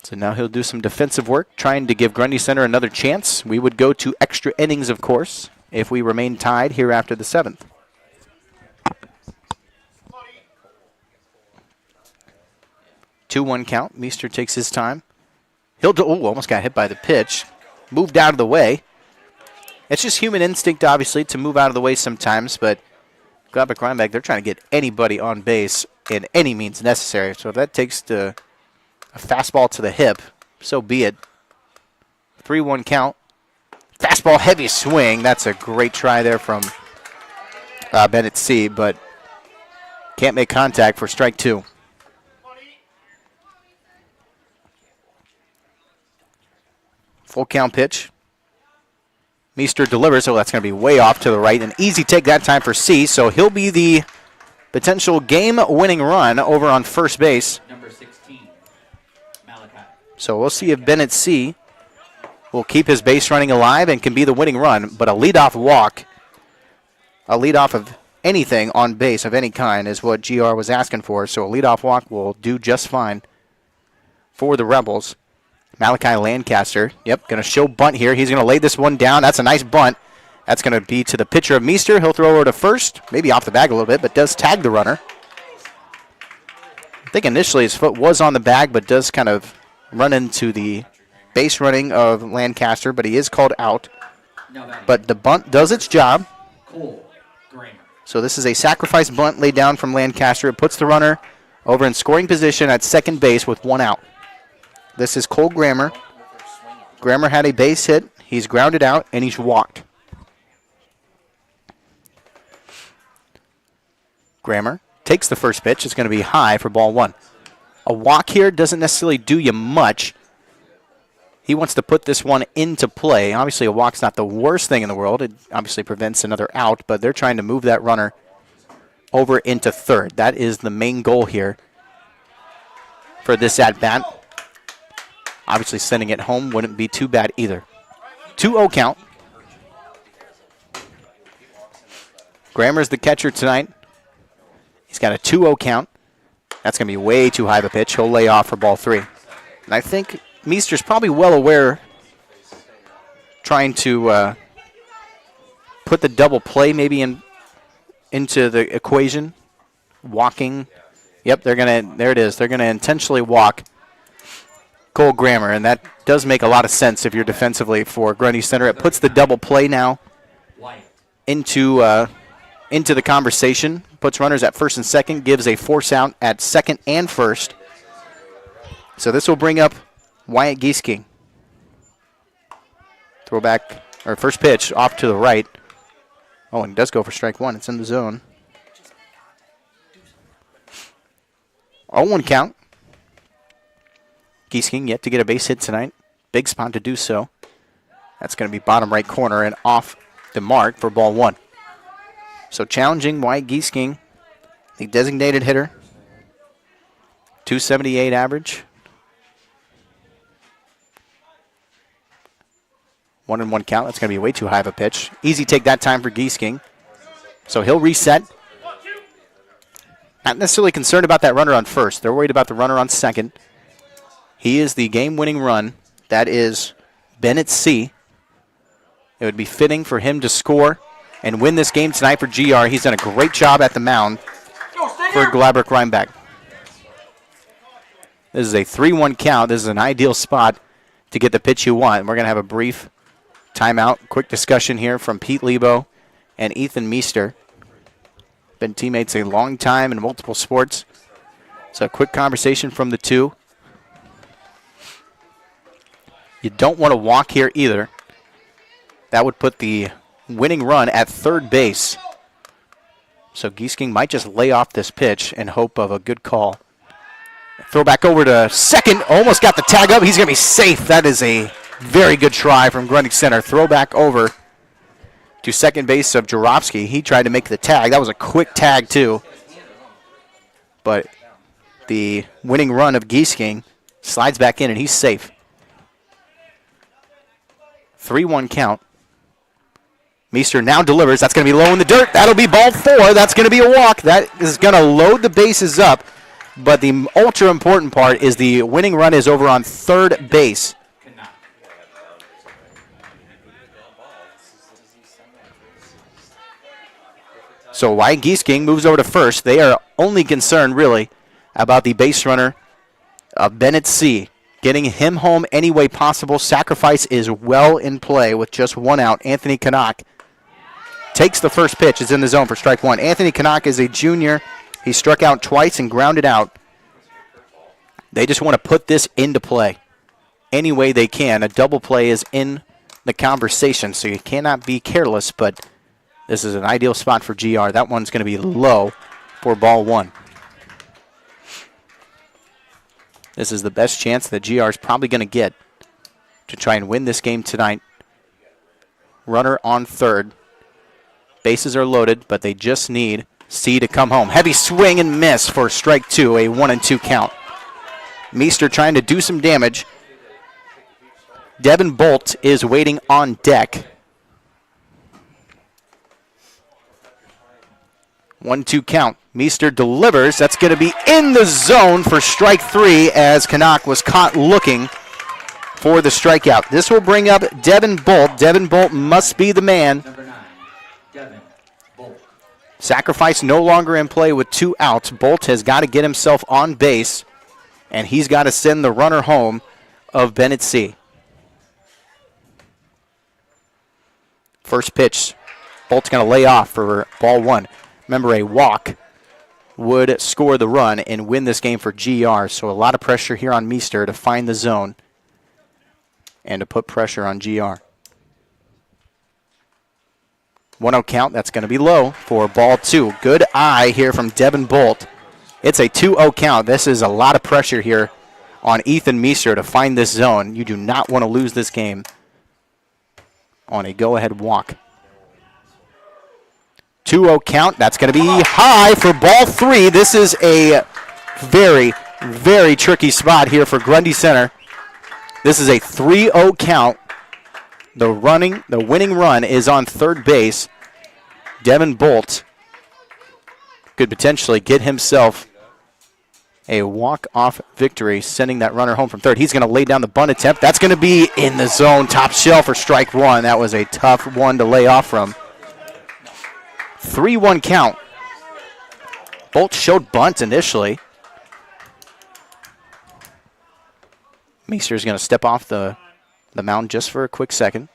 So now he'll do some defensive work, trying to give Grundy Center another chance. We would go to extra innings, of course, if we remain tied here after the 7th. Two-one count. Meester takes his time. He'll do. Oh, almost got hit by the pitch. Moved out of the way. It's just human instinct, obviously, to move out of the way sometimes, but Gladbrook Reinbeck, they're trying to get anybody on base in any means necessary. So if that takes a fastball to the hip, so be it. 3-1 count. Fastball, heavy swing. That's a great try there from Bennett C., but can't make contact for strike 2. Full count pitch. Meester delivers, so that's going to be way off to the right. An easy take that time for C, so he'll be the potential game-winning run over on first base. Number 16, Malachi. So we'll see if Bennett C will keep his base running alive and can be the winning run, but a leadoff walk, a leadoff of anything on base of any kind is what GR was asking for, so a leadoff walk will do just fine for the Rebels. Malachi Lancaster, yep, going to show bunt here. He's going to lay this one down. That's a nice bunt. That's going to be to the pitcher of Meester. He'll throw over to first, maybe off the bag a little bit, but does tag the runner. I think initially his foot was on the bag, but does kind of run into the base running of Lancaster, but he is called out. But the bunt does its job. So this is a sacrifice bunt laid down from Lancaster. It puts the runner over in scoring position at second base with 1 out. This is Cole Grammer. Grammer had a base hit. He's grounded out, and he's walked. Grammer takes the first pitch. It's going to be high for ball 1. A walk here doesn't necessarily do you much. He wants to put this one into play. Obviously, a walk's not the worst thing in the world. It obviously prevents another out, but they're trying to move that runner over into third. That is the main goal here for this at-bat. Obviously, sending it home wouldn't be too bad either. 2-0 count. Grammer's the catcher tonight. He's got a 2-0 count. That's going to be way too high of a pitch. He'll lay off for ball 3. And I think Meester's probably well aware, trying to put the double play maybe into the equation. Walking. Yep, there it is. They're going to intentionally walk Cole Grammer, and that does make a lot of sense if you're defensively for Grundy Center. It puts the double play now into the conversation. Puts runners at first and second, gives a force out at second and first. So this will bring up Wyatt Gieske. Throwback, or first pitch off to the right. Oh, and it does go for strike 1. It's in the zone. 0-1 count. Gieske yet to get a base hit tonight. Big spot to do so. That's going to be bottom right corner and off the mark for ball 1. So challenging Wyatt Gieske, the designated hitter. 278 average. 1-1 count. That's going to be way too high of a pitch. Easy take that time for Gieske. So he'll reset. Not necessarily concerned about that runner on first. They're worried about the runner on second. He is the game-winning run. That is Bennett C. It would be fitting for him to score and win this game tonight for GR. He's done a great job at the mound for Gladbrook Reinbeck. This is a 3-1 count. This is an ideal spot to get the pitch you want. We're going to have a brief timeout. Quick discussion here from Pete Lebo and Ethan Meester. Been teammates a long time in multiple sports. So a quick conversation from the two. You don't want to walk here either. That would put the winning run at third base. So Gieske might just lay off this pitch in hope of a good call. Throw back over to second. Almost got the tag up. He's going to be safe. That is a very good try from Grundy Center. Throw back over to second base of Jarofsky. He tried to make the tag. That was a quick tag too. But the winning run of Gieske slides back in and he's safe. 3-1 count. Meester now delivers. That's going to be low in the dirt. That'll be ball 4. That's going to be a walk. That is going to load the bases up. But the ultra important part is the winning run is over on third base. So Wyatt Gieske moves over to first. They are only concerned, really, about the base runner of Bennett C. getting him home any way possible. Sacrifice is well in play with just one out. Anthony Canuck takes the first pitch. It's in the zone for strike one. Anthony Canuck is a junior. He struck out twice and grounded out. They just want to put this into play any way they can. A double play is in the conversation, so you cannot be careless, but this is an ideal spot for GR. That one's going to be low for ball one. This is the best chance that GR is probably going to get to try and win this game tonight. Runner on third. Bases are loaded, but they just need C to come home. Heavy swing and miss for strike two, a 1-2 count. Meester trying to do some damage. Devin Bolt is waiting on deck. 1-2 count. Meester delivers. That's going to be in the zone for strike three as Canuck was caught looking for the strikeout. This will bring up Devin Bolt. Devin Bolt must be the man. Number 9, Devin Bolt. Sacrifice no longer in play with two outs. Bolt has got to get himself on base, and he's got to send the runner home of Bennett C. First pitch. Bolt's going to lay off for ball one. Remember, a walk would score the run and win this game for GR, so a lot of pressure here on Meester to find the zone and to put pressure on GR. 1-0 count. That's going to be low for ball two. Good eye here from Devin Bolt. It's a 2-0 count. This is a lot of pressure here on Ethan Meester to find this zone. You do not want to lose this game on a go-ahead walk. 2-0 count. That's going to be high for ball three. This is a very, very tricky spot here for Grundy Center. This is a 3-0 count. The winning run is on third base. Devin Bolt could potentially get himself a walk-off victory, sending that runner home from third. He's going to lay down the bunt attempt. That's going to be in the zone, top shelf for strike one. That was a tough one to lay off from. 3-1 count. Bolt showed bunt initially. Meester's going to step off the mound just for a quick second.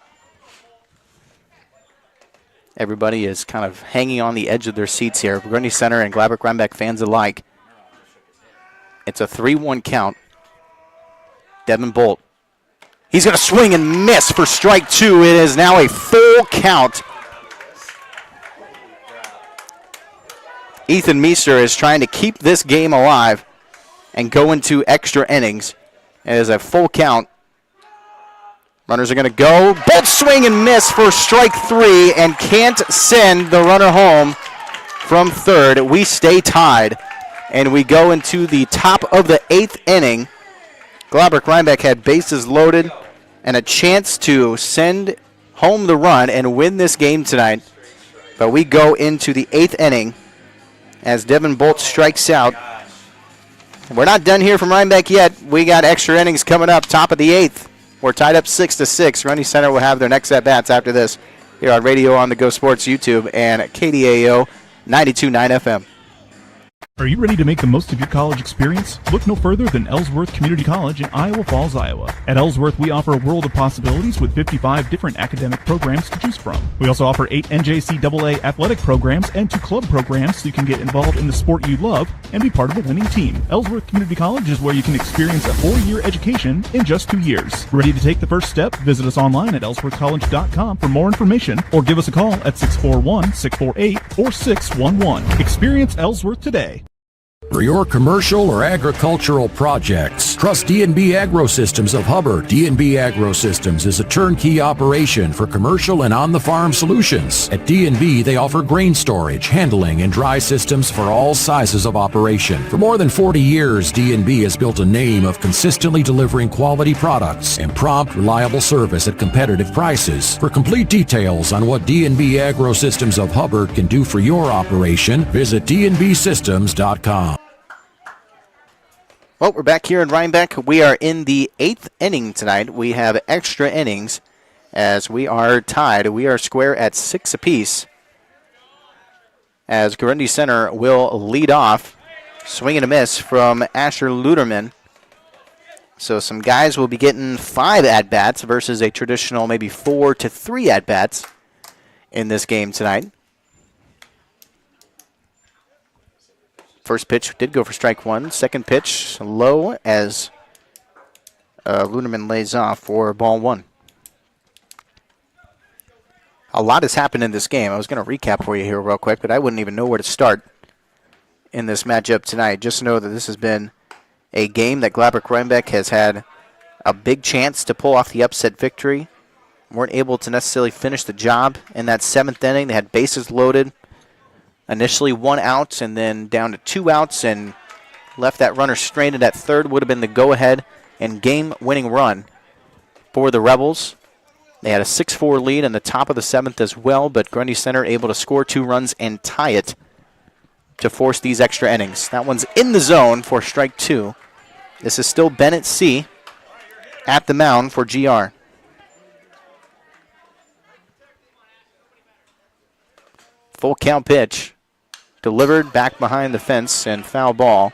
Everybody is kind of hanging on the edge of their seats here. Grundy Center and Gladbrook Reinbeck fans alike. It's a 3-1 count. Devin Bolt. He's going to swing and miss for strike two. It is now a full count. Ethan Meester is trying to keep this game alive and go into extra innings. It is a full count. Runners are going to go. Bolt swing and miss for strike three and can't send the runner home from third. We stay tied, and we go into the top of the eighth inning. Gladbrook Reinbeck had bases loaded and a chance to send home the run and win this game tonight. But we go into the eighth inning as Devin Bolt strikes out. We're not done here from Reinbeck yet. We got extra innings coming up, top of the eighth. We're tied up 6-6. Grundy Center will have their next at-bats after this here on Radio on the Go Sports YouTube and KDAO 92.9 FM. Are you ready to make the most of your college experience? Look no further than Ellsworth Community College in Iowa Falls, Iowa. At Ellsworth, we offer a world of possibilities with 55 different academic programs to choose from. We also offer 8 NJCAA athletic programs and 2 club programs so you can get involved in the sport you love and be part of a winning team. Ellsworth Community College is where you can experience a 4-year education in just 2 years. Ready to take the first step? Visit us online at ellsworthcollege.com for more information or give us a call at 641-648-4611. Experience Ellsworth today. For your commercial or agricultural projects, trust D&B Agrosystems of Hubbard. D&B Agrosystems is a turnkey operation for commercial and on-the-farm solutions. At D&B, they offer grain storage, handling, and dry systems for all sizes of operation. For more than 40 years, D&B has built a name of consistently delivering quality products and prompt, reliable service at competitive prices. For complete details on what D&B Agrosystems of Hubbard can do for your operation, visit dnbsystems.com. Well, we're back here in Reinbeck. We are in the 8th inning tonight. We have extra innings as we are tied. We are square at 6 apiece as Grundy Center will lead off. Swing and a miss from Asher Luderman. So some guys will be getting 5 at-bats versus a traditional maybe 4 to 3 at-bats in this game tonight. First pitch did go for strike 1. Second pitch low as Luderman lays off for ball 1. A lot has happened in this game. I was going to recap for you here real quick, but I wouldn't even know where to start in this matchup tonight. Just know that this has been a game that Gladbrook Reinbeck has had a big chance to pull off the upset victory. Weren't able to necessarily finish the job in that 7th inning. They had bases loaded. Initially 1 out and then down to 2 outs and left that runner stranded at third. Would have been the go-ahead and game-winning run for the Rebels. They had a 6-4 lead in the top of the 7th as well, but Grundy Center able to score 2 runs and tie it to force these extra innings. That one's in the zone for strike 2. This is still Bennett C. at the mound for GR. Full count pitch. Delivered back behind the fence and foul ball.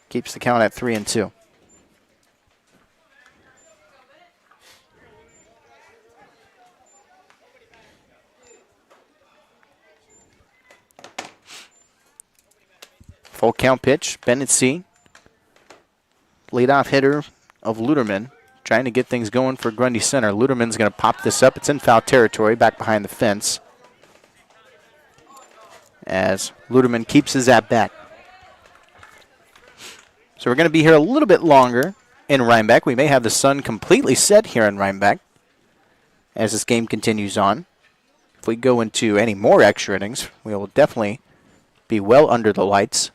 Keeps the count at 3-2. Full count pitch, Bennett C. Leadoff hitter of Luderman, trying to get things going for Grundy Center. Luderman's going to pop this up. It's in foul territory, back behind the fence, as Luderman keeps his at-bat. So we're going to be here a little bit longer in Reinbeck. We may have the sun completely set here in Reinbeck as this game continues on. If we go into any more extra innings, we will definitely be well under the lights.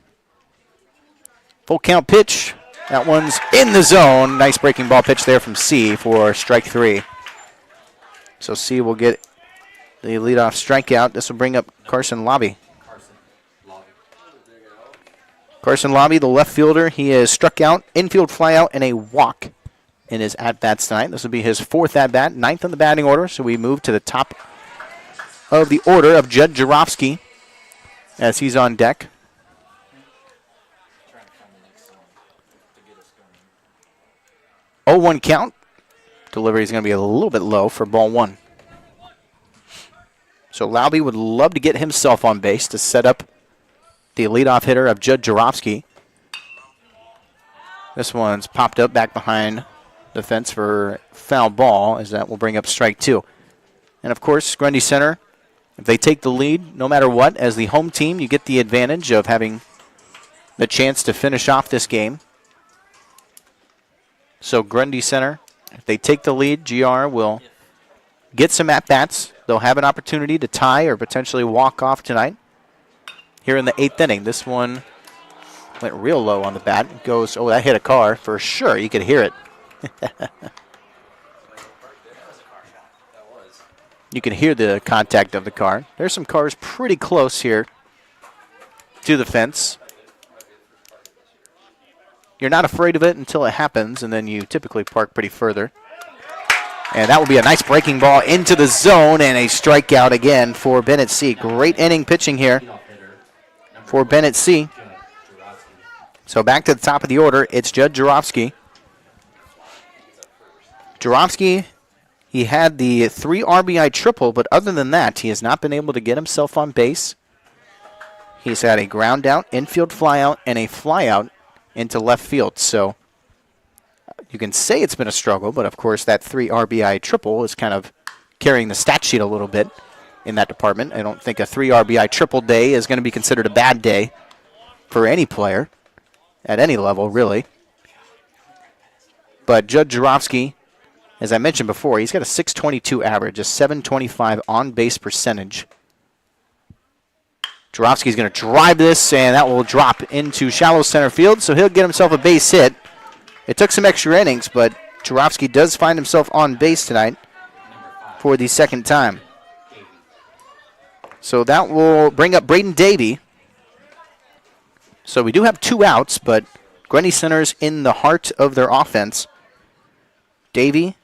Full count pitch. That one's in the zone. Nice breaking ball pitch there from C for strike 3. So C will get the leadoff strikeout. This will bring up Carson Lobby. Carson Lobby, the left fielder, he has struck out, infield flyout, and a walk in his at-bats tonight. This will be his 4th at-bat, 9th on the batting order. So we move to the top of the order of Judd Jarofsky as he's on deck. 0-1 count. Delivery is going to be a little bit low for ball 1. So Lobby would love to get himself on base to set up the leadoff hitter of Judd Jarofsky. This one's popped up back behind the fence for foul ball, as that will bring up strike 2. And of course, Grundy Center, if they take the lead, no matter what, as the home team, you get the advantage of having the chance to finish off this game. So Grundy Center, if they take the lead, GR will get some at-bats. They'll have an opportunity to tie or potentially walk off tonight. Here in the 8th inning, this one went real low on the bat. It goes, oh, that hit a car for sure. You could hear it. You can hear the contact of the car. There's some cars pretty close here to the fence. You're not afraid of it until it happens, and then you typically park pretty further. And that will be a nice breaking ball into the zone and a strikeout again for Bennett C. Great inning pitching here for Bennett C. So back to the top of the order, it's Judd Jarofsky. Jarofsky, he had the 3 RBI triple, but other than that, he has not been able to get himself on base. He's had a ground out, infield flyout, and a flyout into left field. So you can say it's been a struggle, but of course that 3 RBI triple is kind of carrying the stat sheet a little bit in that department. I don't think a 3 RBI triple day is going to be considered a bad day for any player at any level, really. But Judd Jarofsky, as I mentioned before, he's got a 622 average, a 725 on-base percentage. Jarofsky's going to drive this, and that will drop into shallow center field, so he'll get himself a base hit. It took some extra innings, but Jarofsky does find himself on base tonight for the 2nd time. So that will bring up Braden Davey. So we do have 2 outs, but Grundy Center's in the heart of their offense. Davey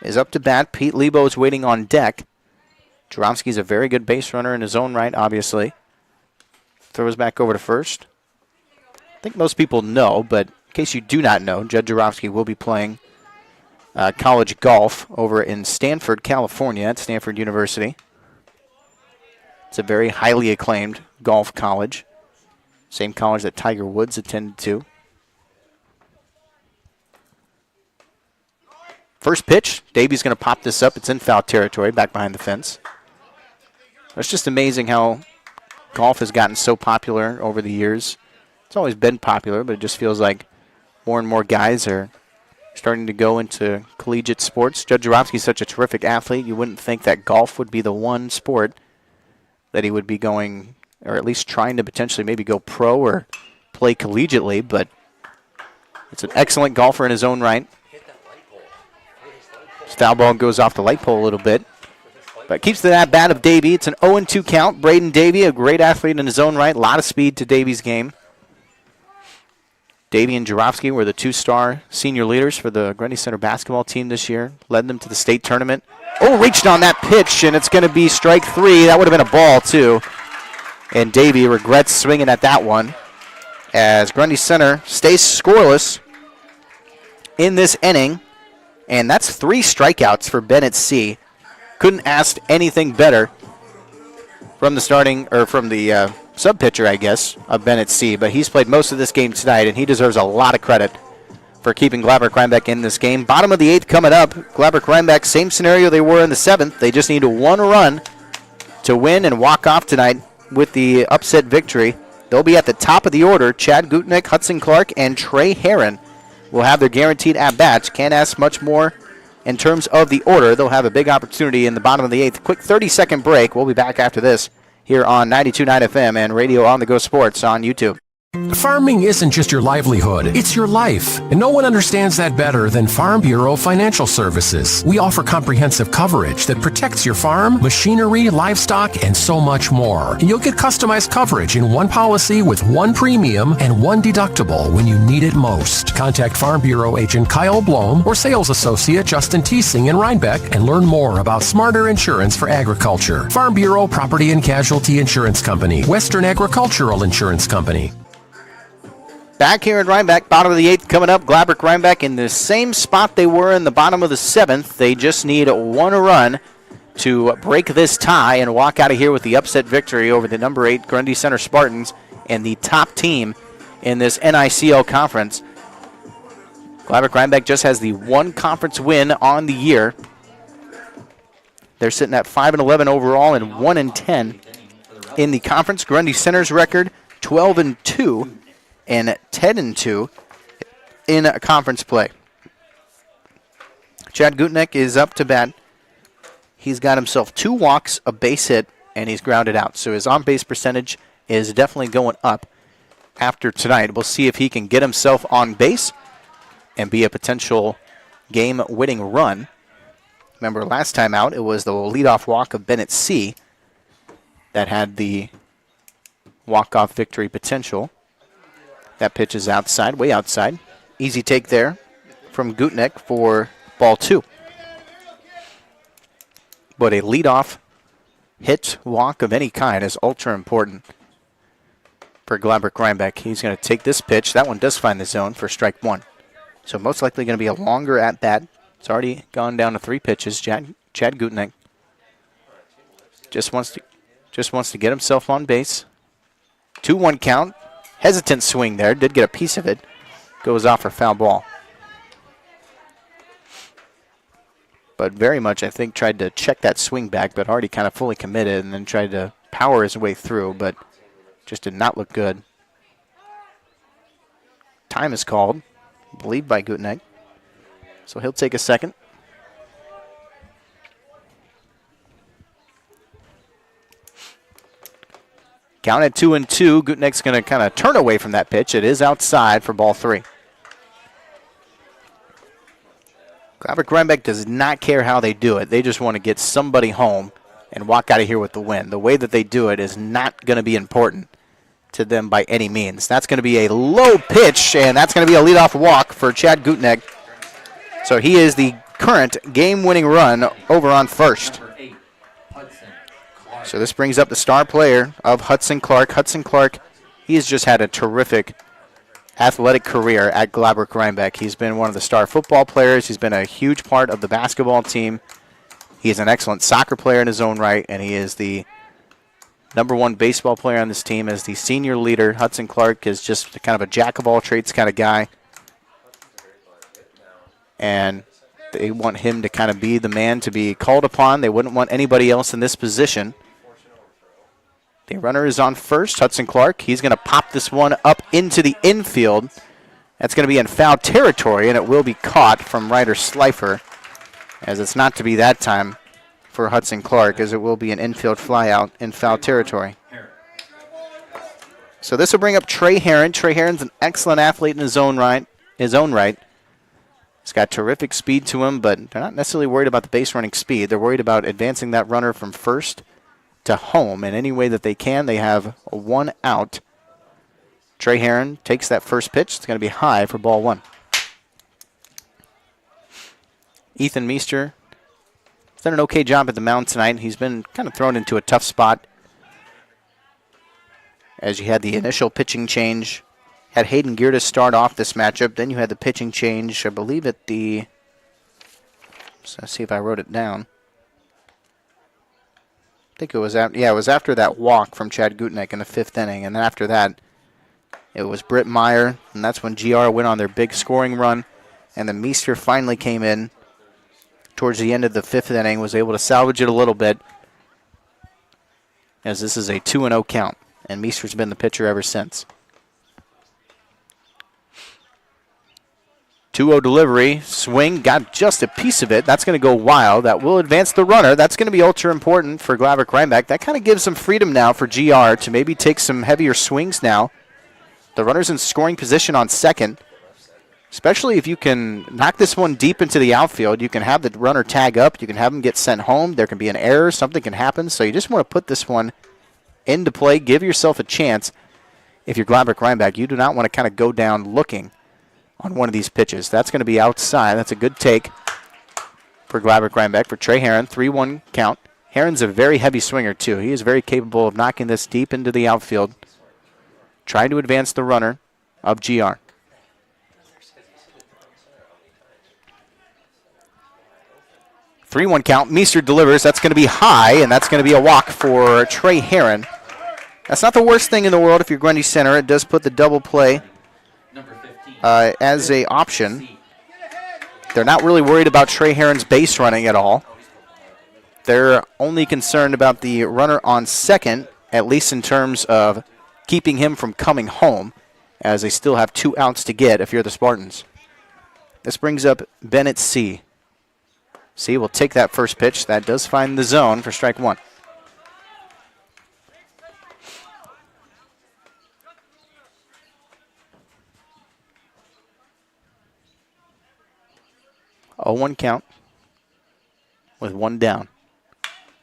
is up to bat. Pete Lebo is waiting on deck. Jarofsky's a very good base runner in his own right, obviously. Throws back over to first. I think most people know, but In case you do not know, Judd Jarofsky will be playing college golf over in Stanford, California at Stanford University. It's a very highly acclaimed golf college. Same college that Tiger Woods attended to. First pitch, Davies going to pop this up. It's in foul territory, back behind the fence. It's just amazing how golf has gotten so popular over the years. It's always been popular, but it just feels like more and more guys are starting to go into collegiate sports. Judd Jarofsky is such a terrific athlete. You wouldn't think that golf would be the one sport that he would be going, or at least trying to potentially maybe go pro or play collegiately, but it's an excellent golfer in his own right. His foul ball goes off the light pole a little bit, but keeps the at bat of Davey. It's an 0-2 count. Braden Davey, a great athlete in his own right. A lot of speed to Davey's game. Davey and Jarofsky were the two-star senior leaders for the Grundy Center basketball team this year. Led them to the state tournament. Oh, reached on that pitch, and it's going to be strike 3. That would have been a ball, too. And Davey regrets swinging at that one as Grundy Center stays scoreless in this inning. And that's 3 strikeouts for Bennett C. Couldn't ask anything better from the sub pitcher, I guess, of Bennett C. But he's played most of this game tonight, and he deserves a lot of credit for keeping Gladbrook Reinbeck in this game. Bottom of the 8th coming up. Gladbrook Reinbeck, same scenario they were in the 7th. They just need 1 run to win and walk off tonight with the upset victory. They'll be at the top of the order. Chad Gutnick, Hudson Clark, and Trey Herron will have their guaranteed at-bats. Can't ask much more in terms of the order. They'll have a big opportunity in the bottom of the 8th. Quick 30-second break. We'll be back after this here on 92.9 FM and Radio On The Go Sports on YouTube. Farming isn't just your livelihood, it's your life. And no one understands that better than Farm Bureau Financial Services. We offer comprehensive coverage that protects your farm, machinery, livestock, and so much more. And you'll get customized coverage in one policy with one premium and one deductible when you need it most. Contact Farm Bureau agent Kyle Blom or sales associate Justin Teesing in Reinbeck and learn more about smarter insurance for agriculture. Farm Bureau Property and Casualty Insurance Company, Western Agricultural Insurance Company. Back here in Reinbeck, bottom of the 8th coming up. Gladbrook Reinbeck in the same spot they were in the bottom of the 7th. They just need 1 run to break this tie and walk out of here with the upset victory over the number 8 Grundy Center Spartans and the top team in this NICL Conference. Gladbrook Reinbeck just has the 1 conference win on the year. They're sitting at 5-11 overall and 1-10 in the conference. Grundy Center's record 12-2. And 10-2 in conference play. Chad Gutnick is up to bat. He's got himself 2 walks, a base hit, and he's grounded out. So his on-base percentage is definitely going up after tonight. We'll see if he can get himself on base and be a potential game-winning run. Remember, last time out, it was the leadoff walk of Bennett C. that had the walk-off victory potential. That pitch is outside, way outside. Easy take there from Gutnick for ball 2. But a leadoff hit, walk of any kind is ultra important for Gladbrook Reinbeck. He's going to take this pitch. That one does find the zone for strike 1. So most likely going to be a longer at-bat. It's already gone down to 3 pitches. Chad Gutnick just wants to get himself on base. 2-1 count. Hesitant swing there. Did get a piece of it. Goes off for foul ball. But very much, I think, tried to check that swing back, but already kind of fully committed and then tried to power his way through, but just did not look good. Time is called, I believe, by Gutnick. So he'll take a second. Count at 2-2. Gutnick's going to kind of turn away from that pitch. It is outside for ball 3. Gladbrook Reinbeck does not care how they do it. They just want to get somebody home and walk out of here with the win. The way that they do it is not going to be important to them by any means. That's going to be a low pitch, and that's going to be a leadoff walk for Chad Gutnick. So he is the current game-winning run over on first. So this brings up the star player of Hudson Clark. Hudson Clark, he has just had a terrific athletic career at Gladbrook Reinbeck. He's been one of the star football players. He's been a huge part of the basketball team. He is an excellent soccer player in his own right, and he is the #1 baseball player on this team. As the senior leader, Hudson Clark is just kind of a jack-of-all-trades kind of guy. And they want him to kind of be the man to be called upon. They wouldn't want anybody else in this position. The runner is on first, Hudson Clark. He's going to pop this one up into the infield. That's going to be in foul territory, and it will be caught from Ryder Slifer, as it's not to be that time for Hudson Clark, as it will be an infield flyout in foul territory. So this will bring up Trey Herron. Trey Herron's an excellent athlete in his own right. He's got terrific speed to him, but they're not necessarily worried about the base running speed. They're worried about advancing that runner from first to home in any way that they can. They have a 1 out. Trey Herron takes that first pitch. It's going to be high for ball 1. Ethan Meester has done an okay job at the mound tonight. He's been kind of thrown into a tough spot as you had the initial pitching change. Had Hayden Gearda start off this matchup. Then you had the pitching change, I believe, at the... Let's see if I wrote it down. I think it was after that walk from Chad Gutnick in the 5th inning. And then after that, it was Britt Meyer. And that's when GR went on their big scoring run. And then Meester finally came in towards the end of the 5th inning, was able to salvage it a little bit, as this is a 2-0 count. And Meester's been the pitcher ever since. 2-0 delivery, swing, got just a piece of it. That's going to go wild. That will advance the runner. That's going to be ultra important for Gladbrook Reinbeck. That kind of gives some freedom now for GR to maybe take some heavier swings now. The runner's in scoring position on second, especially if you can knock this one deep into the outfield. You can have the runner tag up. You can have him get sent home. There can be an error. Something can happen. So you just want to put this one into play. Give yourself a chance. If you're Gladbrook Reinbeck, you do not want to kind of go down looking on one of these pitches. That's going to be outside. That's a good take for Gladbrook Reinbeck for Trey Herron. 3-1 count. Herron's a very heavy swinger, too. He is very capable of knocking this deep into the outfield, trying to advance the runner of GR. Three-one count. Meester delivers. That's going to be high, and that's going to be a walk for Trey Herron. That's not the worst thing in the world if you're Grundy Center. It does put the double play as a option. They're not really worried about Trey Herron's base running at all. They're only concerned about the runner on second, at least in terms of keeping him from coming home, as they still have 2 outs to get if you're the Spartans. This brings up Bennett C. C will take that first pitch. That does find the zone for strike 1. A 1 count with 1 down.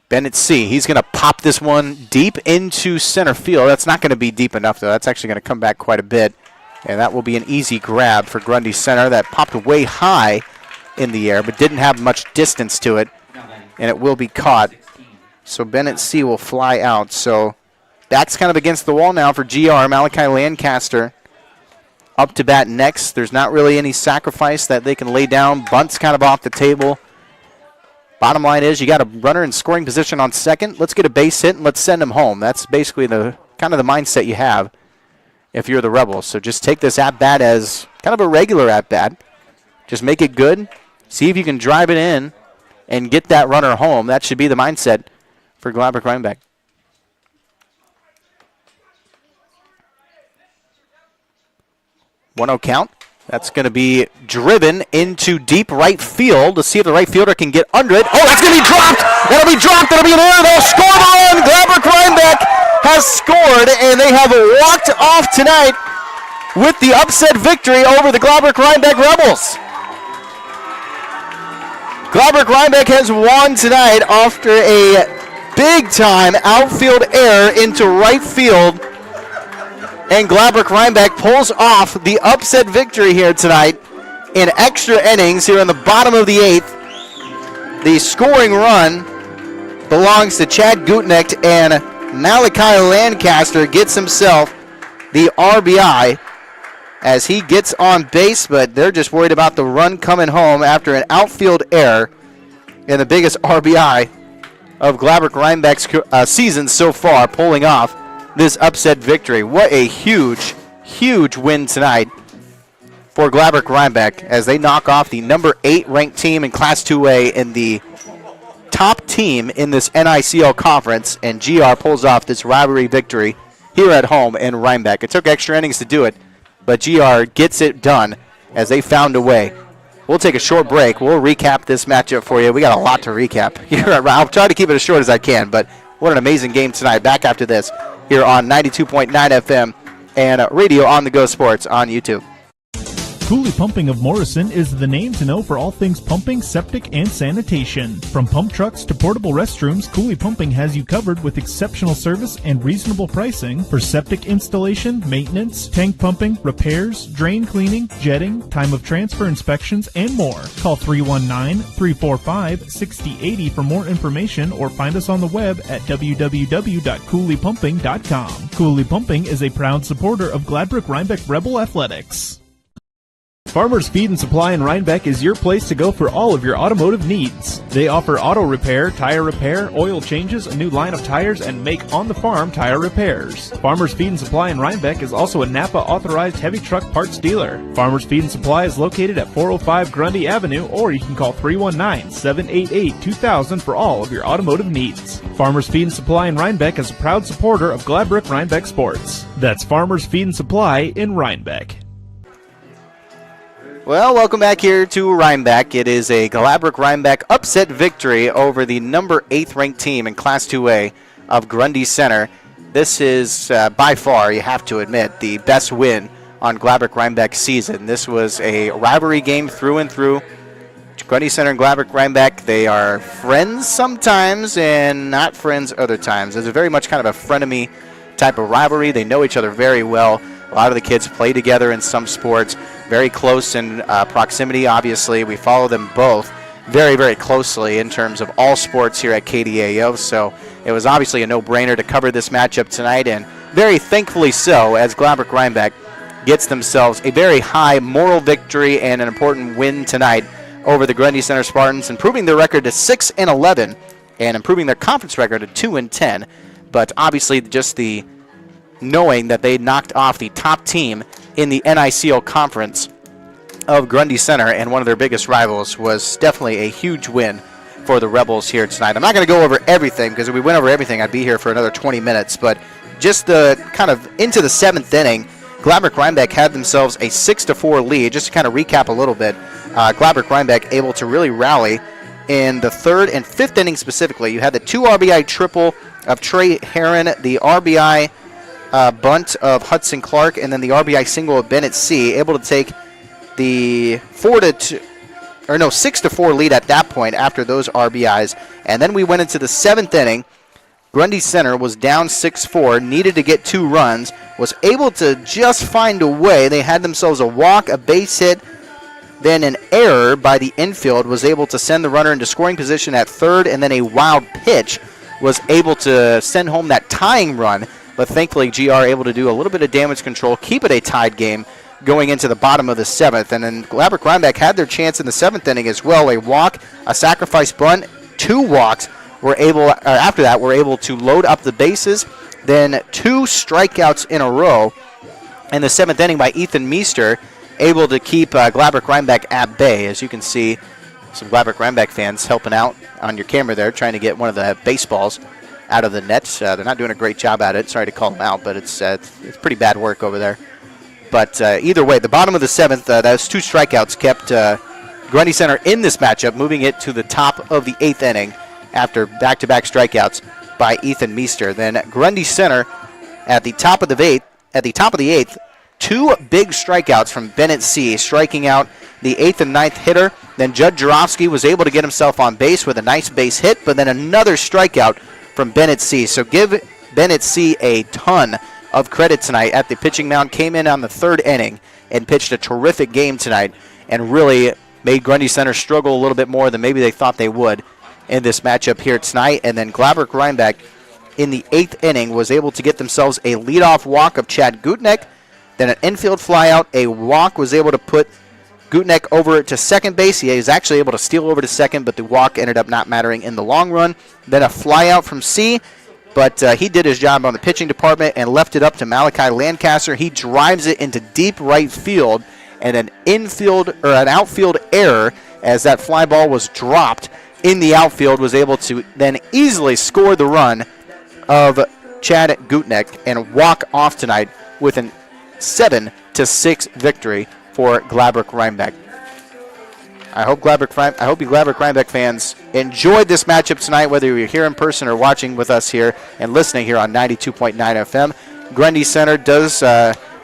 Bennett C. He's going to pop this one deep into center field. That's not going to be deep enough, though. That's actually going to come back quite a bit. And that will be an easy grab for Grundy Center. That popped way high in the air, but didn't have much distance to it. And it will be caught. So Bennett C. will fly out. So that's kind of against the wall now for GR. Malachi Lancaster up to bat next. There's not really any sacrifice that they can lay down. Bunt's kind of off the table. Bottom line is you got a runner in scoring position on second. Let's get a base hit and let's send him home. That's basically the kind of the mindset you have if you're the Rebels. So just take this at-bat as kind of a regular at-bat. Just make it good. See if you can drive it in and get that runner home. That should be the mindset for Gladbrook Reinbeck. 1-0 count. That's going to be driven into deep right field. Let's see if the right fielder can get under it. Oh, that's going to be dropped. That'll be dropped. That'll be an error. They'll score the run. Gladbrook Reinbeck has scored, and they have walked off tonight with the upset victory over the Gladbrook Reinbeck Rebels. Gladbrook Reinbeck has won tonight after a big-time outfield error into right field. And Gladbrook Reinbeck pulls off the upset victory here tonight in extra innings here in the bottom of the 8th. The scoring run belongs to Chad Gutnick, and Malachi Lancaster gets himself the RBI as he gets on base, but they're just worried about the run coming home after an outfield error and the biggest RBI of Gladbrook Reinbeck's season so far, pulling off this upset victory. What a huge, huge win tonight for Gladbrook Reinbeck as they knock off the number 8 ranked team in Class 2A and the top team in this NICL Conference, and GR pulls off this rivalry victory here at home in Reinbeck. It took extra innings to do it, but GR gets it done as they found a way. We'll take a short break. We'll recap this matchup for you. We got a lot to recap here at I'll try to keep it as short as I can, but what an amazing game tonight. Back after this here on 92.9 FM and Radio on the Go Sports on YouTube. Cooley Pumping of Morrison is the name to know for all things pumping, septic, and sanitation. From pump trucks to portable restrooms, Cooley Pumping has you covered with exceptional service and reasonable pricing for septic installation, maintenance, tank pumping, repairs, drain cleaning, jetting, time of transfer inspections, and more. Call 319-345-6080 for more information or find us on the web at www.cooleypumping.com. Cooley Pumping is a proud supporter of Gladbrook Reinbeck Rebel Athletics. Farmers Feed and Supply in Reinbeck is your place to go for all of your automotive needs. They offer auto repair, tire repair, oil changes, a new line of tires, and make on-the-farm tire repairs. Farmers Feed and Supply in Reinbeck is also a Napa authorized heavy truck parts dealer. Farmers Feed and Supply is located at 405 Grundy Avenue, or you can call 319-788-2000 for all of your automotive needs. Farmers Feed and Supply in Reinbeck is a proud supporter of Gladbrook Reinbeck Sports. That's Farmers Feed and Supply in Reinbeck. Well, welcome back here to Reinbeck. It is a Gladbrook Reinbeck upset victory over the number 8th ranked team in Class 2A of Grundy Center. This is by far, you have to admit, the best win on Gladbrook Reinbeck's season. This was a rivalry game through and through. Grundy Center and Gladbrook Reinbeck, they are friends sometimes and not friends other times. It's a very much kind of a frenemy type of rivalry. They know each other very well. A lot of the kids play together in some sports, very close in proximity, obviously. We follow them both very, very closely in terms of all sports here at KDAO, so it was obviously a no-brainer to cover this matchup tonight, and very thankfully so, as Gladbrook Reinbeck gets themselves a very high moral victory and an important win tonight over the Grundy Center Spartans, improving their record to 6-11 and improving their conference record to 2-10, but obviously just the knowing that they knocked off the top team in the NICL Conference of Grundy Center and one of their biggest rivals was definitely a huge win for the Rebels here tonight. I'm not going to go over everything because if we went over everything, I'd be here for another 20 minutes, but just the kind of into the 7th inning, Gladbrook Reinbeck had themselves a 6-4 lead. Just to kind of recap a little bit, Gladbrook Reinbeck able to really rally in the 3rd and 5th inning specifically. You had the 2 RBI triple of Trey Herron, the RBI bunt of Hudson Clark, and then the RBI single of Bennett C. Able to take the 6-4 lead at that point after those RBIs. And then we went into the 7th inning. Grundy Center was down 6-4, needed to get 2 runs, was able to just find a way. They had themselves a walk, a base hit, then an error by the infield was able to send the runner into scoring position at 3rd, and then a wild pitch was able to send home that tying run. But thankfully, GR able to do a little bit of damage control, keep it a tied game going into the bottom of the 7th. And then Gladbrook Reinbeck had their chance in the 7th inning as well. A walk, a sacrifice bunt, 2 walks. After that, were able to load up the bases. Then 2 strikeouts in a row in the 7th inning by Ethan Meester, able to keep Gladbrook Reinbeck at bay. As you can see, some Gladbrook Reinbeck fans helping out on your camera there, trying to get one of the baseballs out of the nets. They're not doing a great job at it. Sorry to call them out, but it's pretty bad work over there. But either way, the bottom of the 7th, those 2 strikeouts kept Grundy Center in this matchup, moving it to the top of the 8th inning after back-to-back strikeouts by Ethan Meester. Then Grundy Center at the top of the 8th, 2 big strikeouts from Bennett C, striking out the 8th and 9th hitter. Then Judd Jarofsky was able to get himself on base with a nice base hit, but then another strikeout from Bennett C. So give Bennett C a ton of credit tonight at the pitching mound. Came in on the 3rd inning and pitched a terrific game tonight and really made Grundy Center struggle a little bit more than maybe they thought they would in this matchup here tonight. And then Gladbrook Reinbeck in the 8th inning was able to get themselves a leadoff walk of Chad Gutnick, then an infield fly out, a walk was able to put Gutneck over to second base. He was actually able to steal over to second, but the walk ended up not mattering in the long run. Then a fly out from C, but he did his job on the pitching department and left it up to Malachi Lancaster. He drives it into deep right field, and an outfield error as that fly ball was dropped in the outfield was able to then easily score the run of Chad Gutneck and walk off tonight with an 7-6 victory for Gladbrook Reinbeck. I hope you Gladbrook Reinbeck fans enjoyed this matchup tonight, whether you're here in person or watching with us here and listening here on 92.9 FM. Grundy Center does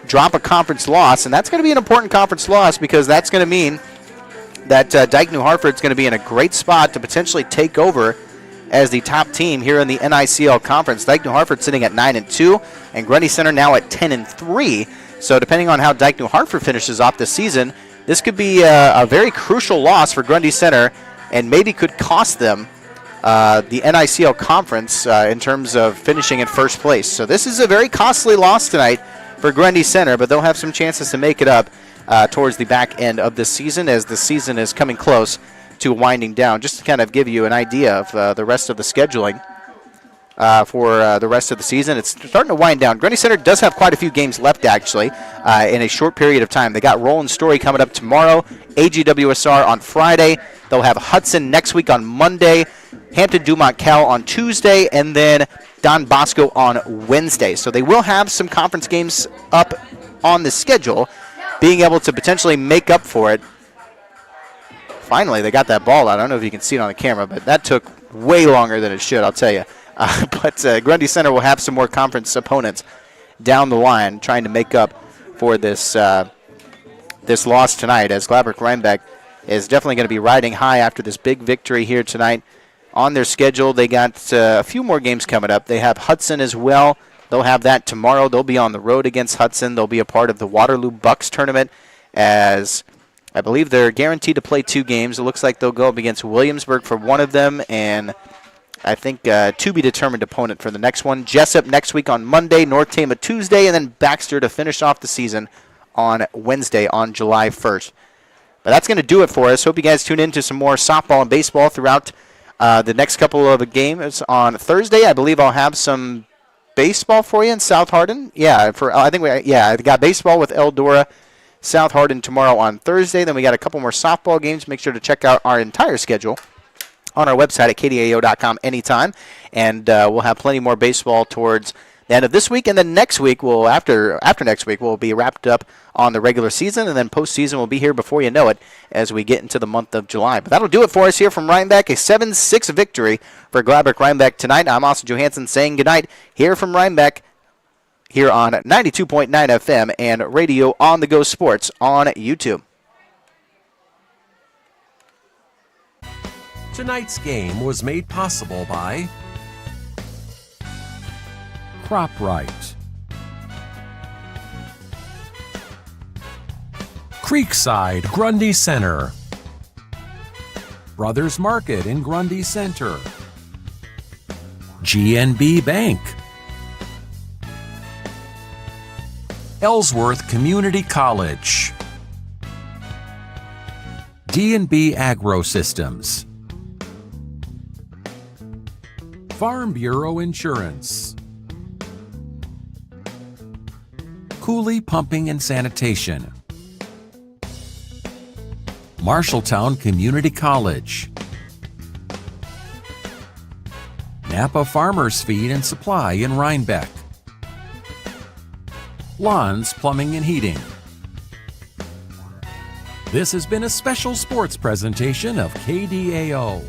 drop a conference loss, and that's going to be an important conference loss because that's going to mean that Dike New Hartford's going to be in a great spot to potentially take over as the top team here in the NICL Conference. Dike New Hartford sitting at 9-2, and Grundy Center now at 10-3. So depending on how Dike New Hartford finishes off this season, this could be a very crucial loss for Grundy Center and maybe could cost them the NICL Conference in terms of finishing in first place. So this is a very costly loss tonight for Grundy Center, but they'll have some chances to make it up towards the back end of this season as the season is coming close to winding down. Just to kind of give you an idea of the rest of the scheduling for the rest of the season, it's starting to wind down. Grundy Center does have quite a few games left, actually, in a short period of time. They got Roland Story coming up tomorrow, AGWSR on Friday. They'll have Hudson next week on Monday, Hampton Dumont Cal on Tuesday, and then Don Bosco on Wednesday. So they will have some conference games up on the schedule, being able to potentially make up for it. Finally, they got that ball out. I don't know if you can see it on the camera, but that took way longer than it should, I'll tell you. But Grundy Center will have some more conference opponents down the line trying to make up for this this loss tonight, as Gladbrook Reinbeck is definitely going to be riding high after this big victory here tonight. On their schedule, they got a few more games coming up. They have Hudson as well. They'll have that tomorrow. They'll be on the road against Hudson. They'll be a part of the Waterloo Bucks tournament, as I believe they're guaranteed to play 2 games. It looks like they'll go up against Williamsburg for one of them, and I think to be determined opponent for the next one. Jessup next week on Monday, North Tama Tuesday, and then Baxter to finish off the season on Wednesday on July 1st. But that's going to do it for us. Hope you guys tune in to some more softball and baseball throughout the next couple of games. On Thursday, I believe I'll have some baseball for you in South Hardin. I got baseball with Eldora, South Hardin tomorrow on Thursday. Then we got a couple more softball games. Make sure to check out our entire schedule on our website at kdao.com anytime. And we'll have plenty more baseball towards the end of this week. And then next week, after next week, we'll be wrapped up on the regular season. And then postseason will be here before you know it as we get into the month of July. But that'll do it for us here from Reinbeck. A 7-6 victory for Gladbrook Reinbeck tonight. I'm Austin Johansson saying goodnight here from Reinbeck here on 92.9 FM and Radio on the Go Sports on YouTube. Tonight's game was made possible by CropRite, Creekside Grundy Center, Brothers Market in Grundy Center, GNB Bank, Ellsworth Community College, D&B Agro Systems, Farm Bureau Insurance, Cooley Pumping and Sanitation, Marshalltown Community College, Napa Farmers Feed and Supply in Reinbeck, Lawns Plumbing and Heating. This has been a special sports presentation of KDAO.